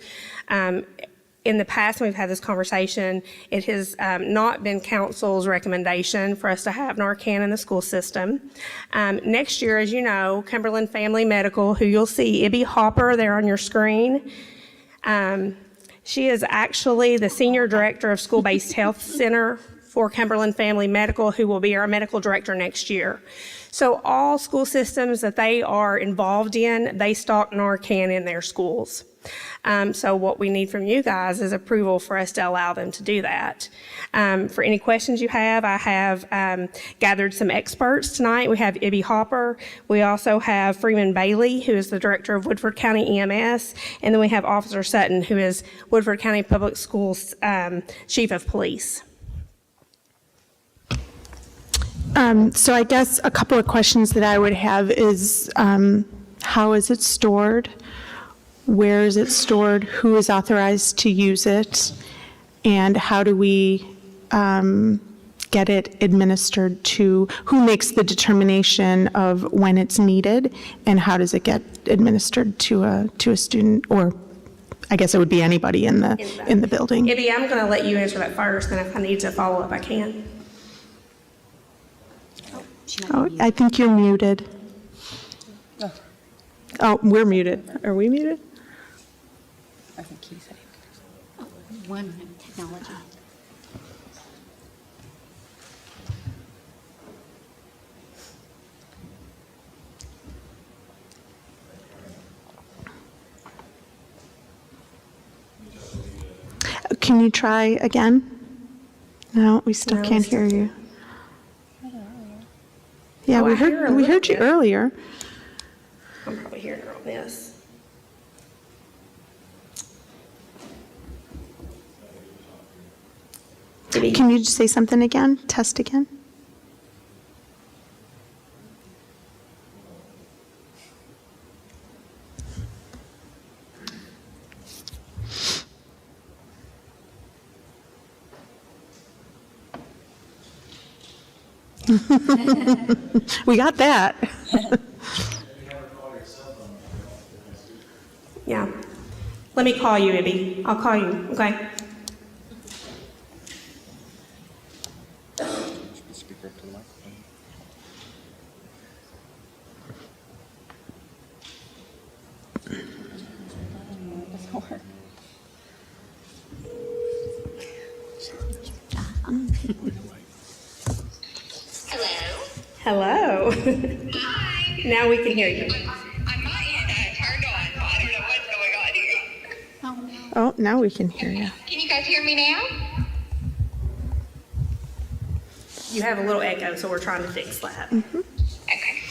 In the past, when we've had this conversation, it has not been council's recommendation for us to have Narcan in the school system. Next year, as you know, Cumberland Family Medical, who you'll see Ibby Hopper there on your screen, she is actually the Senior Director of School-Based Health Center for Cumberland Family Medical, who will be our medical director next year. So all school systems that they are involved in, they stock Narcan in their schools. So what we need from you guys is approval for us to allow them to do that. For any questions you have, I have gathered some experts tonight. We have Ibby Hopper. We also have Freeman Bailey, who is the Director of Woodford County EMS. And then we have Officer Sutton, who is Woodford County Public Schools Chief of Police. So I guess a couple of questions that I would have is, how is it stored? Where is it stored? Who is authorized to use it? And how do we get it administered to, who makes the determination of when it's needed? And how does it get administered to a student, or I guess it would be anybody in the building? Ibby, I'm going to let you answer that first, and if I need to follow up, I can. Oh, I think you're muted. Oh, we're muted. Are we muted? I think he's said. Oh, 1 minute technology. Can you try again? No, we still can't hear you. Yeah, Oh, we I hear a heard little you bit. earlier. I'm probably hearing her on this. Can you just say something again? Test again? We got that. Yeah. Let me call you, Ibby. I'll call you, okay? Hello. Hi. Now we can hear you. Oh, now we can hear you. Can you guys hear me now? You have a little echo, so we're trying to fix that. Mm-hmm. Okay.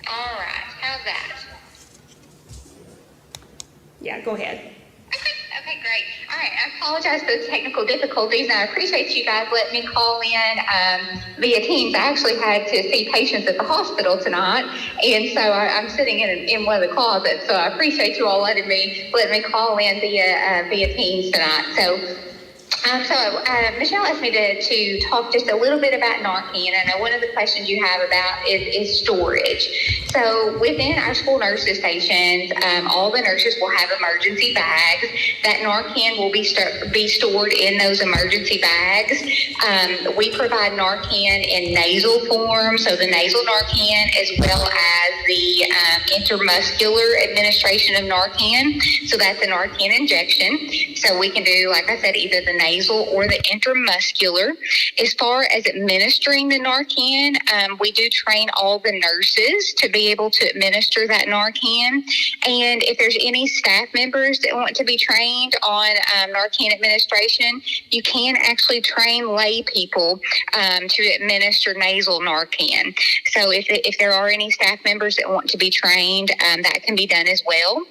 All right, how's that? Yeah, go ahead. Okay, great. All right, I apologize for the technical difficulties, and I appreciate you guys letting me call in via Teams. I actually had to see patients at the hospital tonight, and so I'm sitting in one of the closets. So I appreciate you all letting me call in via Teams tonight. So Michelle asked me to talk just a little bit about Narcan. I know one of the questions you have about is storage. So within our school nurses stations, all the nurses will have emergency bags. That Narcan will be stored in those emergency bags. We provide Narcan in nasal form, so the nasal Narcan as well as the intramuscular administration of Narcan. So that's a Narcan injection. So we can do, like I said, either the nasal or the intramuscular. As far as administering the Narcan, we do train all the nurses to be able to administer that Narcan. And if there's any staff members that want to be trained on Narcan administration, you can actually train lay people to administer nasal Narcan. So if there are any staff members that want to be trained, that can be done as well.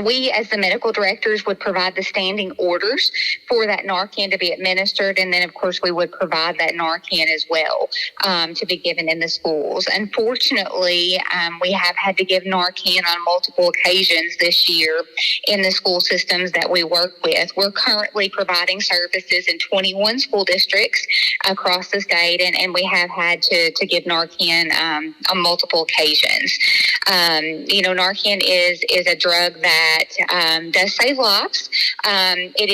We, as the medical directors, would provide the standing orders for that Narcan to be administered. And then, of course, we would provide that Narcan as well to be given in the schools. Unfortunately, we have had to give Narcan on multiple occasions this year in the school systems that we work with. We're currently providing services in 21 school districts across the state, and we have had to give Narcan on multiple occasions. Narcan is a drug that does save lives. It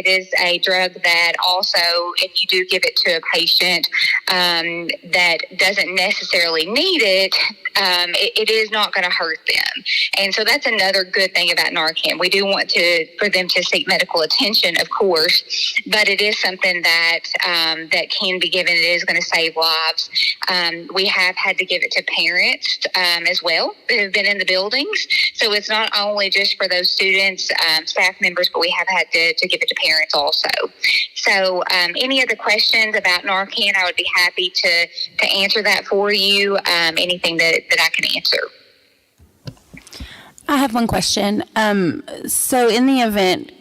is a drug that also, if you do give it to a patient that doesn't necessarily need it, it is not going to hurt them. And so that's another good thing about Narcan. We do want for them to seek medical attention, of course, but it is something that can be given. It is going to save lives. We have had to give it to parents as well that have been in the buildings. So it's not only just for those students, staff members, but we have had to give it to parents also. So any other questions about Narcan, I would be happy to answer that for you, anything that I can answer. I have one question. So in the event,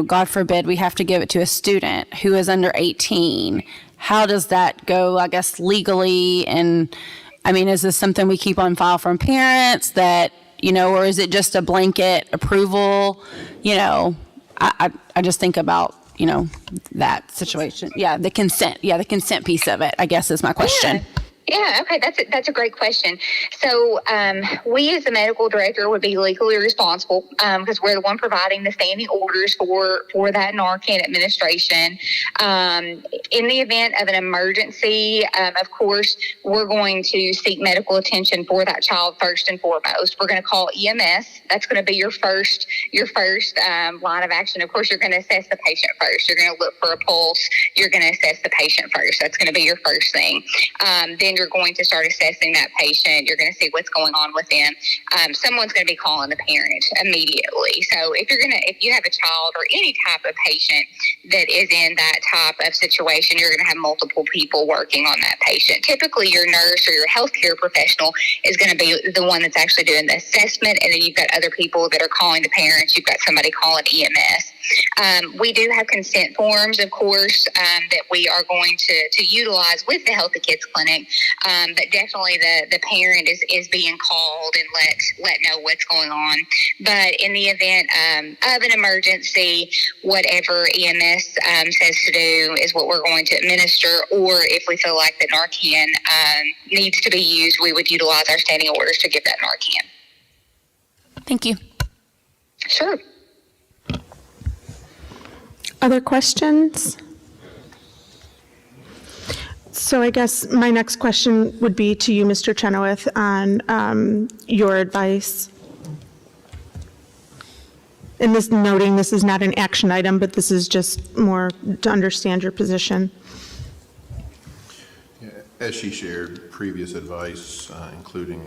God forbid, we have to give it to a student who is under 18, how does that go, I guess, legally? And I mean, is this something we keep on file from parents that, or is it just a blanket approval? I just think about, that situation. Yeah, the consent. Yeah, the consent piece of it, I guess, is my question. Yeah, okay, that's a great question. So we as the medical director would be legally responsible because we're the one providing the standing orders for that Narcan administration. In the event of an emergency, of course, we're going to seek medical attention for that child first and foremost. We're going to call EMS. That's going to be your first line of action. Of course, you're going to assess the patient first. You're going to look for a pulse. You're going to assess the patient first. That's going to be your first thing. Then you're going to start assessing that patient. You're going to see what's going on with them. Someone's going to be calling the parent immediately. So if you have a child or any type of patient that is in that type of situation, you're going to have multiple people working on that patient. Typically, your nurse or your healthcare professional is going to be the one that's actually doing the assessment, and then you've got other people that are calling the parents. You've got somebody calling EMS. We do have consent forms, of course, that we are going to utilize with the Healthy Kids Clinic, but definitely the parent is being called and let know what's going on. But in the event of an emergency, whatever EMS says to do is what we're going to administer, or if we feel like the Narcan needs to be used, we would utilize our standing orders to give that Narcan. Thank you. Sure. Other questions? So I guess my next question would be to you, Mr. Chenoweth, on your advice. And noting this is not an action item, but this is just more to understand your position. Yeah, as she shared previous advice, including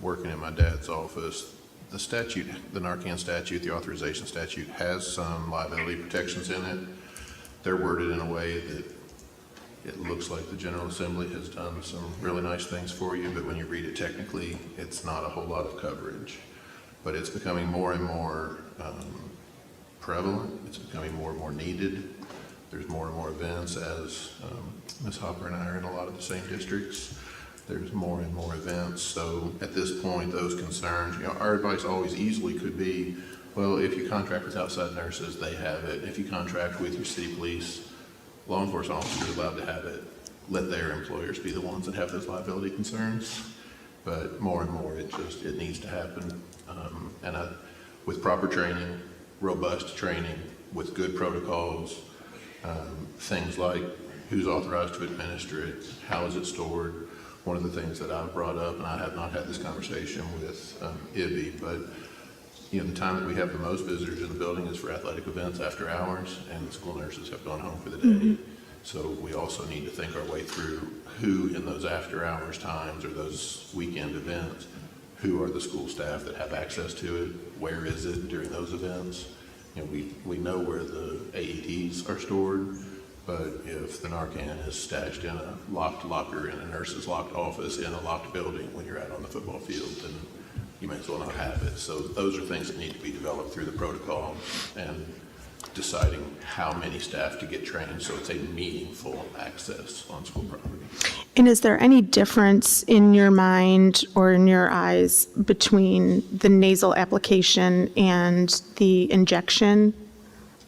working in my dad's office, the statute, the Narcan statute, the authorization statute has some liability protections in it. They're worded in a way that it looks like the General Assembly has done some really nice things for you, but when you read it technically, it's not a whole lot of coverage. But it's becoming more and more prevalent. It's becoming more and more needed. There's more and more events, as Ms. Hopper and I are in a lot of the same districts. There's more and more events. So at this point, those concerns, our advice always easily could be Well, if you contract with outside nurses, they have it. If you contract with your city police, law enforcement officers are allowed to have it. Let their employers be the ones that have those liability concerns. But more and more, it needs to happen. With proper training, robust training, with good protocols, things like who's authorized to administer it, how is it stored. One of the things that I've brought up, and I have not had this conversation with Ivy, but the time that we have the most visitors in the building is for athletic events after hours, and the school nurses have gone home for the day. Mhm. So we also need to think our way through who in those after hours times or those weekend events, who are the school staff that have access to it, where is it during those events. We know where the AEDs are stored, but if the Narcan is stashed in a locked locker in a nurse's locked office in a locked building when you're out on the football field, then you may as well not have it. So those are things that need to be developed through the protocol and deciding how many staff to get trained so it's a meaningful access on school property. And is there any difference in your mind or in your eyes between the nasal application and the injection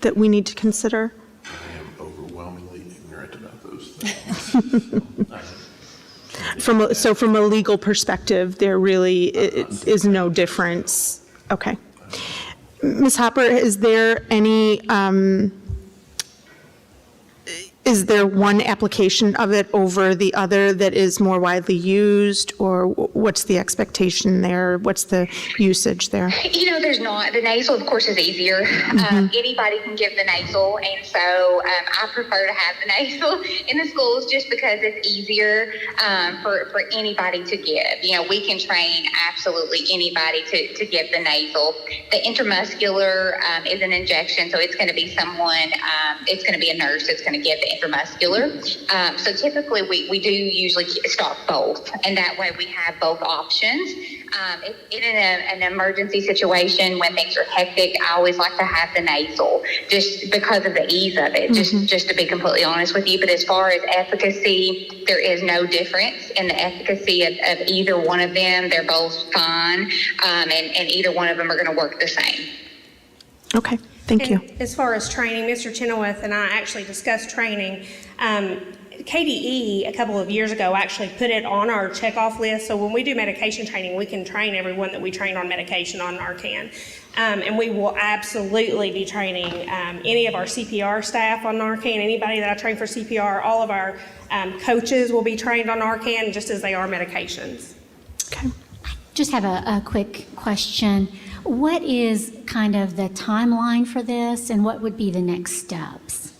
that we need to consider? I am overwhelmingly ignorant about those things. From a legal perspective, there really is no difference. Okay. Ms. Hopper, is there any, is there one application of it over the other that is more widely used, or what's the expectation there? What's the usage there? There's not. The nasal, of course, is easier. Anybody can give the nasal, and so I prefer to have the nasal in the schools just because it's easier for anybody to give. We can train absolutely anybody to give the nasal. The intramuscular is an injection, so it's going to be someone, it's going to be a nurse that's going to give the intramuscular. So typically we do usually stock both, and that way we have both options. In an emergency situation when things are hectic, I always like to have the nasal just because of the ease of it, just to be completely honest with you. But as far as efficacy, there is no difference in the efficacy of either one of them. They're both fine, and either one of them are going to work the same. Okay, thank you. As far as training, Mr. Chenoweth and I actually discussed training. KDE a couple of years ago actually put it on our checkoff list. So when we do medication training, we can train everyone that we train on medication on Narcan. And we will absolutely be training any of our CPR staff on Narcan, anybody that I train for CPR, all of our coaches will be trained on Narcan just as they are medications. Okay. Just have a quick question. What is kind of the timeline for this, and what would be the next steps?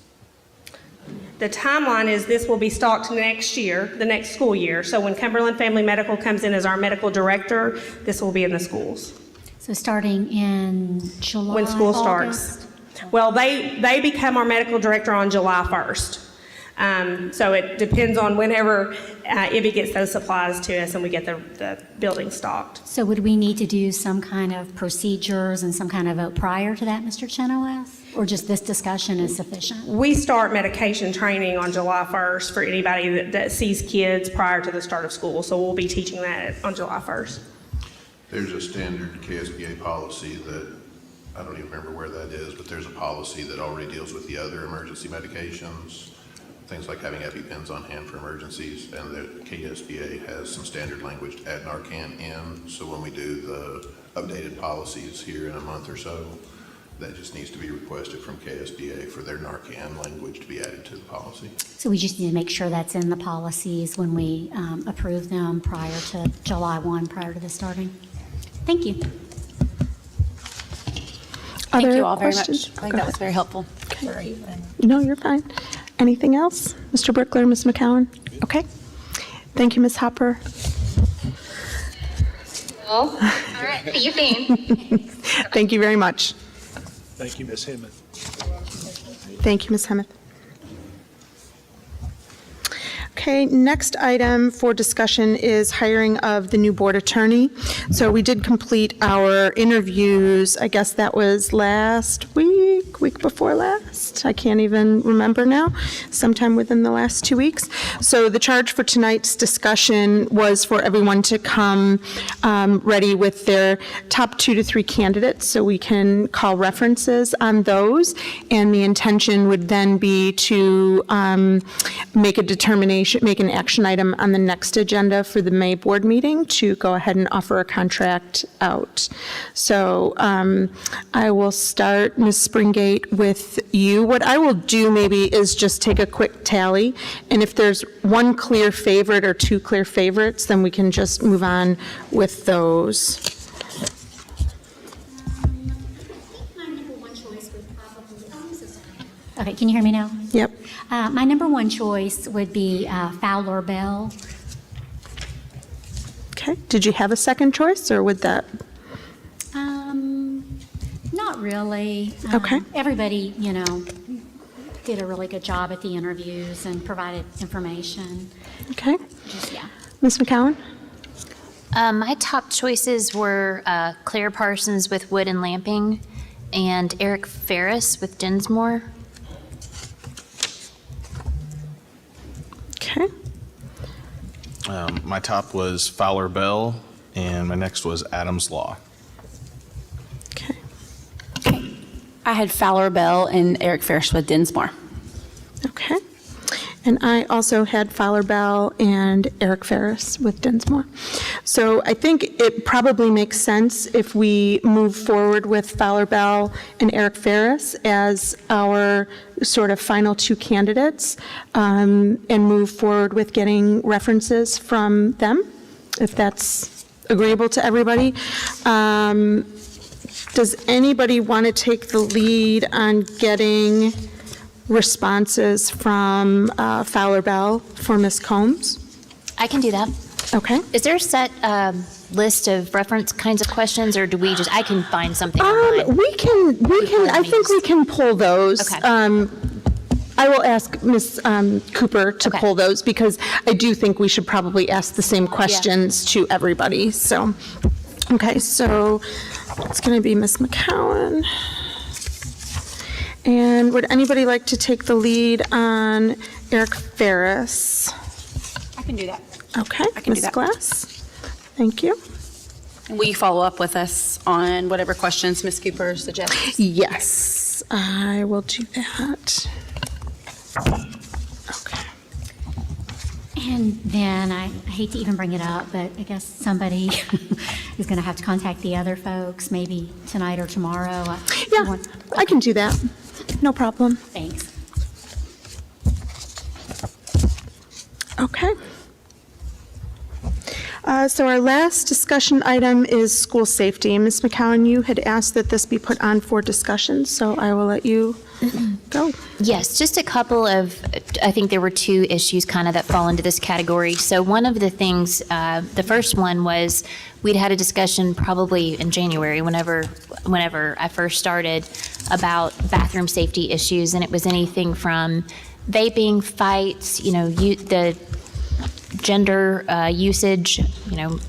The timeline is this will be stocked next year, the next school year. So when Cumberland Family Medical comes in as our medical director, this will be in the schools. So starting in July, When school August? starts. Well, they become our medical director on July 1st. So it depends on whenever Ivy gets those supplies to us and we get the building stocked. So would we need to do some kind of procedures and some kind of vote prior to that, Mr. Chenoweth? Or just this discussion is sufficient? We start medication training on July 1st for anybody that sees kids prior to the start of school. So we'll be teaching that on July 1st. There's a standard KSBA policy that, I don't even remember where that is, but there's a policy that already deals with the other emergency medications, things like having EpiPens on hand for emergencies, and the KSBA has some standard language to add Narcan in. So when we do the updated policies here in a month or so, that just needs to be requested from KSBA for their Narcan language to be added to the policy. So we just need to make sure that's in the policies when we approve them prior to July 1, prior to the starting. Thank you. Thank Other you all very questions? much. I think that was very helpful. No, you're fine. Anything else? Mr. Brickler, Ms. McCowan? Okay. Thank you, Ms. Hopper. Well, all right, see you soon. Thank you very much. Thank you, Ms. Hemmeth. Thank you, Ms. Hemmeth. Okay. Okay, next item for discussion is hiring of the new board attorney. So we did complete our interviews, I guess that was last week before last. I can't even remember now, sometime within the last 2 weeks. So the charge for tonight's discussion was for everyone to come ready with their top 2 to 3 candidates so we can call references on those. And the intention would then be to make a determination, make an action item on the next agenda for the May board meeting to go ahead and offer a contract out. So I will start, Ms. Springate, with you. What I will do maybe is just take a quick tally, and if there's one clear favorite or 2 clear favorites, then we can just move on with those. Okay, can you hear me now? Yep. My number 1 choice would be Fowler Bell. Okay, did you have a second choice, or would that? Not really. Okay. Everybody, did a really good job at the interviews and provided information. Okay. Just, yeah. Ms. McCowan? My top choices were Claire Parsons with Wood and Lamping and Eric Ferris with Dinsmore. Okay. My top was Fowler Bell, and my next was Adams Law. I had Fowler Bell and Eric Ferris with Dinsmore. Okay. And I also had Fowler Bell and Eric Ferris with Dinsmore. So I think it probably makes sense if we move forward with Fowler Bell and Eric Ferris as our sort of final 2 candidates, and move forward with getting references from them, if that's agreeable to everybody. Does anybody want to take the lead on getting responses from Fowler Bell for Ms. Combs? I can do that. Okay. Is there a set list of reference kinds of questions, or do we just, I can find something online? We can, I think we can pull those. Okay. I will ask Ms. Cooper to pull those, because I do think we should probably ask the same questions to everybody, so. Okay, so it's going to be Ms. McCowan. And would anybody like to take the lead on Eric Ferris? I can do that. Okay, I can do Ms. that. Glass. Thank you. Will you follow up with us on whatever questions Ms. Cooper suggests? Yes, I will do that. And then I hate to even bring it up, but I guess somebody is going to have to contact the other folks, maybe tonight or tomorrow. Yeah, I can do that. No problem. Thanks. Okay. So our last discussion item is school safety. Ms. McCowan, you had asked that this be put on for discussion, so I will let you go. Yes, just a couple of, I think there were 2 issues kind of that fall into this category. So one of the things, the first one was we'd had a discussion probably in January, whenever I first started, about bathroom safety issues, and it was anything from vaping, fights, the gender usage,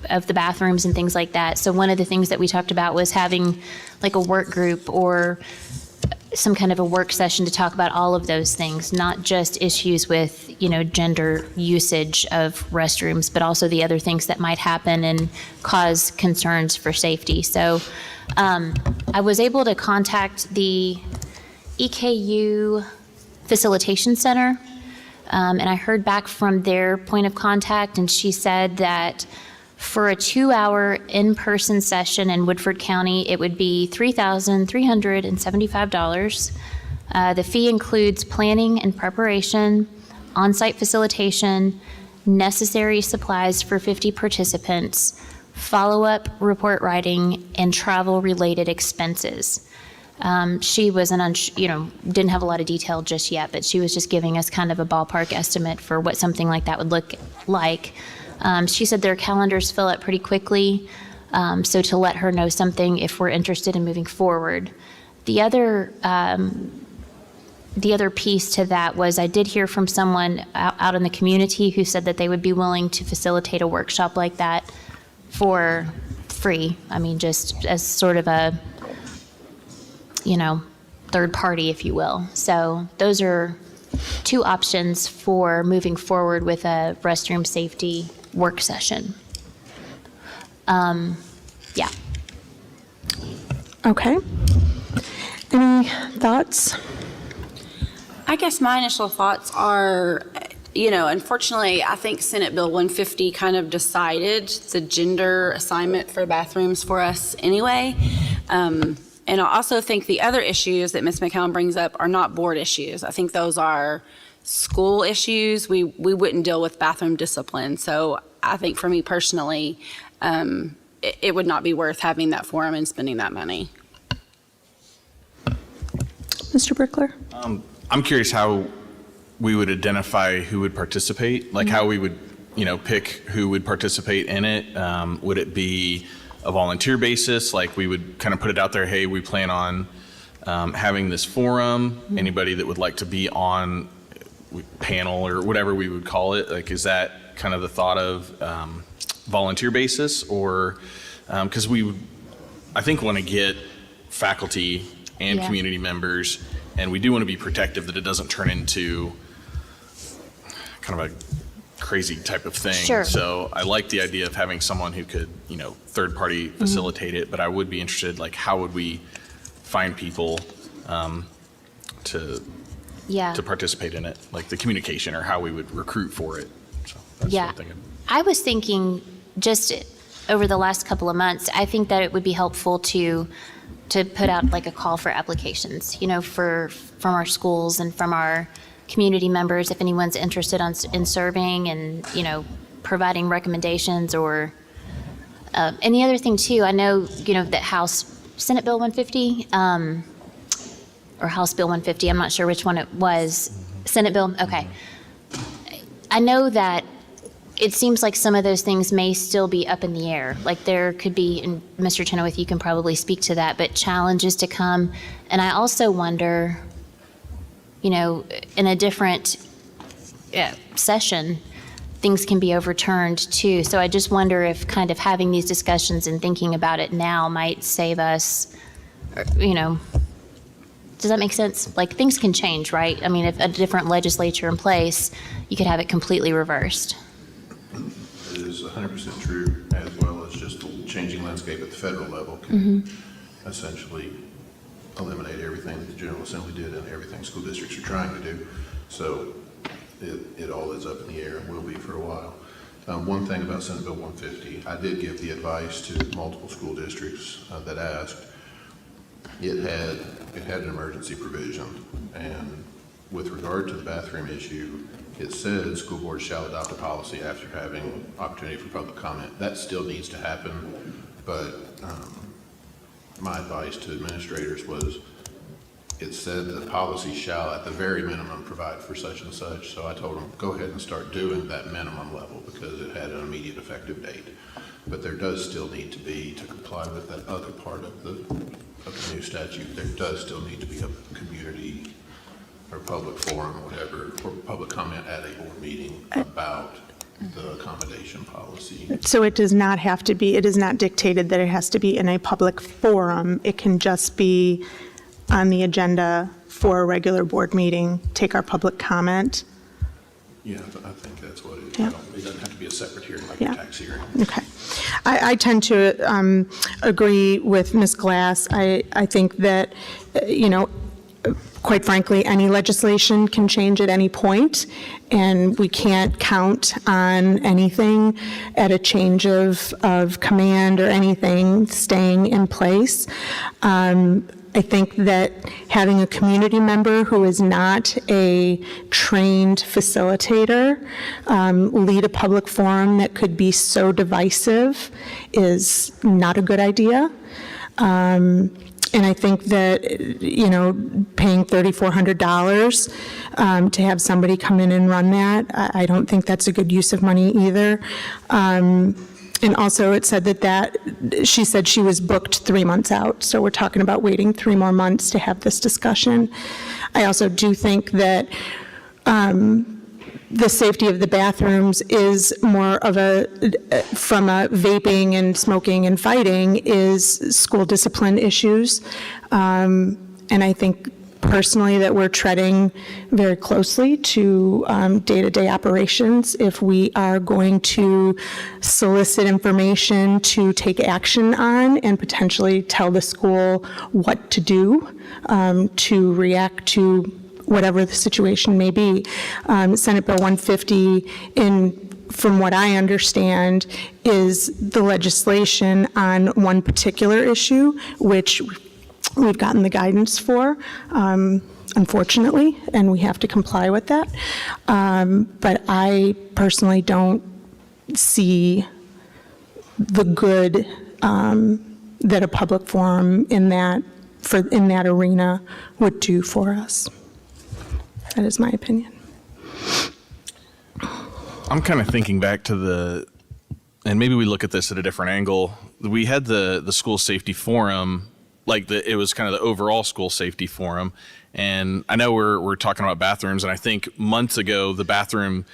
of the bathrooms and things like that. So one of the things that we talked about was having like a work group or some kind of a work session to talk about all of those things, not just issues with, gender usage of restrooms, but also the other things that might happen and cause concerns for safety. So I was able to contact the EKU Facilitation Center, and I heard back from their point of contact, and she said that for a 2-hour in-person session in Woodford County, it would be $3,375. The fee includes planning and preparation, on-site facilitation, necessary supplies for 50 participants, follow-up report writing, and travel-related expenses. She wasn't, didn't have a lot of detail just yet, but she was just giving us kind of a ballpark estimate for what something like that would look like. She said their calendars fill up pretty quickly, so to let her know something if we're interested in moving forward. The other the other piece to that was I did hear from someone out in the community who said that they would be willing to facilitate a workshop like that for free. I mean, just as sort of a, third party, if you will. So those are two options for moving forward with a restroom safety work session. Yeah. Okay. Any thoughts? I guess my initial thoughts are, unfortunately, I think Senate Bill 150 kind of decided the gender assignment for bathrooms for us anyway. And I also think the other issues that Ms. McCown brings up are not board issues. I think those are school issues. We wouldn't deal with bathroom discipline. So I think for me personally, it would not be worth having that forum and spending that money. Mr. Brickler? I'm curious how we would identify who would participate, like how we would, pick who would participate in it. Would it be a volunteer basis? Like we would kind of put it out there, hey, we plan on having this forum. Anybody that would like to be on panel or whatever we would call it, like is that kind of the thought of volunteer basis? Or because we would, I think, want to get faculty and community members, and we do want to be protective that it doesn't turn into kind of a crazy type of thing. Sure. So I like the idea of having someone who could, third party facilitate it, but I would be interested, like how would we find people to participate in it, like the communication or how we would recruit for it. So that's what I'm thinking. I was thinking just over the last couple of months, I think that it would be helpful to put out like a call for applications, from our schools and from our community members, if anyone's interested in serving and, providing recommendations or, and the other thing too, I know, that Senate Bill 150, or House Bill 150, I'm not sure which one it was, Senate Bill, okay. I know that it seems like some of those things may still be up in the air. Like there could be, and Mr. Chenoweth, you can probably speak to that, but challenges to come. And I also wonder, in a different session, things can be overturned too. So I just wonder if kind of having these discussions and thinking about it now might save us, does that make sense? Like things can change, right? I mean, if a different legislature in place, you could have it completely reversed. It is 100% true, as well as just the changing landscape at the federal level can essentially eliminate everything that the General Assembly did and everything school districts are trying to do. So it all is up in the air and will be for a while. One thing about Senate Bill 150, I did give the advice to multiple school districts that asked. It had an emergency provision, and with regard to the bathroom issue, it says school boards shall adopt a policy after having opportunity for public comment. That still needs to happen, but my advice to administrators was it said the policy shall at the very minimum provide for such and such. So I told them, go ahead and start doing that minimum level because it had an immediate effective date. But there does still need to be, to comply with that other part of the new statute, there does still need to be a community or public forum, whatever, or public comment at a board meeting about the accommodation policy. So it does not have to be, it is not dictated that it has to be in a public forum. It can just be on the agenda for a regular board meeting, take our public comment. Yeah, I think that's what it is. Yeah. It doesn't have to be a separate hearing like Yeah. a tax hearing. Okay. I tend to agree with Ms. Glass. I think that, quite frankly, any legislation can change at any point, and we can't count on anything at a change of command or anything staying in place. I think that having a community member who is not a trained facilitator lead a public forum that could be so divisive is not a good idea. And I think that, paying $3,400 to have somebody come in and run that, I don't think that's a good use of money either. And also it said that she said she was booked 3 months out. So we're talking about waiting 3 more months to have this discussion. I also do think that the safety of the bathrooms is more of from a vaping and smoking and fighting is school discipline issues. And I think personally that we're treading very closely to day-to-day operations if we are going to solicit information to take action on and potentially tell the school what to do to react to whatever the situation may be. Senate Bill 150, from what I understand, is the legislation on one particular issue, which we've gotten the guidance for, unfortunately, and we have to comply with that. But I personally don't see the good that a public forum in that arena would do for us. That is my opinion. I'm kind of thinking back to and maybe we look at this at a different angle. We had the school safety forum, it was kind of the overall school safety forum. And I know we're talking about bathrooms, and I think months ago, the bathroom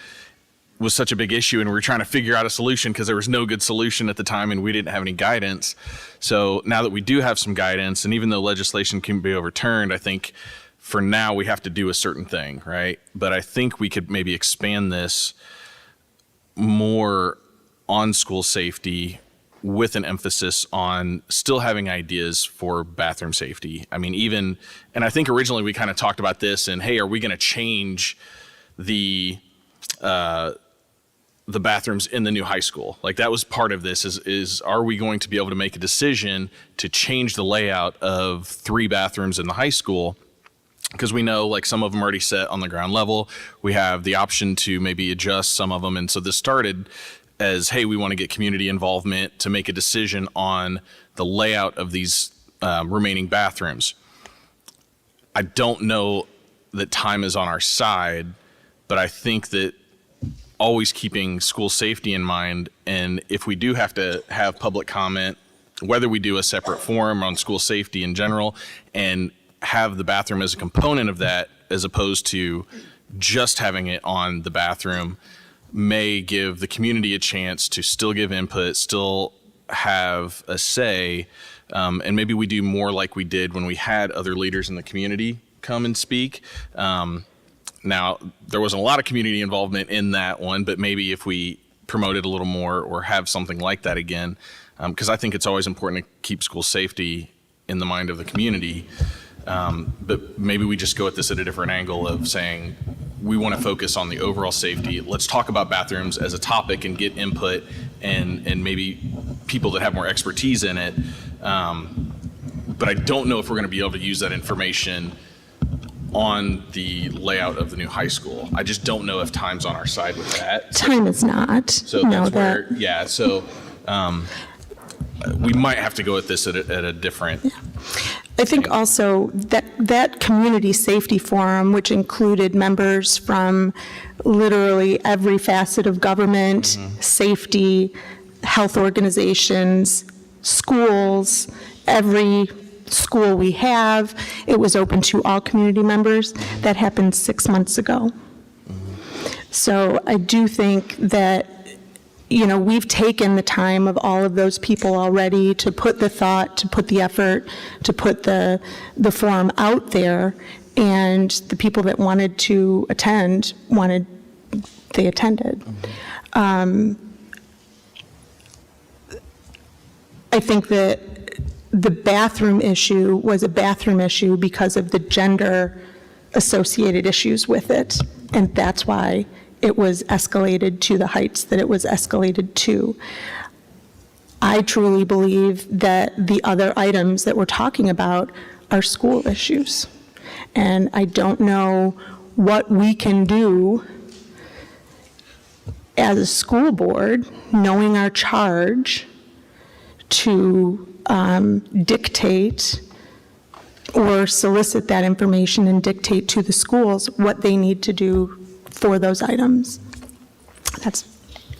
was such a big issue and we were trying to figure out a solution because there was no good solution at the time and we didn't have any guidance. So now that we do have some guidance, and even though legislation can be overturned, I think for now we have to do a certain thing, right? But I think we could maybe expand this more on school safety with an emphasis on still having ideas for bathroom safety. I mean, and I think originally we kind of talked about this and, hey, are we going to change the bathrooms in the new high school? Like that was part of this is are we going to be able to make a decision to change the layout of 3 bathrooms in the high school? Because we know some of them already set on the ground level. We have the option to maybe adjust some of them. And so this started as, hey, we want to get community involvement to make a decision on the layout of these remaining bathrooms. I don't know that time is on our side, but I think that always keeping school safety in mind, and if we do have to have public comment, whether we do a separate forum on school safety in general and have the bathroom as a component of that as opposed to just having it on the bathroom, may give the community a chance to still give input, still have a say, and maybe we do more like we did when we had other leaders in the community come and speak. Now, there wasn't a lot of community involvement in that one, but maybe if we promote it a little more or have something like that again, because I think it's always important to keep school safety in the mind of the community. But maybe we just go at this at a different angle of saying we want to focus on the overall safety. Let's talk about bathrooms as a topic and get input and maybe people that have more expertise in it. But I don't know if we're going to be able to use that information on the layout of the new high school. I just don't know if time's on our side with that. Time is not. So that's where, so we might have to go at this at a different. I think also that community safety forum, which included members from literally every facet of government, safety, health organizations, schools, every school we have, it was open to all community members. That happened 6 months ago. So I do think that we've taken the time of all of those people already to put the thought, to put the effort, to put the forum out there, and the people that wanted to attend, they attended. I think that the bathroom issue was a bathroom issue because of the gender associated issues with it, and that's why it was escalated to the heights that it was escalated to. I truly believe that the other items that we're talking about are school issues. And I don't know what we can do as a school board, knowing our charge, to dictate or solicit that information and dictate to the schools what they need to do for those items.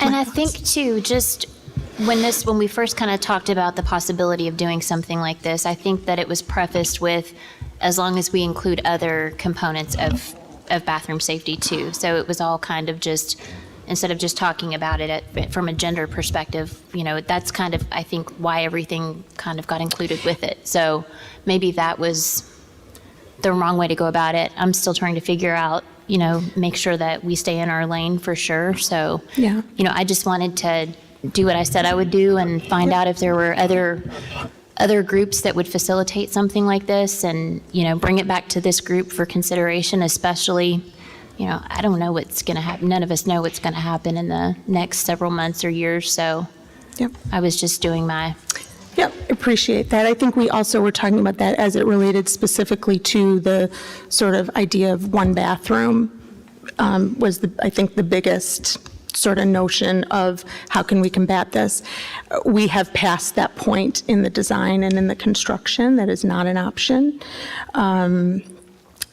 And I think too, just when we first kind of talked about the possibility of doing something like this, I think that it was prefaced with, as long as we include other components of bathroom safety too. So it was all kind of just, instead of just talking about it from a gender perspective, that's kind of, I think, why everything kind of got included with it. So maybe that was the wrong way to go about it. I'm still trying to figure out, make sure that we stay in our lane for sure. So, Yeah. I just wanted to do what I said I would do and find out if there were other groups that would facilitate something like this and, bring it back to this group for consideration, especially, I don't know what's going to happen. None of us know what's going to happen in the next several months or years. So Yep. I was just doing my. Yep, appreciate that. I think we also were talking about that as it related specifically to the sort of idea of one bathroom was, I think, the biggest sort of notion of how can we combat this. We have passed that point in the design and in the construction. That is not an option.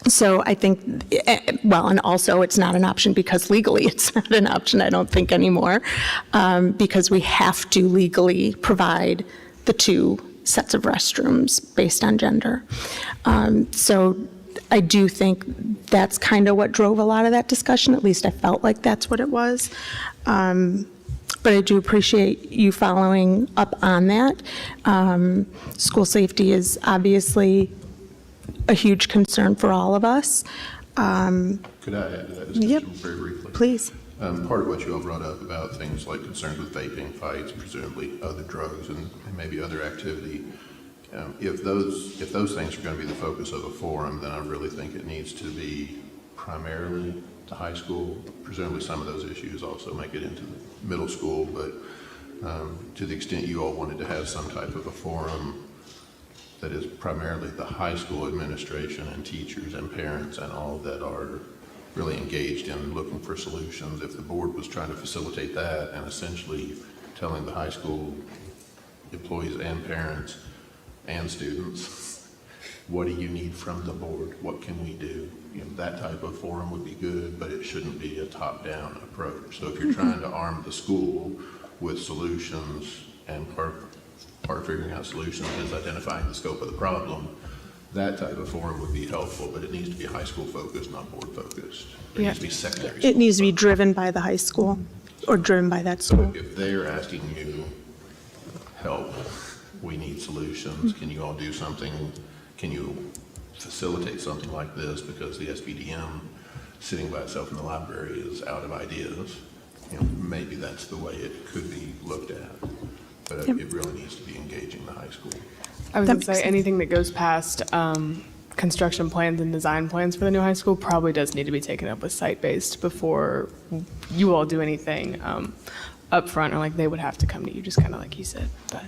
So I think, and also it's not an option because legally it's not an option, I don't think anymore, because we have to legally provide the 2 sets of restrooms based on gender. So I do think that's kind of what drove a lot of that discussion. At least I felt like that's what it was. But I do appreciate you following up on that. School safety is obviously a huge concern for all of us. Could I add to that discussion Yep. very briefly? Please. Part of what you all brought up about things like concerns with vaping, fights, presumably other drugs and maybe other activity. If those things are going to be the focus of a forum, then I really think it needs to be primarily to high school. Presumably some of those issues also make it into the middle school, but to the extent you all wanted to have some type of a forum that is primarily the high school administration and teachers and parents and all that are really engaged in looking for solutions. If the board was trying to facilitate that and essentially telling the high school employees and parents and students, what do you need from the board? What can we do? That type of forum would be good, but it shouldn't be a top-down approach. So if you're trying to arm the school with solutions, and part of figuring out solutions is identifying the scope of the problem, that type of forum would be helpful, but it needs to be high school focused, not board focused. It needs to be secondary. It needs to be driven by the high school or driven by that school. If they're asking you, help, we need solutions, can you all do something? Can you facilitate something like this? Because the SBDM sitting by itself in the library is out of ideas. Maybe that's the way it could be looked at. But it really needs to be engaging the high school. I was going to say anything that goes past construction plans and design plans for the new high school probably does need to be taken up with site-based before you all do anything up front, or like they would have to come to you, just kind of like you said. But.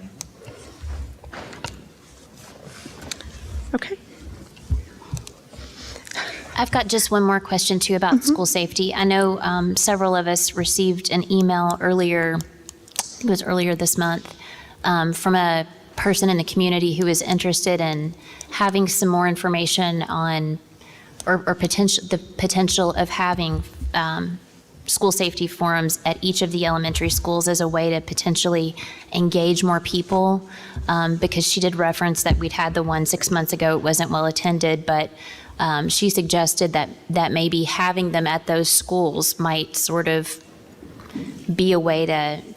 Okay. I've got just one more question too about school safety. I know several of us received an email earlier, it was earlier this month, from a person in the community who is interested in having some more information on or the potential of having school safety forums at each of the elementary schools as a way to potentially engage more people, because she did reference that we'd had the one 6 months ago. It wasn't well attended, but she suggested that maybe having them at those schools might sort of be a way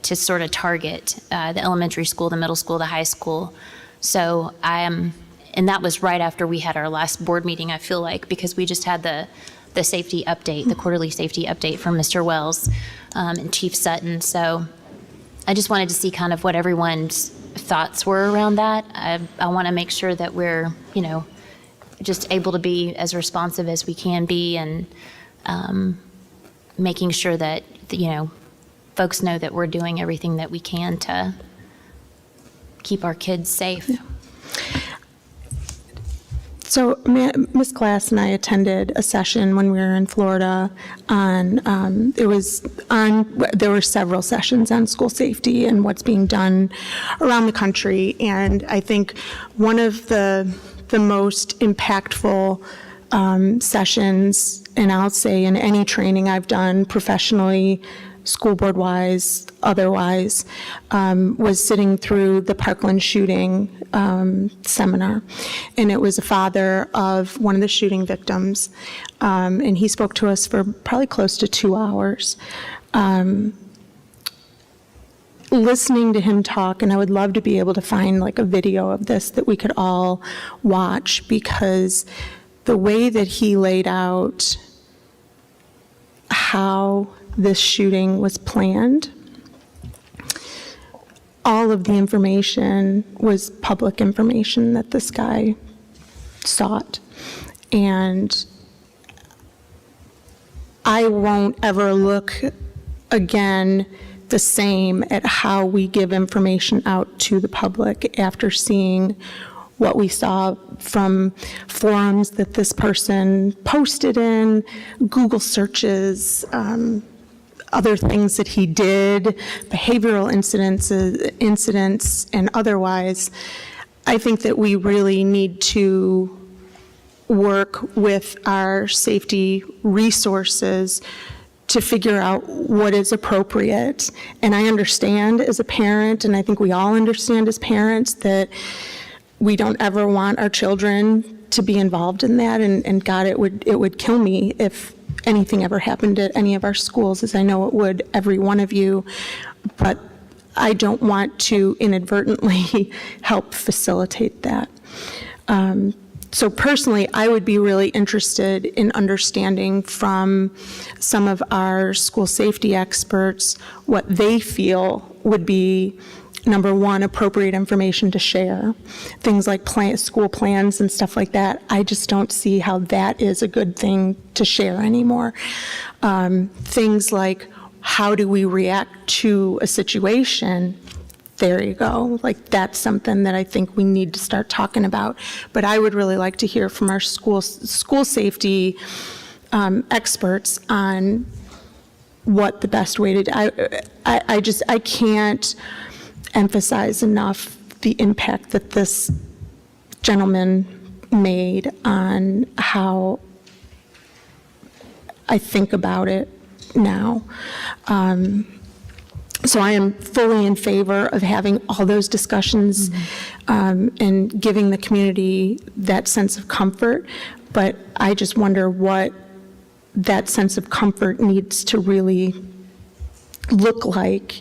to sort of target the elementary school, the middle school, the high school. So and that was right after we had our last board meeting, I feel like, because we just had the safety update, the quarterly safety update from Mr. Wells and Chief Sutton. So I just wanted to see kind of what everyone's thoughts were around that. I want to make sure that we're, just able to be as responsive as we can be, and making sure that, folks know that we're doing everything that we can to keep our kids safe. So Ms. Glass and I attended a session when we were in Florida on, there were several sessions on school safety and what's being done around the country. And I think one of the most impactful sessions, and I'll say in any training I've done professionally school board wise, otherwise, was sitting through the Parkland shooting seminar. And it was a father of one of the shooting victims. And he spoke to us for probably close to 2 hours. Listening to him talk, and I would love to be able to find like a video of this that we could all watch, because the way that he laid out how this shooting was planned, all of the information was public information that this guy sought. And I won't ever look again the same at how we give information out to the public after seeing what we saw from forums that this person posted in, Google searches, other things that he did, behavioral incidents, and otherwise. I think that we really need to work with our safety resources to figure out what is appropriate. And I understand as a parent, and I think we all understand as parents, that we don't ever want our children to be involved in that. And God, it would kill me if anything ever happened at any of our schools, as I know it would every one of you. But I don't want to inadvertently help facilitate that. So personally, I would be really interested in understanding from some of our school safety experts what they feel would be, number one, appropriate information to share. Things like school plans and stuff like that. I just don't see how that is a good thing to share anymore. Things like, how do we react to a situation? There you go. Like, that's something that I think we need to start talking about. But I would really like to hear from our school safety experts on what the best way to do. I can't emphasize enough the impact that this gentleman made on how I think about it now. So I am fully in favor of having all those discussions and giving the community that sense of comfort. But I just wonder what that sense of comfort needs to really look like,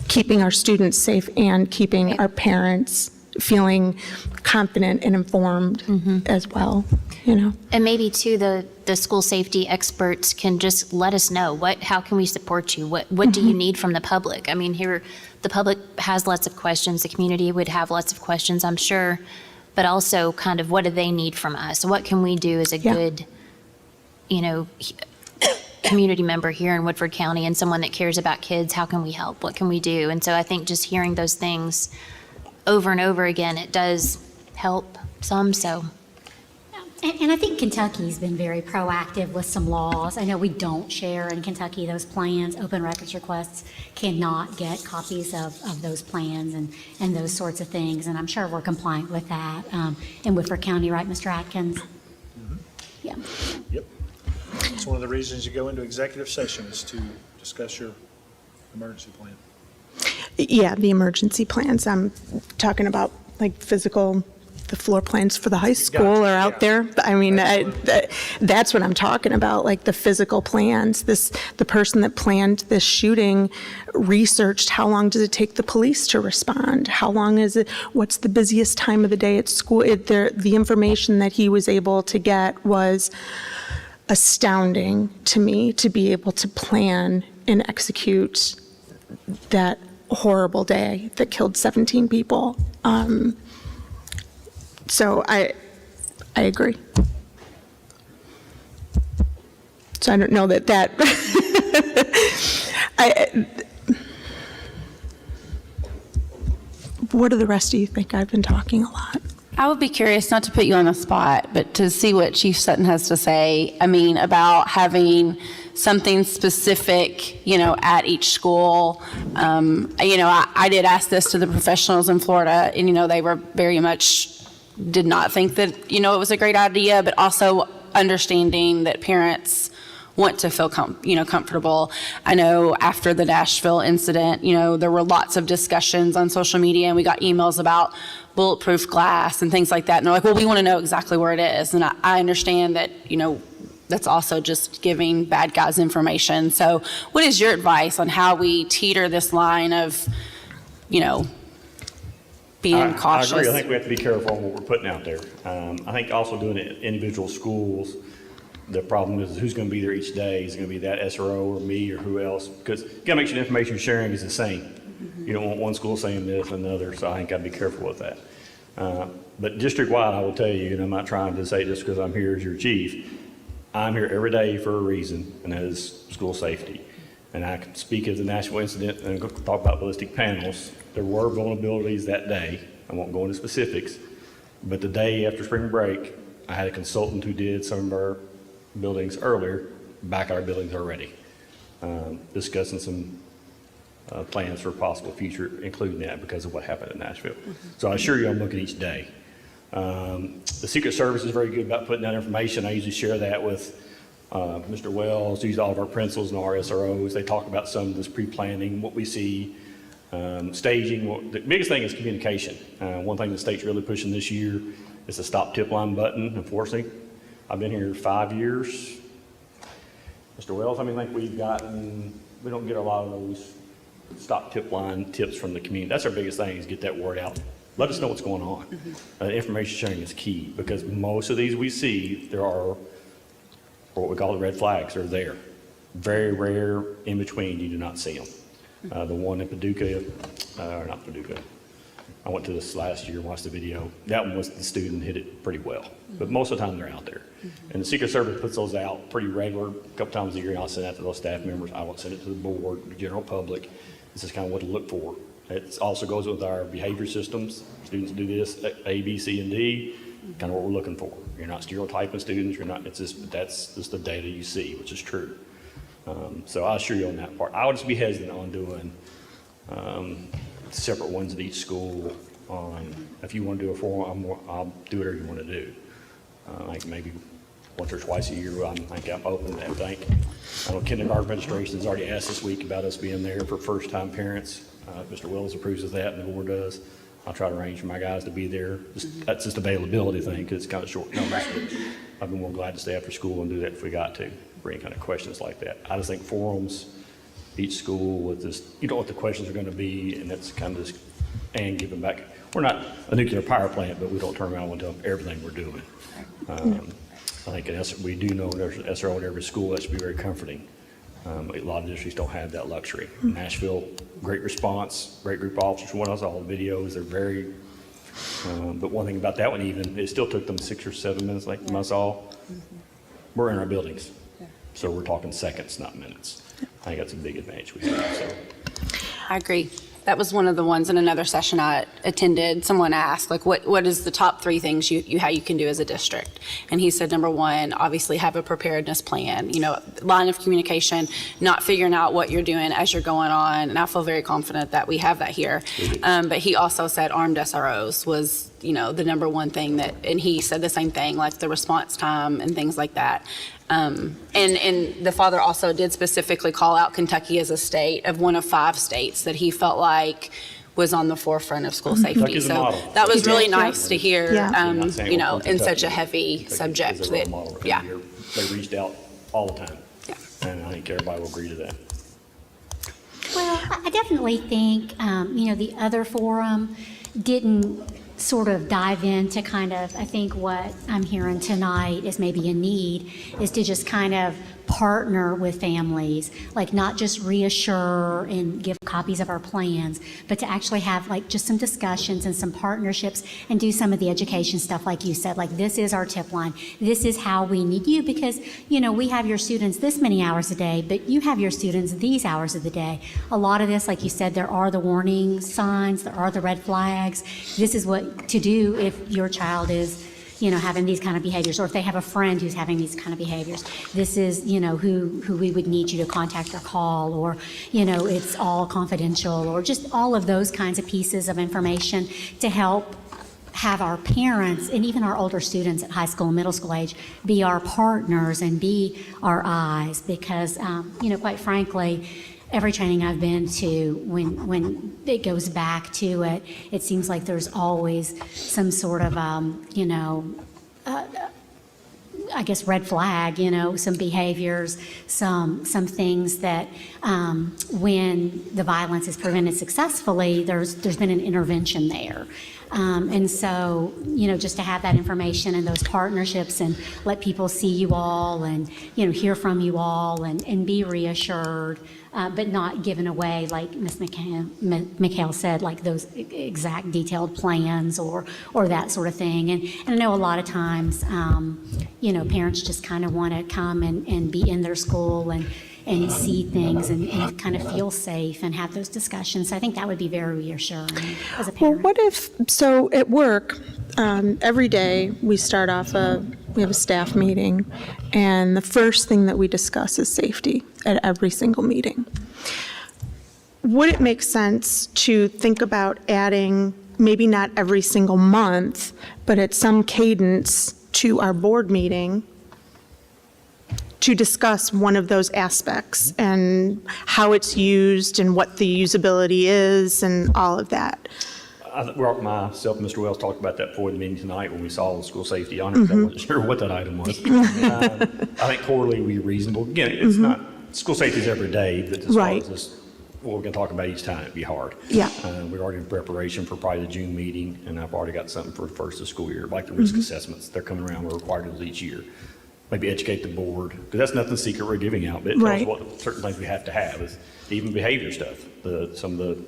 keeping our students safe and keeping our parents feeling confident and informed as well, you know. And maybe too, the school safety experts can just let us know how can we support you? What do you need from the public? I mean, here, the public has lots of questions. The community would have lots of questions, I'm sure, but also kind of what do they need from us? What can we do as a good, community member here in Woodford County and someone that cares about kids? How can we help? What can we do? And so I think just hearing those things over and over again, it does help some, so. And I think Kentucky's been very proactive with some laws. I know we don't share in Kentucky those plans. Open records requests cannot get copies of those plans and those sorts of things. And I'm sure we're compliant with that in Woodford County, right, Mr. Atkins? Yeah. Yep. It's one of the reasons you go into executive session is to discuss your emergency plan. Yeah, the emergency plans. I'm talking about like physical, the floor plans for the high school are out there. I mean, that's what I'm talking about, like the physical plans. The person that planned this shooting researched how long does it take the police to respond? How long is it? What's the busiest time of the day at school? The information that he was able to get was astounding to me, to be able to plan and execute that horrible day that killed 17 people. So I agree. So I don't know that what do the rest of you think? I've been talking a lot. I would be curious, not to put you on the spot, but to see what Chief Sutton has to say, about having something specific, at each school. I did ask this to the professionals in Florida, and, they were very much, did not think that, it was a great idea, but also understanding that parents want to feel comfortable. I know after the Nashville incident, there were lots of discussions on social media, and we got emails about bulletproof glass and things like that. And they're like, well, we want to know exactly where it is. And I understand that, that's also just giving bad guys information. So what is your advice on how we teeter this line of, being cautious? I agree. I think we have to be careful on what we're putting out there. I think also doing it in individual schools, the problem is who's going to be there each day. Is it going to be that SRO or me or who else? Because you got to make sure the information you're sharing is the same. You don't want one school saying this and another, so I think I'd be careful with that. But district-wide, I will tell you, and I'm not trying to say just because I'm here as your chief, I'm here every day for a reason, and that is school safety. And I can speak of the Nashville incident and talk about ballistic panels. There were vulnerabilities that day. I won't go into specifics, but the day after spring break, I had a consultant who did some of our buildings earlier, back at our buildings already, discussing some plans for possible future, including that because of what happened in Nashville. So I assure you I'm looking each day. The Secret Service is very good about putting out information. I usually share that with Mr. Wells, usually all of our principals and our SROs. They talk about some of this pre-planning, what we see, staging. The biggest thing is communication. One thing the state's really pushing this year is the stop tip line button. Unfortunately, I've been here 5 years. Mr. Wells, I think we don't get a lot of those stop tip line tips from the community. That's our biggest thing, is get that word out. Let us know what's going on. Information sharing is key, because most of these we see, there are what we call the red flags are there. Very rare in between, you do not see them. The one in Paducah, or not Paducah, I went to this last year, watched the video. That one was the student hit it pretty well, but most of the time they're out there. And the Secret Service puts those out pretty regular, a couple times a year, and I'll send that to those staff members. I won't send it to the board, the general public. This is kind of what to look for. It also goes with our behavior systems. Students do this, A, B, C, and D, kind of what we're looking for. You're not stereotyping students, that's just the data you see, which is true. So I assure you on that part. I would just be hesitant on doing separate ones at each school. If you want to do a forum, I'll do whatever you want to do. Like maybe once or twice a year, I'm open to that. I know kindergarten registration has already asked this week about us being there for first-time parents. Mr. Willis approves of that, and the board does. I'll try to arrange for my guys to be there. That's just availability thing, because it's kind of short numbers. I'd be more glad to stay after school and do that if we got to, bring kind of questions like that. I just think forums, each school with this, you know what the questions are going to be, and that's kind of just, and giving back. We're not a nuclear power plant, but we don't turn around and tell them everything we're doing. I think we do know there's an SRO at every school. That should be very comforting. A lot of districts don't have that luxury. Nashville, great response, great group of officers. One of us, all the videos, they're very, but one thing about that one even, it still took them 6 or 7 minutes, like you saw. We're in our buildings. So we're talking seconds, not minutes. I think that's a big advantage we have. So. I agree. That was one of the ones in another session I attended. Someone asked, like, what is the top 3 things how you can do as a district? And he said, number 1, obviously have a preparedness plan, line of communication, not figuring out what you're doing as you're going on. And I feel very confident that we have that here. But he also said armed SROs was, the number 1 thing and he said the same thing, like the response time and things like that. And the father also did specifically call out Kentucky as a state of one of 5 states that he felt like was on the forefront of school safety. So that was really nice to hear, in such a heavy subject. They reached out all the time. Yeah. And I think everybody will agree to that. Well, I definitely think, the other forum didn't sort of dive into I think what I'm hearing tonight is maybe a need is to just kind of partner with families, like not just reassure and give copies of our plans, but to actually have just some discussions and some partnerships and do some of the education stuff, like you said, like this is our tip line. This is how we need you because, we have your students this many hours a day, but you have your students these hours of the day. A lot of this, like you said, there are the warning signs, there are the red flags. This is what to do if your child is having these kind of behaviors, or if they have a friend who's having these kind of behaviors. This is, who we would need you to contact or call, or, it's all confidential, or just all of those kinds of pieces of information to help have our parents and even our older students at high school and middle school age be our partners and be our eyes, because, quite frankly, every training I've been to, when it goes back to it, it seems like there's always some sort of, I guess, red flag, some behaviors, some things that when the violence is prevented successfully, there's been an intervention there. And so, just to have that information and those partnerships and let people see you all and, hear from you all and be reassured, but not given away, like Ms. McHale said, like those exact detailed plans or that sort of thing. And I know a lot of times, parents just kind of want to come and be in their school and see things and kind of feel safe and have those discussions. So I think that would be very reassuring as a parent. Well, so at work, every day we start off we have a staff meeting, and the first thing that we discuss is safety at every single meeting. Would it make sense to think about adding, maybe not every single month, but at some cadence to our board meeting, to discuss one of those aspects and how it's used and what the usability is and all of that? Myself and Mr. Wells talked about that before the meeting tonight when we saw the school safety honors. I wasn't sure what that item was. I think quarterly would be reasonable. Again, it's not, school safety is every day, but as far as this, what we're going to talk about each time, it'd be hard. Yeah. We're already in preparation for probably the June meeting, and I've already got something for the first of the school year, like the risk assessments. They're coming around, we're required to do each year. Maybe educate the board, because that's nothing secret we're giving out, but it tells us what certain things we have to have, is even behavior stuff. Some of the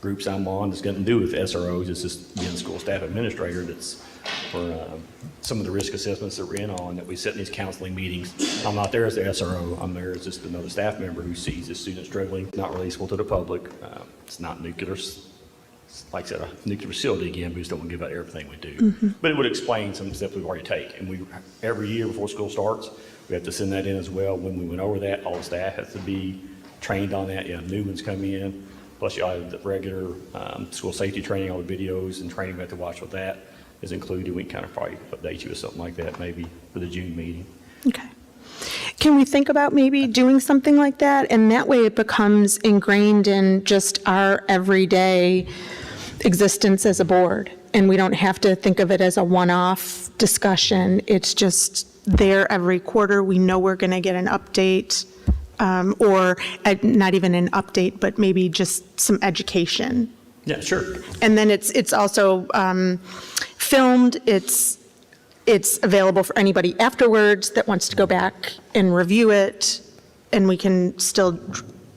groups I'm on that's got to do with SROs, it's just being a school staff administrator that's for some of the risk assessments that we're in on, that we sit in these counseling meetings. I'm not there as the SRO, I'm there as just another staff member who sees a student struggling, not releasable to the public. It's not nuclear, like I said, a nuclear facility again, we just don't want to give out everything we do. But it would explain some steps we've already taken. And every year before school starts, we have to send that in as well. When we went over that, all the staff has to be trained on that. You have new ones come in, plus you have the regular school safety training, all the videos and training we have to watch with that is included. We can kind of probably update you with something like that maybe for the June meeting. Okay. Can we think about maybe doing something like that? And that way it becomes ingrained in just our everyday existence as a board. And we don't have to think of it as a one-off discussion. It's just there every quarter. We know we're going to get an update, or not even an update, but maybe just some education. Yeah, sure. And then it's also filmed. It's available for anybody afterwards that wants to go back and review it, and we can still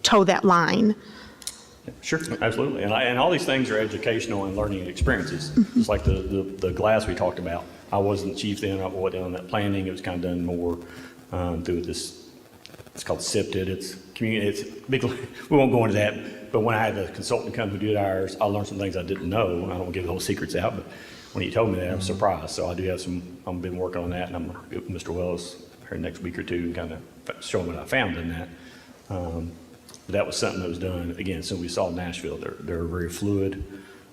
toe that line. Sure, absolutely. And all these things are educational and learning experiences. It's like the glass we talked about. I wasn't chief then, I wasn't on that planning. It was kind of done more through this, it's called SIPTED. It's community, it's big, we won't go into that. But when I had a consultant come who did ours, I learned some things I didn't know. I don't want to give the whole secrets out, but when he told me that, I was surprised. So I do have I've been working on that, and I'm going to get Mr. Wells here next week or two and kind of show him what I found in that. That was something that was done, again, so we saw Nashville, they're very fluid,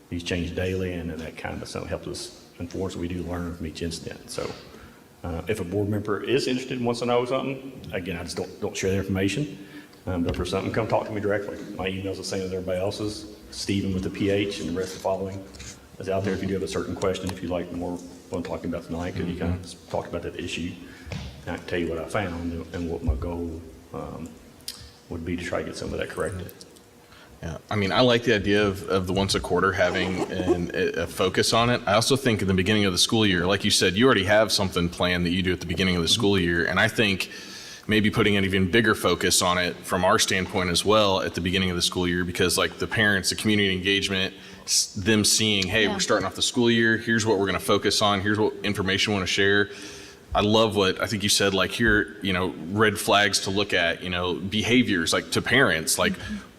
these change daily, and that kind of something helps us inform, so we do learn from each incident. So if a board member is interested and wants to know something, again, I just don't share the information, but if there's something, come talk to me directly. My email's the same as everybody else's, Stephen with the PH, and the rest of the following is out there if you do have a certain question, if you'd like more what I'm talking about tonight, because you kind of talked about that issue, and I can tell you what I found and what my goal would be to try to get some of that corrected. Yeah, I mean, I like the idea of the once a quarter having a focus on it. I also think in the beginning of the school year, like you said, you already have something planned that you do at the beginning of the school year. And I think maybe putting an even bigger focus on it from our standpoint as well at the beginning of the school year, because like the parents, the community engagement, them seeing, hey, we're starting off the school year, here's what we're going to focus on, here's what information we want to share. I love what I think you said, like here, red flags to look at, behaviors, like to parents, like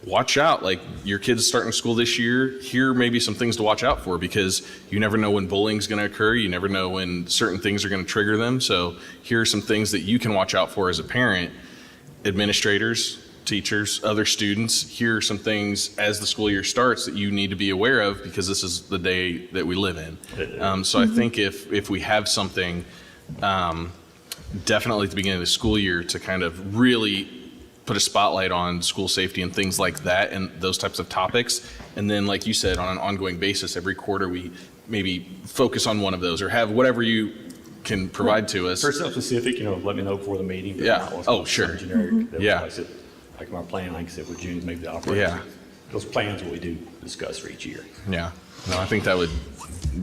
watch out, like your kid's starting school this year, here may be some things to watch out for, because you never know when bullying's going to occur, you never know when certain things are going to trigger them. So here are some things that you can watch out for as a parent. Administrators, teachers, other students, here are some things as the school year starts that you need to be aware of because this is the day that we live in. So I think if we have something definitely at the beginning of the school year to kind of really put a spotlight on school safety and things like that and those types of topics. And then, like you said, on an ongoing basis, every quarter we maybe focus on one of those or have whatever you can provide to us. For something specific, let me know before the meeting. Yeah. Oh, sure. Generic. Yeah. Like my plan, like I said, with June, maybe the operations. Yeah. Those plans what we do discuss for each year. Yeah. No, I think that would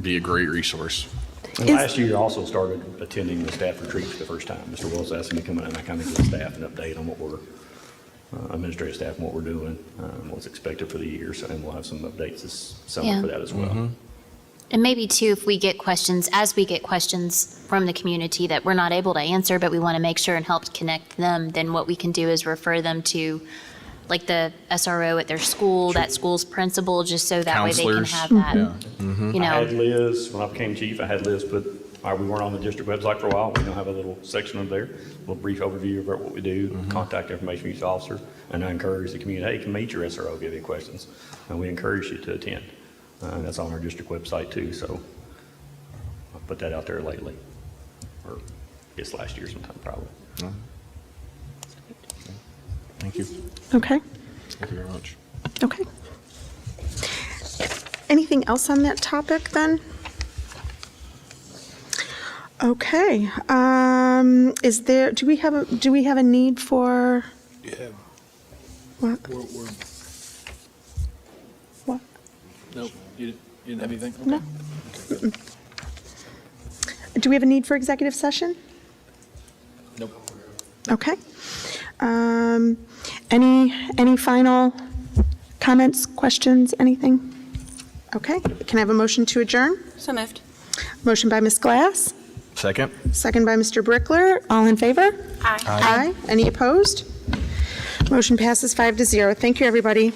be a great resource. And last year, I also started attending the staff retreat for the first time. Mr. Wells asked me to come in and I kind of give the staff an update on what we're, administrative staff, and what we're doing, what's expected for the year. So, and we'll have some updates this summer for that as well. And maybe too, if we get questions, as we get questions from the community that we're not able to answer, but we want to make sure and help connect them, then what we can do is refer them to like the SRO at their school, that school's principal, just so that way they can have that. You I had know, Liz, when I became chief, I had Liz put, we weren't on the district website for a while. We now have a little section over there, a little brief overview about what we do, contact information for each officer. And I encourage the community, hey, come meet your SRO if you have any questions. And we encourage you to attend. And that's on our district website too. So I put that out there lately, or I guess last year sometime probably. Thank you. Okay. Thank you very much. Okay. Anything else on that topic then? Okay. Do we have a need for? Yeah. What? What? Nope. You didn't have anything? No. Do we have a need for executive session? Nope. Okay. Any final comments, questions, anything? Okay. Can I have a motion to adjourn? So moved. Motion by Ms. Glass, Second? second by Mr. Brickler. All in favor? Aye. Aye. Any opposed? Motion passes 5-0. Thank you, everybody.